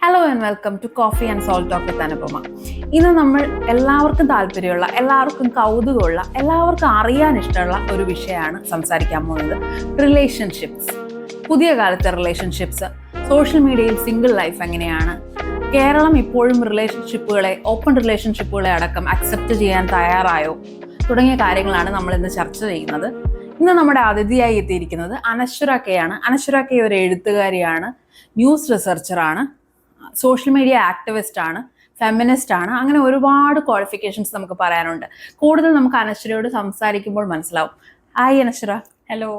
Hello and welcome to coffee and salt talk with Anupama. ഇന്ന് നമ്മൾ എല്ലാവർക്കും താല്പര്യമുള്ള, എല്ലാവർക്കും കൗതുകമുള്ള, എല്ലാവർക്കും അറിയാൻ ഇഷ്ടമുള്ള ഒരു വിഷയമാണ് സംസാരിക്കാൻ പോകുന്നത്. റിലേഷൻഷിപ്സ്. പുതിയ കാലത്തെ റിലേഷൻഷിപ്സ്, സോഷ്യൽ മീഡിയയിൽ സിംഗിൾ ലൈഫ് എങ്ങനെയാണ്, കേരളം ഇപ്പോഴും റിലേഷൻഷിപ്പുകളെ, ഓപ്പൺ റിലേഷൻഷിപ്പുകളെ അടക്കം അക്സെപ്റ്റ് ചെയ്യാൻ തയ്യാറായോ തുടങ്ങിയ കാര്യങ്ങളാണ് നമ്മൾ ഇന്ന് ചർച്ച ചെയ്യുന്നത്. ഇന്ന് നമ്മുടെ അതിഥിയായി എത്തിയിരിക്കുന്നത് അനശ്വര കെ ആണ്. അനശ്വര കെ ഒരു എഴുത്തുകാരിയാണ്, ന്യൂസ് റിസർച്ചറാണ്, സോഷ്യൽ മീഡിയ ആക്ടിവിസ്റ്റ് ആണ്, ഫെമിനിസ്റ്റ് ആണ്. അങ്ങനെ ഒരുപാട് ക്വാളിഫിക്കേഷൻസ് നമുക്ക് പറയാനുണ്ട്. കൂടുതൽ നമുക്ക് അനശ്വരയോട് സംസാരിക്കുമ്പോൾ മനസ്സിലാവും. ഹായ് അനശ്വര. ഹലോ.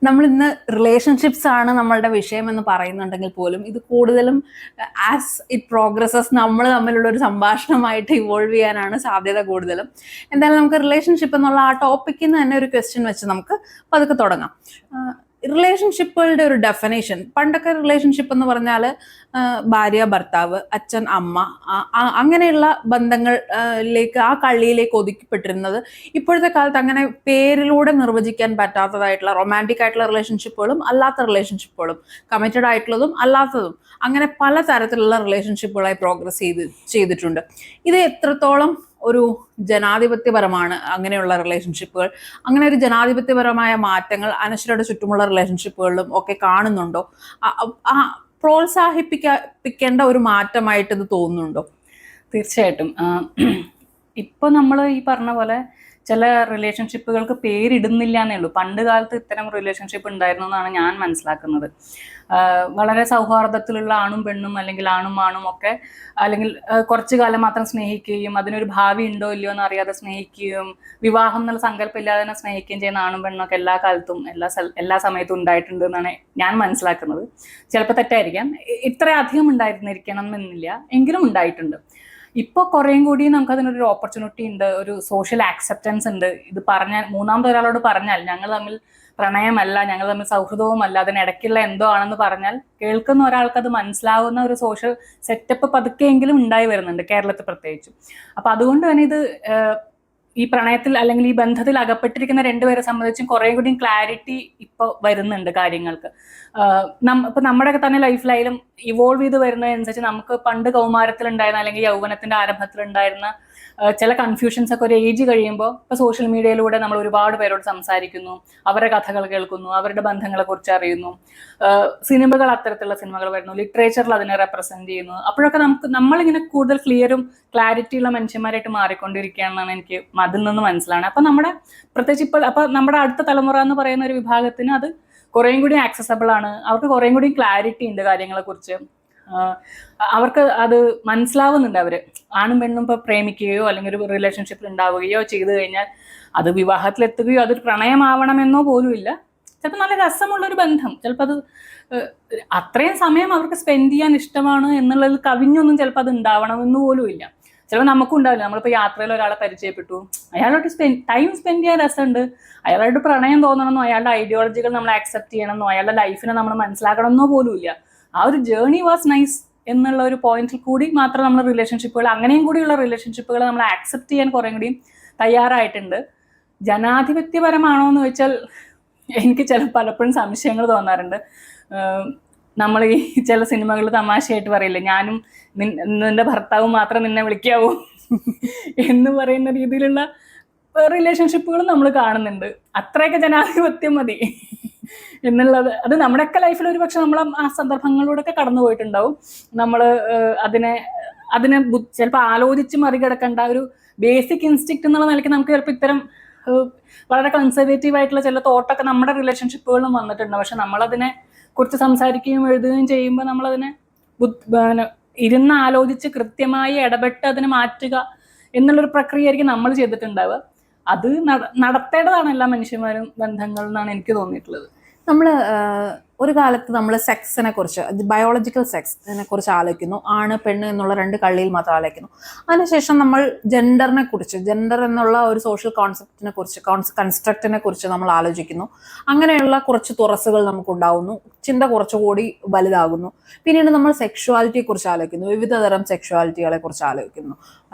നമ്മൾ ഇന്ന് റിലേഷൻഷിപ്സ് ആണ് നമ്മളുടെ വിഷയം എന്ന് പറയുന്നുണ്ടെങ്കിൽ പോലും ഇത് കൂടുതലും ആസ് ഇറ്റ് പ്രോഗ്രസസ് നമ്മൾ തമ്മിലുള്ള ഒരു സംഭാഷണമായിട്ട് ഇവോൾവ് ചെയ്യാനാണ് സാധ്യത കൂടുതലും. എന്തായാലും നമുക്ക് റിലേഷൻഷിപ്പ് എന്നുള്ള ആ ടോപ്പിക്കിൽ നിന്ന് തന്നെ ഒരു ക്വസ്റ്റ്യൻ വെച്ച് നമുക്ക് പതുക്കെ തുടങ്ങാം. റിലേഷൻഷിപ്പുകളുടെ ഒരു ഡെഫിനേഷൻ, പണ്ടൊക്കെ റിലേഷൻഷിപ്പ് എന്ന് പറഞ്ഞാൽ ഭാര്യ ഭർത്താവ്, അച്ഛൻ അമ്മ, അങ്ങനെയുള്ള ബന്ധങ്ങളിലേക്ക്, ആ കള്ളിയിലേക്ക് ഒതുക്കിപ്പെട്ടിരുന്നത്. ഇപ്പോഴത്തെ കാലത്ത് അങ്ങനെ പേരിലൂടെ നിർവചിക്കാൻ പറ്റാത്തതായിട്ടുള്ള റൊമാൻറ്റിക് ആയിട്ടുള്ള റിലേഷൻഷിപ്പുകളും അല്ലാത്ത റിലേഷൻഷിപ്പുകളും, കമ്മിറ്റഡ് ആയിട്ടുള്ളതും അല്ലാത്തതും, അങ്ങനെ പല തരത്തിലുള്ള റിലേഷൻഷിപ്പുകളായി പ്രോഗ്രസ് ചെയ്തിട്ടുണ്ട്. ഇത് എത്രത്തോളം ഒരു ജനാധിപത്യപരമാണ് അങ്ങനെയുള്ള റിലേഷൻഷിപ്പുകൾ? അങ്ങനെ ഒരു ജനാധിപത്യപരമായ മാറ്റങ്ങൾ അനശ്വരയുടെ ചുറ്റുമുള്ള റിലേഷൻഷിപ്പുകളിലും ഒക്കെ കാണുന്നുണ്ടോ? പ്രോത്സാഹിപ്പിക്കേണ്ട ഒരു മാറ്റമായിട്ട് ഇത് തോന്നുന്നുണ്ടോ? തീർച്ചയായിട്ടും. ഇപ്പൊ നമ്മൾ ഈ പറഞ്ഞ പോലെ ചില റിലേഷൻഷിപ്പുകൾക്ക് പേരിടുന്നില്ല എന്നേ ഉള്ളൂ. പണ്ട് കാലത്ത് ഇത്തരം റിലേഷൻഷിപ്പ് ഉണ്ടായിരുന്നു എന്നാണ് ഞാൻ മനസ്സിലാക്കുന്നത്. വളരെ സൗഹാർദ്ദത്തിലുള്ള ആണും പെണ്ണും, അല്ലെങ്കിൽ ആണും ആണും ഒക്കെ, അല്ലെങ്കിൽ കുറച്ചു കാലം മാത്രം സ്നേഹിക്കുകയും അതിനൊരു ഭാവി ഉണ്ടോ ഇല്ലയോ എന്ന് അറിയാതെ സ്നേഹിക്കുകയും വിവാഹം എന്നുള്ള സങ്കല്പം ഇല്ലാതെ തന്നെ സ്നേഹിക്കുകയും ചെയ്യുന്ന ആണും പെണ്ണും ഒക്കെ എല്ലാ കാലത്തും എല്ലാ സമയത്തും ഉണ്ടായിട്ടുണ്ട് എന്നാണ് ഞാൻ മനസ്സിലാക്കുന്നത്. ചിലപ്പോൾ തെറ്റായിരിക്കാം. ഇത്രയധികം ഉണ്ടായിരുന്നിരിക്കണം എന്നില്ല, എങ്കിലും ഉണ്ടായിട്ടുണ്ട്. ഇപ്പോൾ കുറേയും കൂടി നമുക്ക് അതിനൊരു ഓപ്പർച്യൂണിറ്റി ഉണ്ട്, ഒരു സോഷ്യൽ ആക്സെപ്റ്റൻസ് ഉണ്ട്. ഇത് പറഞ്ഞാൽ, മൂന്നാമത്തെ ഒരാളോട് പറഞ്ഞാൽ ഞങ്ങൾ തമ്മിൽ പ്രണയമല്ല, ഞങ്ങൾ തമ്മിൽ സൗഹൃദവുമല്ല, അതിനിടയ്ക്കുള്ള എന്തോ ആണെന്ന് പറഞ്ഞാൽ കേൾക്കുന്ന ഒരാൾക്ക് അത് മനസ്സിലാവുന്ന ഒരു സോഷ്യൽ സെറ്റപ്പ് പതുക്കെയെങ്കിലും ഉണ്ടായി വരുന്നുണ്ട്, കേരളത്തിൽ പ്രത്യേകിച്ചും. അപ്പൊ അതുകൊണ്ട് തന്നെ ഇത് ഈ പ്രണയത്തിൽ അല്ലെങ്കിൽ ഈ ബന്ധത്തിൽ അകപ്പെട്ടിരിക്കുന്ന രണ്ടുപേരെ സംബന്ധിച്ചും കുറേ കൂടി ക്ലാരിറ്റി ഇപ്പോൾ വരുന്നുണ്ട് കാര്യങ്ങൾക്ക്. ഇപ്പൊ നമ്മുടെയൊക്കെ തന്നെ ലൈഫിലായാലും ഇവോൾവ് ചെയ്ത് വരുന്നതനുസരിച്ച് നമുക്ക് പണ്ട് കൗമാരത്തിലുണ്ടായിരുന്ന അല്ലെങ്കിൽ യൗവനത്തിന്റെ ആരംഭത്തിലുണ്ടായിരുന്ന ചില കൺഫ്യൂഷൻസ് ഒക്കെ ഒരു ഏജ് കഴിയുമ്പോൾ ഇപ്പൊ സോഷ്യൽ മീഡിയയിലൂടെ നമ്മൾ ഒരുപാട് പേരോട് സംസാരിക്കുന്നു, അവരുടെ കഥകൾ കേൾക്കുന്നു, അവരുടെ ബന്ധങ്ങളെ കുറിച്ച് അറിയുന്നു. സിനിമകൾ, അത്തരത്തിലുള്ള സിനിമകൾ വരുന്നു, ലിറ്ററേച്ചറിൽ അതിനെ റെപ്രസെന്റ് ചെയ്യുന്നു. അപ്പോഴൊക്കെ നമ്മളിങ്ങനെ കൂടുതൽ ക്ലിയറും ക്ലാരിറ്റിയുള്ള മനുഷ്യന്മാരായിട്ട് മാറിക്കൊണ്ടിരിക്കുകയാണെന്നാണ് എനിക്ക് അതിൽ നിന്ന് മനസ്സിലാണ്. അപ്പൊ പ്രത്യേകിച്ച് അപ്പൊ നമ്മുടെ അടുത്ത തലമുറ എന്ന് പറയുന്ന ഒരു വിഭാഗത്തിന് അത് കുറേയും കൂടി ആക്സസബിൾ ആണ്. അവർക്ക് കുറേയും കൂടി ക്ലാരിറ്റി ഉണ്ട് കാര്യങ്ങളെ കുറിച്ച്. അവർക്ക് അത് മനസ്സിലാവുന്നുണ്ട്. അവര് ആണും പെണ്ണും ഇപ്പൊ പ്രേമിക്കുകയോ അല്ലെങ്കിൽ ഒരു റിലേഷൻഷിപ്പിൽ ഉണ്ടാവുകയോ ചെയ്തു കഴിഞ്ഞാൽ അത് വിവാഹത്തിലെത്തുകയോ അതൊരു പ്രണയമാവണമെന്നോ പോലും ഇല്ല. ചിലപ്പോൾ നല്ല രസമുള്ളൊരു ബന്ധം, ചിലപ്പോൾ അത് അത്രയും സമയം അവർക്ക് സ്പെൻഡ് ചെയ്യാൻ ഇഷ്ടമാണ് എന്നുള്ളതിൽ കവിഞ്ഞൊന്നും ചിലപ്പോൾ അത് ഉണ്ടാവണമെന്ന് പോലും ഇല്ല. ചിലപ്പോൾ നമുക്കും ഉണ്ടാവില്ല. നമ്മളിപ്പോൾ യാത്രയിൽ ഒരാളെ പരിചയപ്പെട്ടു, അയാളോട്ട് ടൈം സ്പെൻഡ് ചെയ്യാൻ രസമുണ്ട്, അയാളോട് പ്രണയം തോന്നണമെന്നോ അയാളുടെ ഐഡിയോളജികൾ നമ്മൾ ആക്സെപ്റ്റ് ചെയ്യണമെന്നോ അയാളുടെ ലൈഫിനെ നമ്മൾ മനസ്സിലാക്കണമെന്നോ പോലും ഇല്ല. ആ ഒരു ജേർണി വാസ് നൈസ് എന്നുള്ള ഒരു പോയിന്റിൽ കൂടി മാത്രം നമ്മൾ റിലേഷൻഷിപ്പുകൾ, അങ്ങനെയും കൂടിയുള്ള റിലേഷൻഷിപ്പുകൾ നമ്മൾ ആക്സെപ്റ്റ് ചെയ്യാൻ കുറേ കൂടിയും തയ്യാറായിട്ടുണ്ട്. ജനാധിപത്യപരമാണോ എന്ന് വെച്ചാൽ എനിക്ക് പലപ്പോഴും സംശയങ്ങൾ തോന്നാറുണ്ട്. നമ്മൾ ഈ ചില സിനിമകളിൽ തമാശയായിട്ട് പറയില്ലേ, ഞാനും നിന്റെ ഭർത്താവും മാത്രം നിന്നെ വിളിക്കാവൂ എന്ന് പറയുന്ന രീതിയിലുള്ള റിലേഷൻഷിപ്പുകൾ നമ്മൾ കാണുന്നുണ്ട്. അത്രയൊക്കെ ജനാധിപത്യം മതി എന്നുള്ളത്. അത് നമ്മുടെയൊക്കെ ലൈഫിൽ ഒരു പക്ഷെ നമ്മൾ ആ സന്ദർഭങ്ങളിലൂടെയൊക്കെ കടന്നു പോയിട്ടുണ്ടാവും. നമ്മൾ അതിനെ ചിലപ്പോൾ ആലോചിച്ച് മറികടക്കേണ്ട ഒരു ബേസിക് ഇൻസ്റ്റിക്ട് എന്നുള്ള നിലയ്ക്ക് നമുക്ക് ചിലപ്പോൾ ഇത്തരം വളരെ കൺസർവേറ്റീവ് ആയിട്ടുള്ള ചില തോട്ടൊക്കെ നമ്മുടെ റിലേഷൻഷിപ്പുകളിലും വന്നിട്ടുണ്ട്. പക്ഷെ നമ്മളതിനെ കുറിച്ച് സംസാരിക്കുകയും എഴുതുകയും ചെയ്യുമ്പോൾ നമ്മളതിനെ ഇരുന്ന് ആലോചിച്ച് കൃത്യമായി ഇടപെട്ട് അതിനെ മാറ്റുക എന്നുള്ളൊരു പ്രക്രിയ ആയിരിക്കും നമ്മൾ ചെയ്തിട്ടുണ്ടാവുക. അത് നടത്തേണ്ടതാണ് എല്ലാ മനുഷ്യന്മാരും ബന്ധങ്ങൾ എന്നാണ് എനിക്ക് തോന്നിയിട്ടുള്ളത്. നമ്മൾ ഒരു കാലത്ത് നമ്മൾ സെക്സിനെ കുറിച്ച്, ബയോളജിക്കൽ സെക്സിനെ കുറിച്ച് ആലോചിക്കുന്നു, ആണ് പെണ്ണ് എന്നുള്ള രണ്ട് കള്ളിയിൽ മാത്രം ആലോചിക്കുന്നു. അതിനുശേഷം നമ്മൾ ജെൻഡർ എന്നുള്ള ഒരു സോഷ്യൽ കോൺസെപ്റ്റിനെ കുറിച്ച്, കൺസ്ട്രക്റ്റിനെ കുറിച്ച് നമ്മൾ ആലോചിക്കുന്നു. അങ്ങനെയുള്ള കുറച്ച് തുറസ്സുകൾ നമുക്കുണ്ടാവുന്നു, ചിന്ത കുറച്ചുകൂടി വലുതാകുന്നു. പിന്നീട് നമ്മൾ സെക്ഷുവാലിറ്റിയെ കുറിച്ച് ആലോചിക്കുന്നു, വിവിധ തരം സെക്ഷുവാലിറ്റികളെ കുറിച്ച് ആലോചിക്കുന്നു,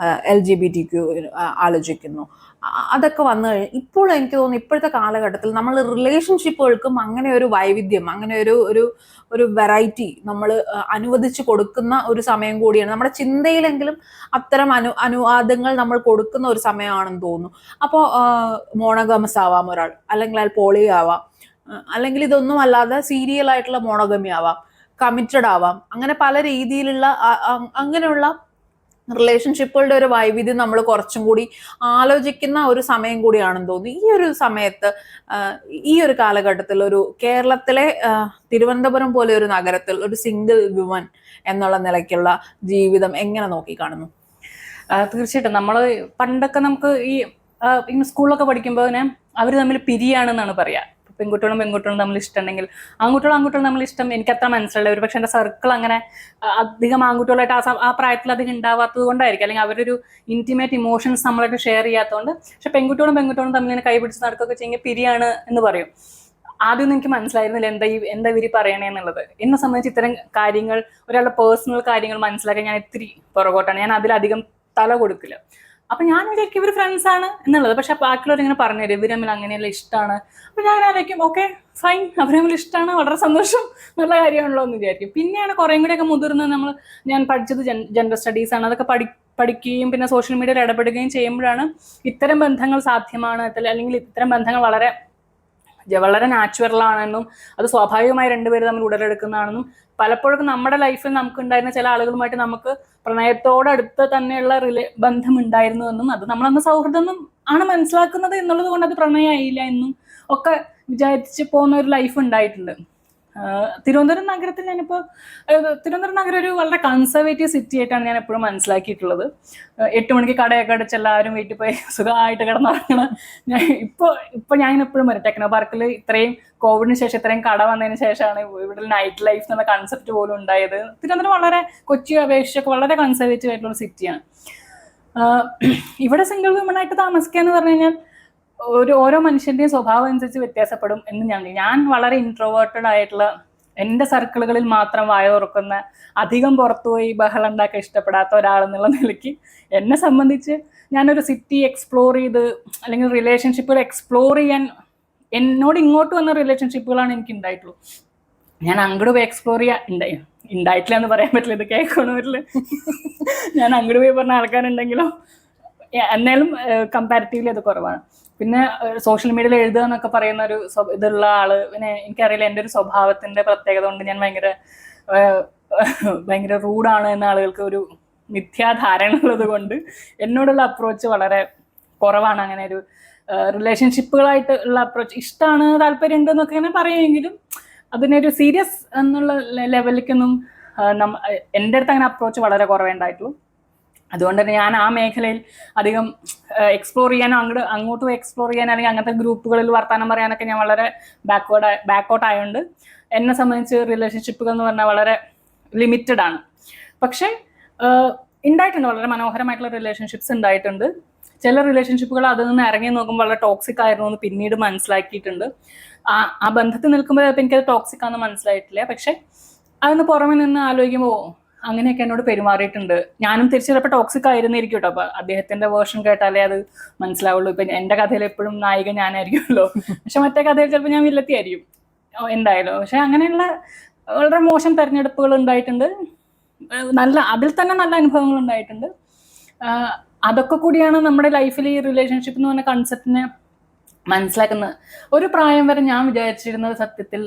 LGBTQ ആലോചിക്കുന്നു, അതൊക്കെ വന്നു കഴിഞ്ഞ് ഇപ്പോൾ എനിക്ക് തോന്നുന്നു ഇപ്പോഴത്തെ കാലഘട്ടത്തിൽ നമ്മൾ റിലേഷൻഷിപ്പുകൾക്കും അങ്ങനെ ഒരു വൈവിധ്യം, അങ്ങനെ ഒരു വെറൈറ്റി നമ്മൾ അനുവദിച്ചു കൊടുക്കുന്ന ഒരു സമയം കൂടിയാണ്. നമ്മുടെ ചിന്തയിലെങ്കിലും അത്തരം അനുവാദങ്ങൾ നമ്മൾ കൊടുക്കുന്ന ഒരു സമയമാണെന്ന് തോന്നുന്നു. അപ്പോൾ മോണോഗമസ് ആവാം ഒരാൾ, അല്ലെങ്കിൽ അയാൾ പോളി ആവാം, അല്ലെങ്കിൽ ഇതൊന്നും അല്ലാതെ സീരിയൽ ആയിട്ടുള്ള മോണോഗമി ആവാം, കമ്മിറ്റഡ് ആവാം, അങ്ങനെ പല രീതിയിലുള്ള അങ്ങനെയുള്ള റിലേഷൻഷിപ്പുകളുടെ ഒരു വൈവിധ്യം നമ്മൾ കുറച്ചും കൂടി ആലോചിക്കുന്ന ഒരു സമയം കൂടിയാണെന്ന് തോന്നുന്നു. ഈ ഒരു സമയത്ത് ഈ ഒരു കാലഘട്ടത്തിൽ ഒരു കേരളത്തിലെ തിരുവനന്തപുരം പോലെ ഒരു നഗരത്തിൽ ഒരു സിംഗിൾ വിമൻ എന്നുള്ള നിലയ്ക്കുള്ള ജീവിതം എങ്ങനെ നോക്കി കാണുന്നു? തീർച്ചയായിട്ടും നമ്മൾ പണ്ടൊക്കെ നമുക്ക് ഈ സ്കൂളിലൊക്കെ പഠിക്കുമ്പോൾ തന്നെ അവർ തമ്മിൽ പിരിയാണെന്നാണ് പറയാ. പെൺകുട്ടികളും തമ്മിൽ ഇഷ്ടമുണ്ടെങ്കിൽ ആൺകുട്ടികളും തമ്മിൽ ഇഷ്ടം എനിക്ക് അത്ര മനസ്സിലായില്ല. ഒരു പക്ഷെ എൻ്റെ സർക്കിൾ അങ്ങനെ അധികം ആൺകുട്ടികളായിട്ട് ആ പ്രായത്തിൽ അധികം ഉണ്ടാവാത്തത് കൊണ്ടായിരിക്കും, അല്ലെങ്കിൽ അവരൊരു ഇന്റിമേറ്റ് ഇമോഷൻസ് നമ്മളായിട്ട് ഷെയർ ചെയ്യാത്തതുകൊണ്ട്. പക്ഷെ പെൺകുട്ടികളും തമ്മിൽ ഇങ്ങനെ കൈപിടിച്ച് നടക്കുകയൊക്കെ ചെയ്യുമ്പോൾ പിരിയാണ് എന്ന് പറയും. ആദ്യമൊന്നും എനിക്ക് മനസ്സിലായിരുന്നില്ല എന്താ ഇവര് പറയണേ എന്നുള്ളത്. എന്നെ സംബന്ധിച്ച് ഇത്തരം കാര്യങ്ങൾ, ഒരാളുടെ പേഴ്സണൽ കാര്യങ്ങൾ മനസ്സിലാക്കാൻ ഞാൻ ഇത്തിരി പുറകോട്ടാണ്. ഞാൻ അതിലധികം തല കൊടുക്കില്ല. അപ്പൊ ഞാൻ വിചാരിക്കും ഇവർ ഫ്രണ്ട്സ് ആണ് എന്നുള്ളത്. പക്ഷെ ബാക്കിയുള്ളവർ ഇങ്ങനെ പറഞ്ഞു തരും ഇവർ തമ്മിൽ അങ്ങനെയല്ല ഇഷ്ടമാണ്. അപ്പൊ ഞാൻ ആലോചിക്കും ഓക്കെ ഫൈൻ, അവർ തമ്മിൽ ഇഷ്ടമാണ്, വളരെ സന്തോഷം, നല്ല കാര്യമാണല്ലോ എന്ന് വിചാരിക്കും. പിന്നെയാണ് കുറേം കൂടെയൊക്കെ മുതിർന്ന് ഞാൻ പഠിച്ചത് ജെൻഡർ സ്റ്റഡീസ് ആണ്. അതൊക്കെ പഠിക്കുകയും പിന്നെ സോഷ്യൽ മീഡിയയിൽ ഇടപെടുകയും ചെയ്യുമ്പോഴാണ് ഇത്തരം ബന്ധങ്ങൾ സാധ്യമാണ്, അല്ലെങ്കിൽ ഇത്തരം ബന്ധങ്ങൾ വളരെ നാച്ചുറൽ ആണെന്നും അത് സ്വാഭാവികമായി രണ്ടുപേര് തമ്മിൽ ഉടലെടുക്കുന്നതാണെന്നും പലപ്പോഴും നമ്മുടെ ലൈഫിൽ നമുക്ക് ഉണ്ടായിരുന്ന ചില ആളുകളുമായിട്ട് നമുക്ക് പ്രണയത്തോടടുത്ത് തന്നെയുള്ള ബന്ധം ഉണ്ടായിരുന്നു എന്നും അത് നമ്മളന്ന് സൗഹൃദം എന്നും ആണ് മനസ്സിലാക്കുന്നത് എന്നുള്ളത് കൊണ്ട് അത് പ്രണയമായില്ല എന്നും ഒക്കെ വിചാരിച്ച് പോകുന്ന ഒരു ലൈഫ് ഉണ്ടായിട്ടുണ്ട്. തിരുവനന്തപുരം നഗരം ഒരു വളരെ കൺസർവേറ്റീവ് സിറ്റി ആയിട്ടാണ് ഞാൻ എപ്പോഴും മനസ്സിലാക്കിയിട്ടുള്ളത്. 8 മണിക്ക് കടയൊക്കെ അടച്ച് എല്ലാവരും വീട്ടിൽ പോയി സുഖമായിട്ട് കിടന്നുറങ്ങണം. ഞാൻ എപ്പോഴും വരും ടെക്നോ പാർക്കിൽ ഇത്രയും കോവിഡിന് ശേഷം ഇത്രയും കട വന്നതിന് ശേഷമാണ് ഇവിടെ നൈറ്റ് ലൈഫ് എന്നുള്ള കൺസെപ്റ്റ് പോലും ഉണ്ടായത്. തിരുവനന്തപുരം വളരെ കൊച്ചി അപേക്ഷിച്ചൊക്കെ വളരെ കൺസർവേറ്റീവ് ആയിട്ടുള്ള സിറ്റിയാണ്. ഇവിടെ സിംഗിൾ വിമണായിട്ട് താമസിക്കുക എന്ന് പറഞ്ഞു കഴിഞ്ഞാൽ ഓരോ മനുഷ്യന്റെയും സ്വഭാവം അനുസരിച്ച് വ്യത്യാസപ്പെടും എന്ന് ഞാൻ വളരെ ഇൻട്രോവേർട്ടഡ് ആയിട്ടുള്ള, എൻ്റെ സർക്കിളുകളിൽ മാത്രം വായ തുറക്കുന്ന, അധികം പുറത്തുപോയി ബഹളം ഉണ്ടാക്കാൻ ഇഷ്ടപ്പെടാത്ത ഒരാളെന്നുള്ള നിലയ്ക്ക് എന്നെ സംബന്ധിച്ച് ഞാനൊരു സിറ്റി എക്സ്പ്ലോർ ചെയ്ത് അല്ലെങ്കിൽ റിലേഷൻഷിപ്പുകൾ എക്സ്പ്ലോർ ചെയ്യാൻ എന്നോട് ഇങ്ങോട്ട് വന്ന റിലേഷൻഷിപ്പുകളാണ് എനിക്ക് ഉണ്ടായിട്ടുള്ളൂ. ഞാൻ അങ്ങോട്ട് പോയി എക്സ്പ്ലോർ ഉണ്ടായിട്ടില്ല എന്ന് പറയാൻ പറ്റില്ല, ഇത് കേൾക്കണവരിൽ ഞാൻ അങ്ങോട്ട് പോയി പറഞ്ഞ ആൾക്കാരുണ്ടെങ്കിലോ എന്നാലും കമ്പാരിറ്റീവ്ലി അത് കുറവാണ്. പിന്നെ സോഷ്യൽ മീഡിയയിൽ എഴുതുക എന്നൊക്കെ പറയുന്ന ഒരു ഇതുള്ള ആള്, പിന്നെ എനിക്കറിയില്ല എൻ്റെ ഒരു സ്വഭാവത്തിന്റെ പ്രത്യേകത കൊണ്ട് ഞാൻ ഭയങ്കര റൂഡാണ് എന്ന ആളുകൾക്ക് ഒരു മിഥ്യാധാരണ ഉള്ളത് കൊണ്ട് എന്നോടുള്ള അപ്രോച്ച് വളരെ കുറവാണ്. അങ്ങനെ ഒരു റിലേഷൻഷിപ്പുകളായിട്ട് ഉള്ള അപ്രോച്ച് ഇഷ്ടമാണ്, താല്പര്യം ഉണ്ടെന്നൊക്കെ ഇങ്ങനെ പറയുമെങ്കിലും അതിനൊരു സീരിയസ് എന്നുള്ള ലെവലിലേക്കൊന്നും എൻ്റെ അടുത്ത് അങ്ങനെ അപ്രോച്ച് വളരെ കുറവേ ഉണ്ടായിട്ടുള്ളൂ. അതുകൊണ്ട് തന്നെ ഞാൻ ആ മേഖലയിൽ അധികം എക്സ്പ്ലോർ ചെയ്യാനോ അങ്ങോട്ട് എക്സ്പ്ലോർ ചെയ്യാൻ അല്ലെങ്കിൽ അങ്ങനത്തെ ഗ്രൂപ്പുകളിൽ വർത്താനം പറയാനൊക്കെ ഞാൻ വളരെ ബാക്കൗട്ട് ആയതുകൊണ്ട് എന്നെ സംബന്ധിച്ച് റിലേഷൻഷിപ്പുകൾ എന്ന് പറഞ്ഞാൽ വളരെ ലിമിറ്റഡ് ആണ്. പക്ഷെ ഉണ്ടായിട്ടുണ്ട്, വളരെ മനോഹരമായിട്ടുള്ള റിലേഷൻഷിപ്സ് ഉണ്ടായിട്ടുണ്ട്. ചില റിലേഷൻഷിപ്പുകൾ അതിൽ നിന്ന് ഇറങ്ങി നോക്കുമ്പോൾ വളരെ ടോക്സിക് ആയിരുന്നു എന്ന് പിന്നീട് മനസ്സിലാക്കിയിട്ടുണ്ട്. ആ ബന്ധത്തിൽ നിൽക്കുമ്പോൾ എനിക്കത് ടോക്സിക് ആണെന്ന് മനസ്സിലായിട്ടില്ല. പക്ഷെ അതിന് പുറമെ നിന്ന് ആലോചിക്കുമ്പോൾ അങ്ങനെയൊക്കെ എന്നോട് പെരുമാറിയിട്ടുണ്ട്. ഞാനും തിരിച്ചു ചിലപ്പോൾ ടോക്സിക് ആയിരുന്നിരിക്കും കേട്ടോ. അപ്പൊ അദ്ദേഹത്തിന്റെ വേർഷൻ കേട്ടാലേ അത് മനസ്സിലാവുള്ളൂ. ഇപ്പൊ എന്റെ കഥയിൽ എപ്പോഴും നായിക ഞാനായിരിക്കുമല്ലോ, പക്ഷെ മറ്റേ കഥയിൽ ചിലപ്പോൾ ഞാൻ വില്ലത്തി ആയിരിക്കും എന്തായാലും. പക്ഷെ അങ്ങനെയുള്ള വളരെ മോശം തെരഞ്ഞെടുപ്പുകൾ ഉണ്ടായിട്ടുണ്ട്, അതിൽ തന്നെ നല്ല അനുഭവങ്ങൾ ഉണ്ടായിട്ടുണ്ട്. അതൊക്കെ കൂടിയാണ് നമ്മുടെ ലൈഫിൽ ഈ റിലേഷൻഷിപ്പ് എന്ന് പറഞ്ഞ കൺസെപ്റ്റിനെ മനസ്സിലാക്കുന്നത്. ഒരു പ്രായം വരെ ഞാൻ വിചാരിച്ചിരുന്നത് സത്യത്തിൽ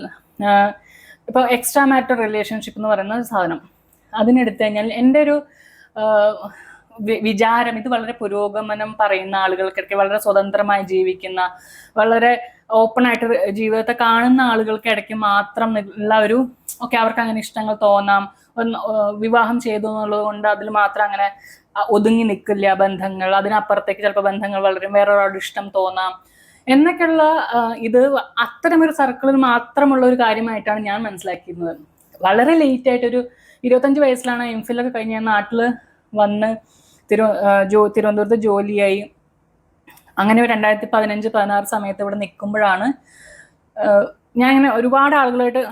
ഇപ്പൊ എക്സ്ട്രാ മാരിറ്റൽ റിലേഷൻഷിപ്പ് എന്ന് പറയുന്ന ഒരു സാധനം അതിനെടുത്തു കഴിഞ്ഞാൽ എൻ്റെ ഒരു വിചാരം, ഇത് വളരെ പുരോഗമനം പറയുന്ന ആളുകൾക്കിടയ്ക്ക്, വളരെ സ്വതന്ത്രമായി ജീവിക്കുന്ന, വളരെ ഓപ്പൺ ആയിട്ട് ജീവിതത്തെ കാണുന്ന ആളുകൾക്ക് ഇടയ്ക്ക് മാത്രം ഉള്ള ഒരു അവർക്ക് അങ്ങനെ ഇഷ്ടങ്ങൾ തോന്നാം, വിവാഹം ചെയ്തു എന്നുള്ളത് കൊണ്ട് അതിൽ മാത്രം അങ്ങനെ ഒതുങ്ങി നിൽക്കില്ല ബന്ധങ്ങൾ, അതിനപ്പുറത്തേക്ക് ചിലപ്പോൾ ബന്ധങ്ങൾ വളരും, വേറൊരാളുടെ ഇഷ്ടം തോന്നാം എന്നൊക്കെയുള്ള ഇത് അത്തരമൊരു സർക്കിളിൽ മാത്രമുള്ള ഒരു കാര്യമായിട്ടാണ് ഞാൻ മനസ്സിലാക്കിയിരുന്നത്. വളരെ ലേറ്റ് ആയിട്ടൊരു 25 വയസ്സിലാണ് എംഫിൽ ഒക്കെ കഴിഞ്ഞ് ഞാൻ നാട്ടിൽ വന്ന് തിരുവനന്തപുരത്ത് ജോലിയായി. അങ്ങനെ 2015-16 സമയത്ത് ഇവിടെ നിൽക്കുമ്പോഴാണ് ഞാൻ ഇങ്ങനെ ഒരുപാട് ആളുകളായിട്ട്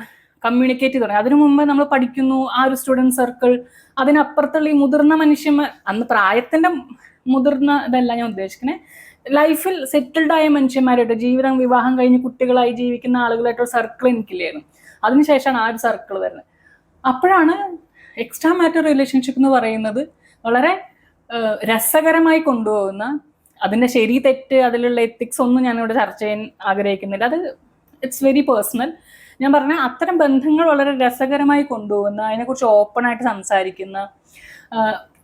കമ്മ്യൂണിക്കേറ്റ് ചെയ്ത് തുടങ്ങി. അതിനു മുമ്പ് നമ്മൾ പഠിക്കുന്നു, ആ ഒരു സ്റ്റുഡൻറ് സർക്കിൾ, അതിനപ്പുറത്തുള്ള ഈ മുതിർന്ന മനുഷ്യന്മാർ, അന്ന് പ്രായത്തിന്റെ മുതിർന്ന ഇതല്ല ഞാൻ ഉദ്ദേശിക്കുന്നത്, ലൈഫിൽ സെറ്റിൽഡ് ആയ മനുഷ്യന്മാരായിട്ട് ജീവിതം വിവാഹം കഴിഞ്ഞ് കുട്ടികളായി ജീവിക്കുന്ന ആളുകളായിട്ടൊരു സർക്കിൾ എനിക്കില്ലായിരുന്നു. അതിനുശേഷമാണ് ആ ഒരു സർക്കിൾ വരുന്നത്. അപ്പോഴാണ് എക്സ്ട്രാ മാരിറ്റൽ റിലേഷൻഷിപ്പ് എന്ന് പറയുന്നത് വളരെ രസകരമായി കൊണ്ടുപോകുന്ന, അതിന്റെ ശരി തെറ്റ് അതിലുള്ള എത്തിക്സ് ഒന്നും ഞാനിവിടെ ചർച്ച ചെയ്യാൻ ആഗ്രഹിക്കുന്നില്ല, അത് ഇറ്റ്സ് വെരി പേഴ്സണൽ. ഞാൻ പറഞ്ഞ അത്തരം ബന്ധങ്ങൾ വളരെ രസകരമായി കൊണ്ടുപോകുന്ന, അതിനെക്കുറിച്ച് ഓപ്പൺ ആയിട്ട് സംസാരിക്കുന്ന,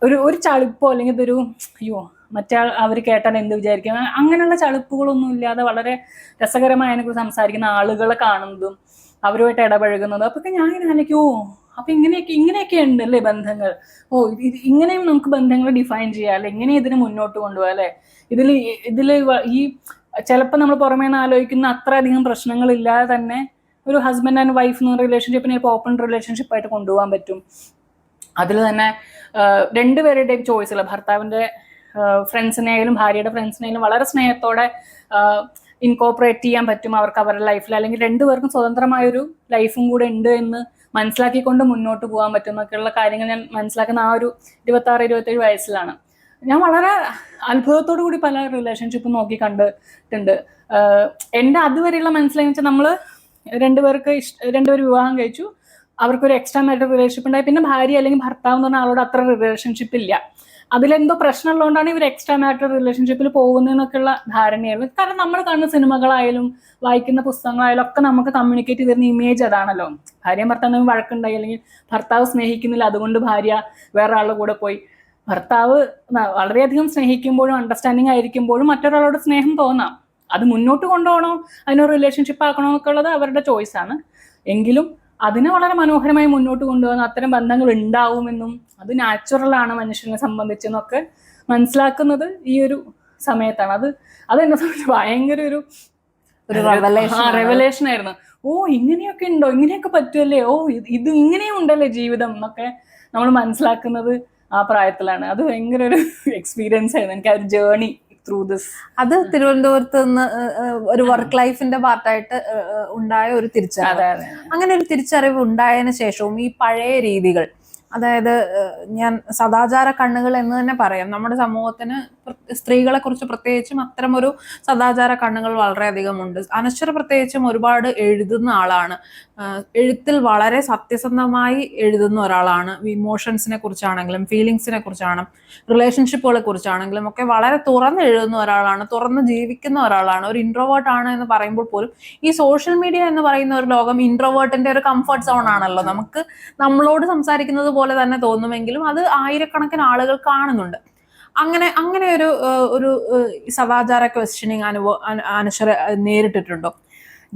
ഒരു ചളിപ്പോ അല്ലെങ്കിൽ ഇതൊരു അയ്യോ മറ്റേ അവർ കേട്ടാൽ എന്ത് വിചാരിക്കും അങ്ങനെയുള്ള ചളിപ്പുകളൊന്നും ഇല്ലാതെ വളരെ രസകരമായി അതിനെക്കുറിച്ച് സംസാരിക്കുന്ന ആളുകളെ കാണുന്നതും അവരുമായിട്ട് ഇടപഴകുന്നതും അപ്പൊക്കെ ഞാൻ ഇങ്ങനെ ആലോചിക്കും, അപ്പൊ ഇങ്ങനെയൊക്കെ ഉണ്ട് അല്ലേ ബന്ധങ്ങൾ. ഇങ്ങനെയും നമുക്ക് ബന്ധങ്ങൾ ഡിഫൈൻ ചെയ്യാം അല്ലെ, ഇങ്ങനെ ഇതിനെ മുന്നോട്ട് കൊണ്ടുപോകാം അല്ലെ. ഇതില് ഈ ചിലപ്പോൾ നമ്മൾ പുറമേ നിന്ന് ആലോചിക്കുന്ന അത്രയധികം പ്രശ്നങ്ങൾ ഇല്ലാതെ തന്നെ ഒരു ഹസ്ബൻഡ് ആൻഡ് വൈഫ് എന്ന റിലേഷൻഷിപ്പിനെ ഇപ്പോൾ ഓപ്പൺ റിലേഷൻഷിപ്പ് ആയിട്ട് കൊണ്ടുപോകാൻ പറ്റും. അതിൽ തന്നെ രണ്ടുപേരുടെയും ചോയ്സുകൾ, ഭർത്താവിന്റെ ഫ്രണ്ട്സിനെയായാലും ഭാര്യയുടെ ഫ്രണ്ട്സിനെയായാലും വളരെ സ്നേഹത്തോടെ ഇൻകോപ്പറേറ്റ് ചെയ്യാൻ പറ്റും അവർക്ക് അവരുടെ ലൈഫിൽ. അല്ലെങ്കിൽ രണ്ടുപേർക്കും സ്വതന്ത്രമായൊരു ലൈഫും കൂടെ ഉണ്ട് എന്ന് മനസ്സിലാക്കിക്കൊണ്ട് മുന്നോട്ട് പോകാൻ പറ്റും എന്നൊക്കെയുള്ള കാര്യങ്ങൾ ഞാൻ മനസ്സിലാക്കുന്ന ആ ഒരു 26-27 വയസ്സിലാണ്. ഞാൻ വളരെ അത്ഭുതത്തോടു കൂടി പല റിലേഷൻഷിപ്പും നോക്കി കണ്ടിട്ടുണ്ട്. എൻ്റെ അതുവരെയുള്ള മനസ്സിലായെന്ന് വെച്ചാൽ നമ്മൾ രണ്ടുപേർ വിവാഹം കഴിച്ചു, അവർക്കൊരു എക്സ്ട്രാ മാരിറ്റൽ റിലേഷൻഷിപ്പ് ഉണ്ടായി, പിന്നെ ഭാര്യ അല്ലെങ്കിൽ ഭർത്താവ് എന്ന് പറഞ്ഞ ആളോട് അത്ര റിലേഷൻഷിപ്പ് ഇല്ല, അതിലെന്തോ പ്രശ്നമുള്ളതുകൊണ്ടാണ് ഇവർ എക്സ്ട്രാ മാരിറ്റൽ റിലേഷൻഷിപ്പിൽ പോകുന്നതെന്നൊക്കെയുള്ള ധാരണയായിരുന്നു. കാരണം നമ്മൾ കാണുന്ന സിനിമകളായാലും വായിക്കുന്ന പുസ്തകങ്ങളായാലും ഒക്കെ നമുക്ക് കമ്മ്യൂണിക്കേറ്റ് ചെയ്തിരുന്ന ഇമേജ് അതാണല്ലോ. ഭാര്യയും ഭർത്താവും വഴക്കുണ്ടായി, അല്ലെങ്കിൽ ഭർത്താവ് സ്നേഹിക്കുന്നില്ല അതുകൊണ്ട് ഭാര്യ വേറെ ആളുടെ കൂടെ പോയി. ഭർത്താവ് വളരെയധികം സ്നേഹിക്കുമ്പോഴും അണ്ടർസ്റ്റാൻഡിങ് ആയിരിക്കുമ്പോഴും മറ്റൊരാളോട് സ്നേഹം തോന്നാം. അത് മുന്നോട്ട് കൊണ്ടുപോകണോ അതിനൊരു റിലേഷൻഷിപ്പ് ആക്കണോ എന്നൊക്കെ ഉള്ളത് അവരുടെ ചോയ്സാണ്. എങ്കിലും അതിനെ വളരെ മനോഹരമായി മുന്നോട്ട് കൊണ്ടുപോകുന്ന അത്തരം ബന്ധങ്ങൾ ഉണ്ടാവുമെന്നും അത് നാച്ചുറലാണ് മനുഷ്യനെ സംബന്ധിച്ചെന്നൊക്കെ മനസ്സിലാക്കുന്നത് ഈ ഒരു സമയത്താണ്. അതെന്നെ സംബന്ധിച്ച് ഭയങ്കര ഒരു റെവലേഷൻ ആയിരുന്നു. ഇങ്ങനെയൊക്കെ ഉണ്ടോ, ഇങ്ങനെയൊക്കെ പറ്റുമല്ലേ, ഇത് ഇങ്ങനെയും ഉണ്ടല്ലേ ജീവിതം എന്നൊക്കെ നമ്മൾ മനസ്സിലാക്കുന്നത് ആ പ്രായത്തിലാണ്. അത് ഭയങ്കര ഒരു എക്സ്പീരിയൻസ് ആയിരുന്നു എനിക്ക്, ആ ഒരു ജേർണി ത്രൂ ദിസ്. അത് തിരുവനന്തപുരത്ത് നിന്ന് ഒരു വർക്ക് ലൈഫിന്റെ പാർട്ടായിട്ട് ഉണ്ടായ ഒരു തിരിച്ചറിവ്. അങ്ങനെ ഒരു തിരിച്ചറിവ് ഉണ്ടായതിനു ശേഷവും ഈ പഴയ രീതികൾ, അതായത് ഞാൻ സദാചാര കണ്ണുകൾ എന്ന് തന്നെ പറയാം, നമ്മുടെ സമൂഹത്തിന് സ്ത്രീകളെ കുറിച്ച് പ്രത്യേകിച്ചും അത്തരം ഒരു സദാചാര കണ്ണുകൾ വളരെയധികം ഉണ്ട്. അനശ്വര പ്രത്യേകിച്ചും ഒരുപാട് എഴുതുന്ന ആളാണ്, എഴുത്തിൽ വളരെ സത്യസന്ധമായി എഴുതുന്ന ഒരാളാണ്. ഇമോഷൻസിനെ കുറിച്ചാണെങ്കിലും ഫീലിങ്സിനെ കുറിച്ചാണെങ്കിലും റിലേഷൻഷിപ്പുകളെ കുറിച്ചാണെങ്കിലും ഒക്കെ വളരെ തുറന്ന് എഴുതുന്ന ഒരാളാണ്, തുറന്ന് ജീവിക്കുന്ന ഒരാളാണ്. ഒരു ഇൻട്രോവേർട്ട് ആണ് എന്ന് പറയുമ്പോൾ പോലും ഈ സോഷ്യൽ മീഡിയ എന്ന് പറയുന്ന ഒരു ലോകം ഇൻട്രോവേർട്ടിന്റെ ഒരു കംഫർട്ട് സോൺ ആണല്ലോ. നമുക്ക് നമ്മളോട് സംസാരിക്കുന്നത് പോലെ തന്നെ തോന്നുമെങ്കിലും അത് ആയിരക്കണക്കിന് ആളുകൾ കാണുന്നുണ്ട്. അങ്ങനെ ഒരു സദാചാര ക്വസ്റ്റ്യനിങ് അനശ്വര നേരിട്ടിട്ടുണ്ടോ?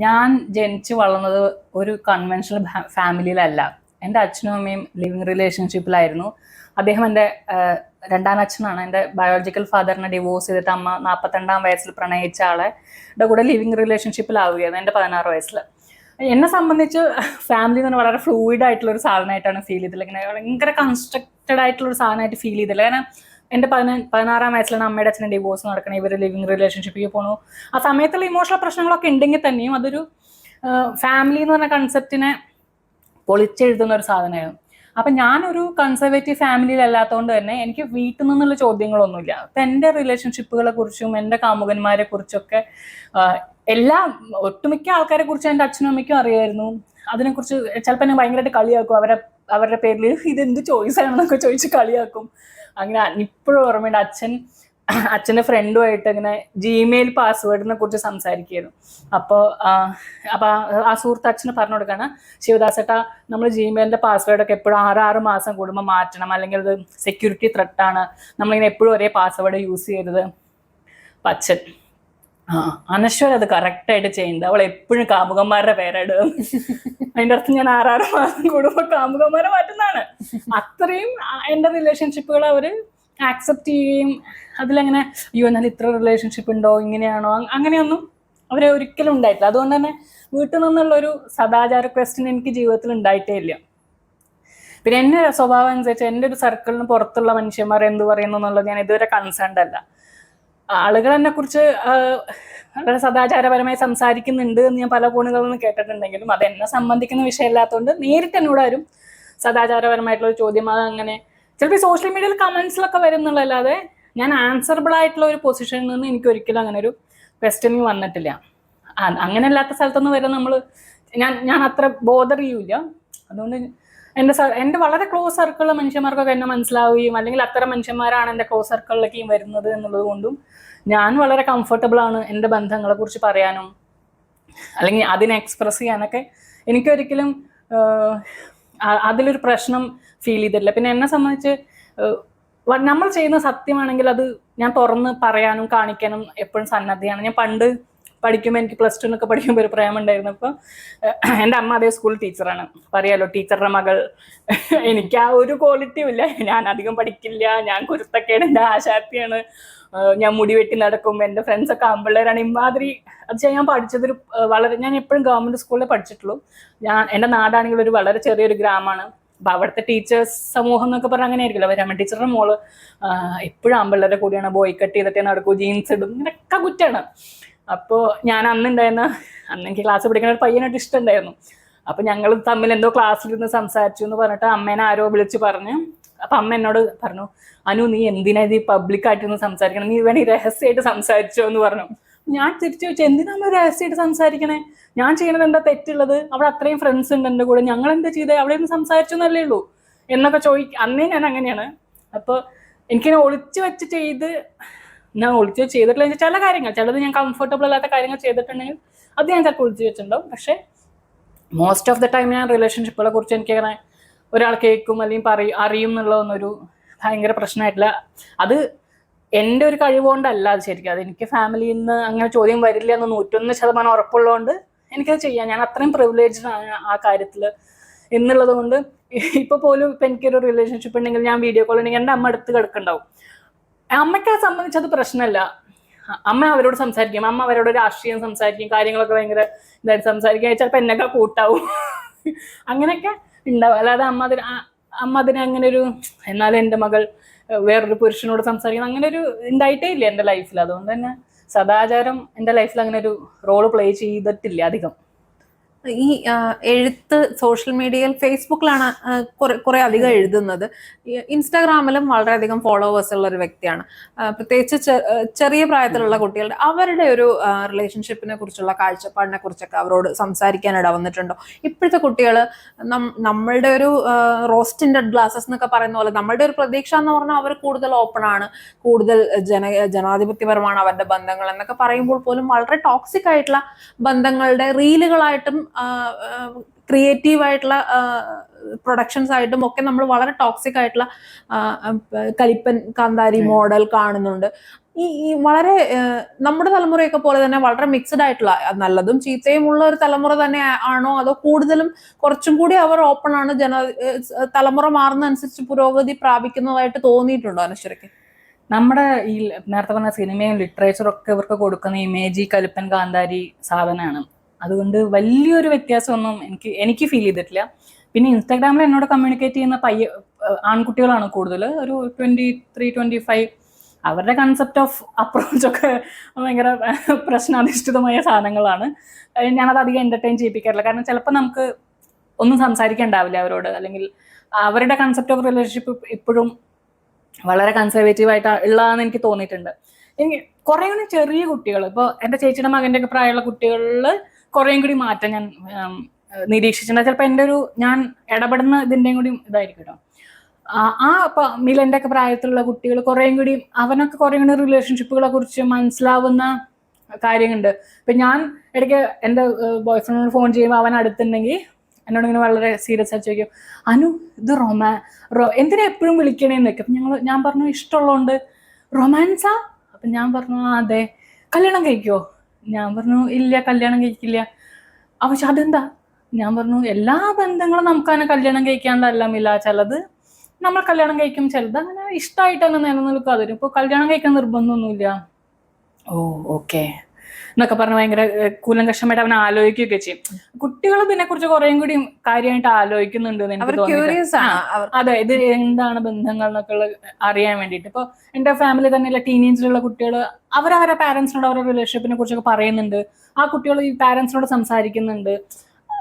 ഞാൻ ജനിച്ചു വളർന്നത് ഒരു കൺവെൻഷണൽ ഫാമിലിയിലല്ല. എൻ്റെ അച്ഛനും അമ്മയും ലിവിങ് റിലേഷൻഷിപ്പിലായിരുന്നു. അദ്ദേഹം എൻ്റെ രണ്ടാം അച്ഛനാണ്. എൻ്റെ ബയോളജിക്കൽ ഫാദറിനെ ഡിവോഴ്സ് ചെയ്തിട്ട് അമ്മ 42-ാം വയസ്സിൽ പ്രണയിച്ച ആളെ കൂടെ ലിവിങ് റിലേഷൻഷിപ്പിലാവുകയായിരുന്നു എൻ്റെ 16 വയസ്സിൽ. എന്നെ സംബന്ധിച്ച് ഫാമിലി എന്ന് പറഞ്ഞാൽ വളരെ ഫ്ലൂയിഡ് ആയിട്ടുള്ള ഒരു സാധനമായിട്ടാണ് ഫീൽ ചെയ്തില്ല. ഇങ്ങനെ ഭയങ്കര കൺസ്ട്രക്റ്റഡ് ആയിട്ടുള്ള ഒരു സാധനമായിട്ട് ഫീൽ ചെയ്തില്ല. കാരണം എൻ്റെ 16-ാം വയസ്സിലാണ് അമ്മയുടെ അച്ഛനെ ഡിവോഴ്സ് നടക്കണം, ഇവർ ലിവിങ് റിലേഷൻഷിപ്പിൽ പോകണു. ആ സമയത്തുള്ള ഇമോഷണൽ പ്രശ്നങ്ങളൊക്കെ ഉണ്ടെങ്കിൽ തന്നെയും അതൊരു ഫാമിലി എന്ന് പറഞ്ഞ കൺസെപ്റ്റിനെ പൊളിച്ചെഴുതുന്ന ഒരു സാധനമായിരുന്നു. അപ്പം ഞാനൊരു കൺസർവേറ്റീവ് ഫാമിലിയിലല്ലാത്തതുകൊണ്ട് തന്നെ എനിക്ക് വീട്ടിൽ നിന്നുള്ള ചോദ്യങ്ങളൊന്നുമില്ല. അപ്പം എൻ്റെ റിലേഷൻഷിപ്പുകളെ കുറിച്ചും എൻ്റെ കാമുകന്മാരെ കുറിച്ചൊക്കെ ഒട്ടുമിക്ക ആൾക്കാരെ കുറിച്ച് എൻ്റെ അച്ഛനും അമ്മയ്ക്കും അറിയായിരുന്നു. അതിനെക്കുറിച്ച് ചിലപ്പോൾ ഞാൻ ഭയങ്കരമായിട്ട് കളിയാക്കും, അവരുടെ പേരിൽ ഇതെന്ത് ചോയ്സ് ആണെന്നൊക്കെ ചോദിച്ച് കളിയാക്കും. അങ്ങനെ ഇപ്പോഴും ഓർമ്മയുണ്ട്, അച്ഛൻ്റെ ഫ്രണ്ടുമായിട്ട് ഇങ്ങനെ ജിമെയിൽ പാസ്വേഡിനെ കുറിച്ച് സംസാരിക്കുകയായിരുന്നു. അപ്പോൾ ആ സുഹൃത്ത് അച്ഛന് പറഞ്ഞു കൊടുക്കുകയാണ്, ശിവദാസേട്ടാ നമ്മൾ ജിമെയിലിൻ്റെ പാസ്വേഡൊക്കെ എപ്പോഴും 6 മാസം കൂടുമ്പോൾ മാറ്റണം, അല്ലെങ്കിൽ അത് സെക്യൂരിറ്റി ത്രെട്ടാണ്, നമ്മളിങ്ങനെ എപ്പോഴും ഒരേ പാസ്വേഡ് യൂസ് ചെയ്തത്. അപ്പം അച്ഛൻ അനശ്വര അത് കറക്റ്റായിട്ട് ചെയ്യുന്നത്, അവൾ എപ്പോഴും കാമുകന്മാരുടെ പേരിടും. അതിൻ്റെ അർത്ഥം ഞാൻ 6 മാസം കൂടുമ്പോൾ കാമുകന്മാരെ മാറ്റുന്നതാണ്. അത്രയും എൻ്റെ റിലേഷൻഷിപ്പുകൾ അവർ ആക്സെപ്റ്റ് ചെയ്യുകയും അതിലങ്ങനെ എന്നാൽ ഇത്ര റിലേഷൻഷിപ്പ് ഉണ്ടോ, ഇങ്ങനെയാണോ, അങ്ങനെയൊന്നും അവരെ ഒരിക്കലും ഉണ്ടായിട്ടില്ല. അതുകൊണ്ട് തന്നെ വീട്ടിൽ നിന്നുള്ളൊരു സദാചാര ക്വസ്റ്റ്യൻ എനിക്ക് ജീവിതത്തിൽ ഉണ്ടായിട്ടേ ഇല്ല. പിന്നെ എൻ്റെ സ്വഭാവം അനുസരിച്ച് എൻ്റെ ഒരു സർക്കിളിന് പുറത്തുള്ള മനുഷ്യന്മാർ എന്ത് പറയുന്നു എന്നുള്ളത് ഞാൻ ഇതുവരെ കൺസേൺഡ് അല്ല. ആളുകൾ എന്നെ കുറിച്ച് വളരെ സദാചാരപരമായി സംസാരിക്കുന്നുണ്ട് എന്ന് ഞാൻ പല കോണുകളിൽ നിന്ന് കേട്ടിട്ടുണ്ടെങ്കിലും അത് എന്നെ സംബന്ധിക്കുന്ന വിഷയമല്ലാത്തതുകൊണ്ട് നേരിട്ട് എന്നോട് ആരും സദാചാരപരമായിട്ടുള്ള ചോദ്യം അത് അങ്ങനെ ചിലപ്പോൾ സോഷ്യൽ മീഡിയയിൽ കമന്റ്സിലൊക്കെ വരുന്നുള്ളല്ലാതെ ഞാൻ ആൻസറബിൾ ആയിട്ടുള്ള ഒരു പൊസിഷനിൽ നിന്ന് എനിക്ക് ഒരിക്കലും അങ്ങനെ ഒരു ക്വസ്റ്റ്യനിങ് വന്നിട്ടില്ല. അങ്ങനെ അല്ലാത്ത സ്ഥലത്തൊന്നും വരെ ഞാൻ അത്ര ബോധർ ചെയ്യൂല. അതുകൊണ്ട് എൻ്റെ വളരെ ക്ലോസ് സർക്കിളിലെ മനുഷ്യന്മാർക്കൊക്കെ എന്നെ മനസ്സിലാവുകയും അല്ലെങ്കിൽ അത്തരം മനുഷ്യന്മാരാണ് എൻ്റെ ക്ലോസ് സർക്കിളിലേക്കും വരുന്നത് എന്നുള്ളത് കൊണ്ടും ഞാൻ വളരെ കംഫർട്ടബിൾ ആണ് എൻ്റെ ബന്ധങ്ങളെ കുറിച്ച് പറയാനും അല്ലെങ്കിൽ അതിനെ എക്സ്പ്രസ് ചെയ്യാനൊക്കെ. എനിക്കൊരിക്കലും അതിലൊരു പ്രശ്നം ഫീൽ ചെയ്തിട്ടില്ല. പിന്നെ എന്നെ സംബന്ധിച്ച് നമ്മൾ ചെയ്യുന്ന സത്യമാണെങ്കിൽ അത് ഞാൻ തുറന്ന് പറയാനും കാണിക്കാനും എപ്പോഴും സന്നദ്ധയാണ്. ഞാൻ പണ്ട് പഠിക്കുമ്പോൾ എനിക്ക് +2 എന്നൊക്കെ പഠിക്കുമ്പോൾ ഒരു പ്രേമുണ്ടായിരുന്നു. അപ്പോൾ എൻ്റെ അമ്മ അതേ സ്കൂൾ ടീച്ചറാണ്, പറയാലോ, ടീച്ചറുടെ മകൾ. എനിക്ക് ആ ഒരു ക്വാളിറ്റിയും ഇല്ല. ഞാൻ അധികം പഠിക്കില്ല, ഞാൻ കുരുത്തക്കേടിൻ്റെ ആശാത്തിയാണ്, ഞാൻ മുടി വെട്ടി നടക്കും, എൻ്റെ ഫ്രണ്ട്സൊക്കെ ആമ്പിള്ളേരാണ്. ഇമാതിരി അത് ഞാൻ പഠിച്ചതൊരു ഞാൻ എപ്പോഴും ഗവൺമെൻറ് സ്കൂളിലേ പഠിച്ചിട്ടുള്ളൂ. എൻ്റെ നാടാണെങ്കിൽ ഒരു വളരെ ചെറിയൊരു ഗ്രാമമാണ്. അപ്പം അവിടുത്തെ ടീച്ചേഴ്സ് സമൂഹം എന്നൊക്കെ പറഞ്ഞാൽ അങ്ങനെ ആയിരിക്കില്ല. രമ ടീച്ചറുടെ മോള് എപ്പോഴും ആമ്പിള്ളേരുടെ കൂടിയാണ്, ബോയ് കട്ട് ചെയ്തിട്ടേ നടക്കൂ, ജീൻസ് ഇടും, ഇങ്ങനെയൊക്കെ കുറ്റാണ്. അപ്പോൾ ഞാൻ അന്ന് എനിക്ക് ക്ലാസ് പഠിക്കുന്ന ഒരു പയ്യനായിട്ട് ഇഷ്ടമുണ്ടായിരുന്നു. അപ്പം ഞങ്ങൾ തമ്മിൽ എന്തോ ക്ലാസ്സിലിരുന്ന് സംസാരിച്ചു എന്ന് പറഞ്ഞിട്ട് അമ്മേനെ ആരോ വിളിച്ച് പറഞ്ഞു. അപ്പം അമ്മ എന്നോട് പറഞ്ഞു, അനു നീ എന്തിനാ ഇത് പബ്ലിക്കായിട്ടൊന്ന് സംസാരിക്കണം, നീ വേണേ രഹസ്യമായിട്ട് സംസാരിച്ചോ എന്ന് പറഞ്ഞു. ഞാൻ തിരിച്ചു ചോദിച്ചു, എന്തിനാ നമ്മൾ രഹസ്യമായിട്ട് സംസാരിക്കണേ, ഞാൻ ചെയ്യണത് എന്താ തെറ്റുള്ളത്, അവിടെ അത്രയും ഫ്രണ്ട്സ് ഉണ്ട് എൻ്റെ കൂടെ, ഞങ്ങൾ എന്താ ചെയ്തേ, അവിടെ ഒന്ന് സംസാരിച്ചു എന്നല്ലേ ഉള്ളൂ എന്നൊക്കെ അന്നേ ഞാൻ അങ്ങനെയാണ്. അപ്പോൾ എനിക്കിനെ ഞാൻ ഒളിച്ച് ചെയ്തിട്ടില്ല. ചില കാര്യങ്ങൾ, ചിലത് ഞാൻ കംഫർട്ടബിൾ അല്ലാത്ത കാര്യങ്ങൾ ചെയ്തിട്ടുണ്ടെങ്കിൽ അത് ഞാൻ ചിലപ്പോൾ ഒളിച്ച് വെച്ചിട്ടുണ്ടാവും. പക്ഷേ മോസ്റ്റ് ഓഫ് ദ ടൈം ഞാൻ റിലേഷൻഷിപ്പുകളെ കുറിച്ച് എനിക്കങ്ങനെ ഒരാൾ കേൾക്കും അല്ലെങ്കിൽ അറിയും എന്നുള്ളതൊന്നൊരു ഭയങ്കര പ്രശ്നമായിട്ടില്ല. അത് എൻ്റെ ഒരു കഴിവുകൊണ്ടല്ല അത് ശരിക്കും. അത് എനിക്ക് ഫാമിലിയിൽ നിന്ന് അങ്ങനെ ചോദ്യം വരില്ല എന്ന് 101% ഉറപ്പുള്ളതുകൊണ്ട് എനിക്കത് ചെയ്യാം. ഞാൻ അത്രയും പ്രിവിലേജ്ഡ് ആണ് ആ കാര്യത്തിൽ എന്നുള്ളത് കൊണ്ട് ഇപ്പോൾ പോലും ഇപ്പം എനിക്കൊരു റിലേഷൻഷിപ്പ് ഉണ്ടെങ്കിൽ ഞാൻ വീഡിയോ കോൾ ഉണ്ടെങ്കിൽ എൻ്റെ അമ്മ അടുത്ത് കിടക്കുന്നുണ്ടാവും. അമ്മയ്ക്ക് സംബന്ധിച്ചത് പ്രശ്നമല്ല. അമ്മ അവരോട് സംസാരിക്കും, അമ്മ അവരോട് രാഷ്ട്രീയം സംസാരിക്കും, കാര്യങ്ങളൊക്കെ ഭയങ്കര ഇതായിട്ട് സംസാരിക്കുക, ചിലപ്പോൾ എന്നൊക്കെ കൂട്ടാവും, അങ്ങനെയൊക്കെ ഉണ്ടാവും. അല്ലാതെ അമ്മ അതിന് അങ്ങനെ ഒരു എന്നാലും എൻ്റെ മകൾ വേറൊരു പുരുഷനോട് സംസാരിക്കണം അങ്ങനെ ഒരു ഉണ്ടായിട്ടേ ഇല്ല എൻ്റെ ലൈഫിൽ. അതുകൊണ്ട് തന്നെ സദാചാരം എൻ്റെ ലൈഫിൽ അങ്ങനെ ഒരു റോള് പ്ലേ ചെയ്തിട്ടില്ല അധികം. ഈ എഴുത്ത് സോഷ്യൽ മീഡിയയിൽ, ഫേസ്ബുക്കിലാണ് കുറെ അധികം എഴുതുന്നത്. ഇൻസ്റ്റാഗ്രാമിലും വളരെയധികം ഫോളോവേഴ്സ് ഉള്ള ഒരു വ്യക്തിയാണ്. പ്രത്യേകിച്ച് ചെറിയ പ്രായത്തിലുള്ള കുട്ടികളുടെ അവരുടെ ഒരു റിലേഷൻഷിപ്പിനെ കുറിച്ചുള്ള കാഴ്ചപ്പാടിനെ കുറിച്ചൊക്കെ അവരോട് സംസാരിക്കാൻ ഇട വന്നിട്ടുണ്ടോ? ഇപ്പോഴത്തെ കുട്ടികൾ നമ്മളുടെ ഒരു റോസ്റ്റിൻ്റെ ഗ്ലാസസ് എന്നൊക്കെ പറയുന്ന പോലെ നമ്മളുടെ ഒരു പ്രതീക്ഷ എന്ന് പറഞ്ഞാൽ അവർ കൂടുതൽ ഓപ്പൺ ആണ്, കൂടുതൽ ജനാധിപത്യപരമാണ് അവരുടെ ബന്ധങ്ങൾ എന്നൊക്കെ പറയുമ്പോൾ പോലും വളരെ ടോക്സിക് ആയിട്ടുള്ള ബന്ധങ്ങളുടെ റീലുകളായിട്ടും ക്രിയേറ്റീവ് ആയിട്ടുള്ള പ്രൊഡക്ഷൻസ് ആയിട്ടും ഒക്കെ നമ്മൾ വളരെ ടോക്സിക് ആയിട്ടുള്ള കലിപ്പൻ കാന്താരി മോഡൽ കാണുന്നുണ്ട്. ഈ വളരെ നമ്മുടെ തലമുറയൊക്കെ പോലെ തന്നെ വളരെ മിക്സഡ് ആയിട്ടുള്ള നല്ലതും ചീത്തയും ഉള്ള ഒരു തലമുറ തന്നെ ആണോ, അതോ കൂടുതലും കുറച്ചും കൂടി അവർ ഓപ്പൺ ആണ്, തലമുറ മാറുന്നതനുസരിച്ച് പുരോഗതി പ്രാപിക്കുന്നതായിട്ട് തോന്നിയിട്ടുണ്ടോ അനശ്വരയ്ക്ക്? നമ്മുടെ ഈ നേരത്തെ പറഞ്ഞ സിനിമയും ലിറ്ററേച്ചറും ഒക്കെ ഇവർക്ക് കൊടുക്കുന്ന ഇമേജ് കലിപ്പൻ കാന്താരി സാധനമാണ്. അതുകൊണ്ട് വലിയൊരു വ്യത്യാസമൊന്നും എനിക്ക് ഫീൽ ചെയ്തിട്ടില്ല. പിന്നെ ഇൻസ്റ്റാഗ്രാമിൽ എന്നോട് കമ്മ്യൂണിക്കേറ്റ് ചെയ്യുന്ന ആൺകുട്ടികളാണ് കൂടുതൽ, ഒരു 23-25. അവരുടെ കൺസെപ്റ്റ് ഓഫ് അപ്രോച്ചൊക്കെ ഭയങ്കര പ്രശ്നാധിഷ്ഠിതമായ സാധനങ്ങളാണ്. ഞാനത് അധികം എൻ്റർടൈൻ ചെയ്യിപ്പിക്കാറില്ല. കാരണം ചിലപ്പോൾ നമുക്ക് ഒന്നും സംസാരിക്കാനുണ്ടാവില്ല അവരോട്, അല്ലെങ്കിൽ അവരുടെ കൺസെപ്റ്റ് ഓഫ് റിലേഷൻഷിപ്പ് ഇപ്പോഴും വളരെ കൺസർവേറ്റീവായിട്ട് ഉള്ളതാണെന്ന് എനിക്ക് തോന്നിയിട്ടുണ്ട്. എനിക്ക് കുറേ കൂടി ചെറിയ കുട്ടികൾ, ഇപ്പോൾ എൻ്റെ ചേച്ചിയുടെ മകൻ്റെ ഒക്കെ പ്രായമുള്ള കുട്ടികളിൽ കുറേയും കൂടി മാറ്റം ഞാൻ നിരീക്ഷിച്ചിട്ടുണ്ട്. ചിലപ്പോൾ ഞാൻ ഇടപെടുന്ന ഇതിൻ്റെയും കൂടി ഇതായിരിക്കും കേട്ടോ. ഇപ്പം മിലൻ്റെ ഒക്കെ പ്രായത്തിലുള്ള കുട്ടികൾ കുറേയും കൂടി അവനൊക്കെ കുറേ കൂടി റിലേഷൻഷിപ്പുകളെ കുറിച്ച് മനസ്സിലാവുന്ന കാര്യങ്ങളുണ്ട്. ഇപ്പം ഞാൻ ഇടയ്ക്ക് എൻ്റെ ബോയ്ഫ്രണ്ടിനോട് ഫോൺ ചെയ്യുമ്പോൾ അവൻ അടുത്തുണ്ടെങ്കിൽ എന്നോട് ഇങ്ങനെ വളരെ സീരിയസ് ആയിട്ട് ചോദിക്കും, അനു ഇത് എന്തിനാ എപ്പോഴും വിളിക്കണേന്നൊക്കെ. അപ്പം ഞാൻ പറഞ്ഞു ഇഷ്ടമുള്ളതുകൊണ്ട്. റൊമാൻസാ? അപ്പം ഞാൻ പറഞ്ഞു അതെ. കല്യാണം കഴിക്കുമോ? ഞാൻ പറഞ്ഞു ഇല്ല, കല്യാണം കഴിക്കില്ല. പക്ഷെ അതെന്താ? ഞാൻ പറഞ്ഞു എല്ലാ ബന്ധങ്ങളും നമുക്ക് അങ്ങനെ കല്യാണം കഴിക്കാണ്ടല്ലമില്ല, ചിലത് നമ്മൾ കല്യാണം കഴിക്കും, ചിലത് അങ്ങനെ ഇഷ്ടമായിട്ട് തന്നെ നിലനിൽക്കും. അതിന് ഇപ്പോൾ കല്യാണം കഴിക്കാൻ നിർബന്ധമൊന്നുമില്ല. ഓ ഓക്കെ എന്നൊക്കെ പറഞ്ഞ് ഭയങ്കര കൂലങ്കഷമായിട്ട് അവൻ ആലോചിക്കുകയൊക്കെ ചെയ്യും. കുട്ടികൾ ഇതിനെക്കുറിച്ച് കുറേയും കൂടി കാര്യമായിട്ട് ആലോചിക്കുന്നുണ്ട് എന്ന് എനിക്ക് തോന്നുന്നു. അതെ, ഇത് എന്താണ് ബന്ധങ്ങൾ എന്നൊക്കെ അറിയാൻ വേണ്ടിയിട്ട്. ഇപ്പോൾ എൻ്റെ ഫാമിലി തന്നെയുള്ള ടീനേജിലുള്ള കുട്ടികൾ അവരവരുടെ പാരൻസിനോട് അവരുടെ റിലേഷൻഷിപ്പിനെ കുറിച്ചൊക്കെ പറയുന്നുണ്ട്. ആ കുട്ടികൾ ഈ പാരൻസിനോട് സംസാരിക്കുന്നുണ്ട്.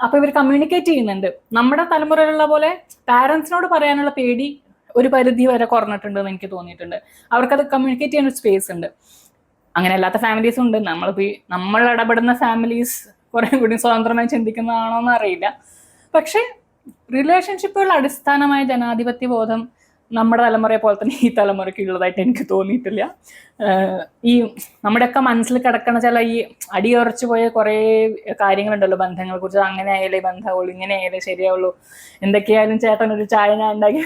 അപ്പോൾ ഇവർ കമ്മ്യൂണിക്കേറ്റ് ചെയ്യുന്നുണ്ട്. നമ്മുടെ തലമുറയിലുള്ള പോലെ പാരൻസിനോട് പറയാനുള്ള പേടി ഒരു പരിധി വരെ കുറഞ്ഞിട്ടുണ്ടെന്ന് എനിക്ക് തോന്നിയിട്ടുണ്ട്. അവർക്കത് കമ്മ്യൂണിക്കേറ്റ് ചെയ്യാൻ ഒരു സ്പേസ് ഉണ്ട്. അങ്ങനെ അല്ലാത്ത ഫാമിലീസും ഉണ്ട്. നമ്മൾ ഇടപെടുന്ന ഫാമിലീസ് കുറെ കൂടി സ്വതന്ത്രമായി ചിന്തിക്കുന്നതാണോ എന്ന് അറിയില്ല. പക്ഷെ റിലേഷൻഷിപ്പുകൾ അടിസ്ഥാനമായ ജനാധിപത്യ ബോധം നമ്മുടെ തലമുറയെ പോലെ തന്നെ ഈ തലമുറയ്ക്ക് ഉള്ളതായിട്ട് എനിക്ക് തോന്നിയിട്ടില്ല. ഈ നമ്മുടെയൊക്കെ മനസ്സിൽ കിടക്കണ ചില ഈ അടിയുറച്ചു പോയ കുറേ കാര്യങ്ങളുണ്ടല്ലോ ബന്ധങ്ങളെ കുറിച്ച്. അങ്ങനെ ആയാലേ ബന്ധമുള്ളൂ, ഇങ്ങനെ ആയാലേ ശരിയാവുള്ളൂ, എന്തൊക്കെയായാലും ചേട്ടൻ ഒരു ചായ ഞാൻ ഉണ്ടാക്കി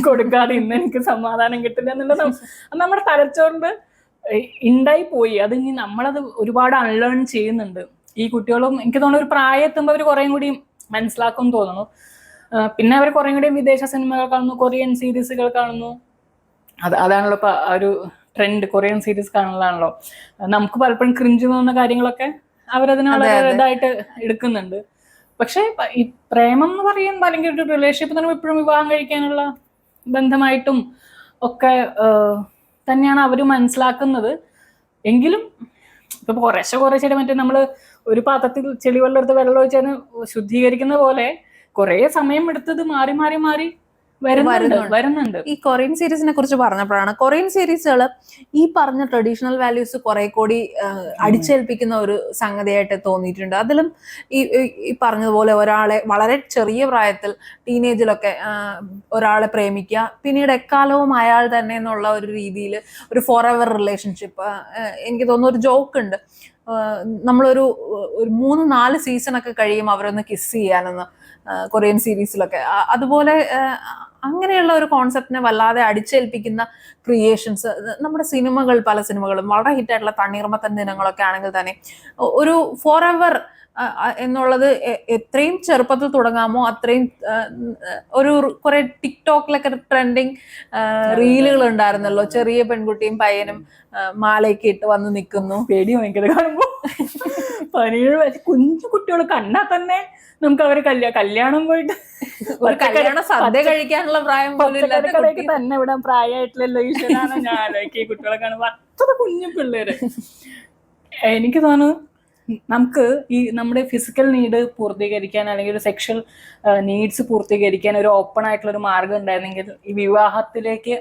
കൊടുക്കാതെ ഇന്ന് എനിക്ക് സമാധാനം കിട്ടില്ല എന്നുള്ളത് നമ്മുടെ തലച്ചോറിൽ ഉണ്ടായി പോയി. അത് ഇനി നമ്മളത് ഒരുപാട് അൺലേൺ ചെയ്യുന്നുണ്ട്. ഈ കുട്ടികളും എനിക്ക് തോന്നുന്നു ഒരു പ്രായമെത്തുമ്പോൾ അവർ കുറേയും കൂടി മനസ്സിലാക്കും തോന്നുന്നു. പിന്നെ അവർ കുറേ കൂടി വിദേശ സിനിമകൾ കാണുന്നു, കൊറിയൻ സീരീസുകൾ കാണുന്നു. അതാണല്ലോ ഇപ്പൊ ഒരു ട്രെൻഡ്, കൊറിയൻ സീരീസ് കാണുന്നതാണല്ലോ. നമുക്ക് പലപ്പോഴും ക്രിഞ്ച് തോന്നുന്ന കാര്യങ്ങളൊക്കെ അവരതിന് വളരെ ഇതായിട്ട് എടുക്കുന്നുണ്ട്. പക്ഷെ ഈ പ്രേമം എന്ന് പറയുമ്പോൾ അല്ലെങ്കിൽ ഒരു റിലേഷൻഷിപ്പ് എന്ന് പറയുമ്പോൾ എപ്പോഴും വിവാഹം കഴിക്കാനുള്ള ബന്ധമായിട്ടും ഒക്കെ തന്നെയാണ് അവർ മനസ്സിലാക്കുന്നത്. എങ്കിലും ഇപ്പൊ കുറേശ്ശെ മറ്റേ നമ്മള് ഒരു പാത്രത്തിൽ ചെളിവെള്ളം എടുത്ത് വെള്ളം ഒഴിച്ചാൽ ശുദ്ധീകരിക്കുന്ന പോലെ കുറെ സമയം എടുത്തത് മാറി മാറി മാറി വരുന്നുണ്ട്. ഈ കൊറിയൻ സീരീസിനെ കുറിച്ച് പറഞ്ഞപ്പോഴാണ്, കൊറിയൻ സീരീസുകൾ ഈ പറഞ്ഞ ട്രഡീഷണൽ വാല്യൂസ് കുറെ കൂടി അടിച്ചേൽപ്പിക്കുന്ന ഒരു സംഗതിയായിട്ട് തോന്നിയിട്ടുണ്ട്. അതിലും ഈ പറഞ്ഞതുപോലെ ഒരാളെ വളരെ ചെറിയ പ്രായത്തിൽ ടീനേജിലൊക്കെ ഒരാളെ പ്രേമിക്കുക, പിന്നീട് എക്കാലവും അയാൾ തന്നെ എന്നുള്ള ഒരു രീതിയിൽ ഒരു ഫോർ എവർ റിലേഷൻഷിപ്പ്. എനിക്ക് തോന്നുന്നു ഒരു ജോക്ക് ഉണ്ട്, നമ്മളൊരു 3-4 സീസണൊക്കെ കഴിയുമ്പോൾ അവരൊന്ന് കിസ് ചെയ്യാനെന്ന് കൊറിയൻ സീരീസിലൊക്കെ. അതുപോലെ അങ്ങനെയുള്ള ഒരു കോൺസെപ്റ്റിനെ വല്ലാതെ അടിച്ചേൽപ്പിക്കുന്ന ക്രിയേഷൻസ് നമ്മുടെ പല സിനിമകളും വളരെ ഹിറ്റായിട്ടുള്ള തണ്ണീർമത്തൻ ദിനങ്ങളൊക്കെ ആണെങ്കിൽ തന്നെ ഒരു ഫോർ എവർ എന്നുള്ളത് എത്രയും ചെറുപ്പത്തിൽ തുടങ്ങാമോ അത്രയും ഒരു കുറെ ടിക്ടോക്കിലൊക്കെ ട്രെൻഡിങ് റീലുകൾ ഉണ്ടായിരുന്നല്ലോ, ചെറിയ പെൺകുട്ടിയും പയ്യനും മാലയൊക്കെ ഇട്ട് വന്ന് നിൽക്കുന്നു. പേടി ഭയങ്കര കാണുമ്പോ 17 വയസ്സ് കുഞ്ഞു കുട്ടികൾ കണ്ടാൽ തന്നെ നമുക്ക് അവര് കല്യാണം പോയിട്ട് കല്യാണം സദ്യ കഴിക്കാനുള്ള പ്രായം തന്നെ വിടാൻ പ്രായമായിട്ടില്ലല്ലോ ഈശ്വരാണ് ഞാൻ ആലോചിക്കുക. ഈ കുട്ടികളെ കാണുമ്പോ അത്ര കുഞ്ഞു പിള്ളേര്. എനിക്ക് തോന്നുന്നു നമുക്ക് ഈ നമ്മുടെ ഫിസിക്കൽ നീഡ് പൂർത്തീകരിക്കാൻ അല്ലെങ്കിൽ ഒരു സെക്ഷൽ നീഡ്സ് പൂർത്തീകരിക്കാൻ ഒരു ഓപ്പൺ ആയിട്ടുള്ള ഒരു മാർഗം ഉണ്ടായിരുന്നെങ്കിൽ ഈ വിവാഹത്തിലേക്ക്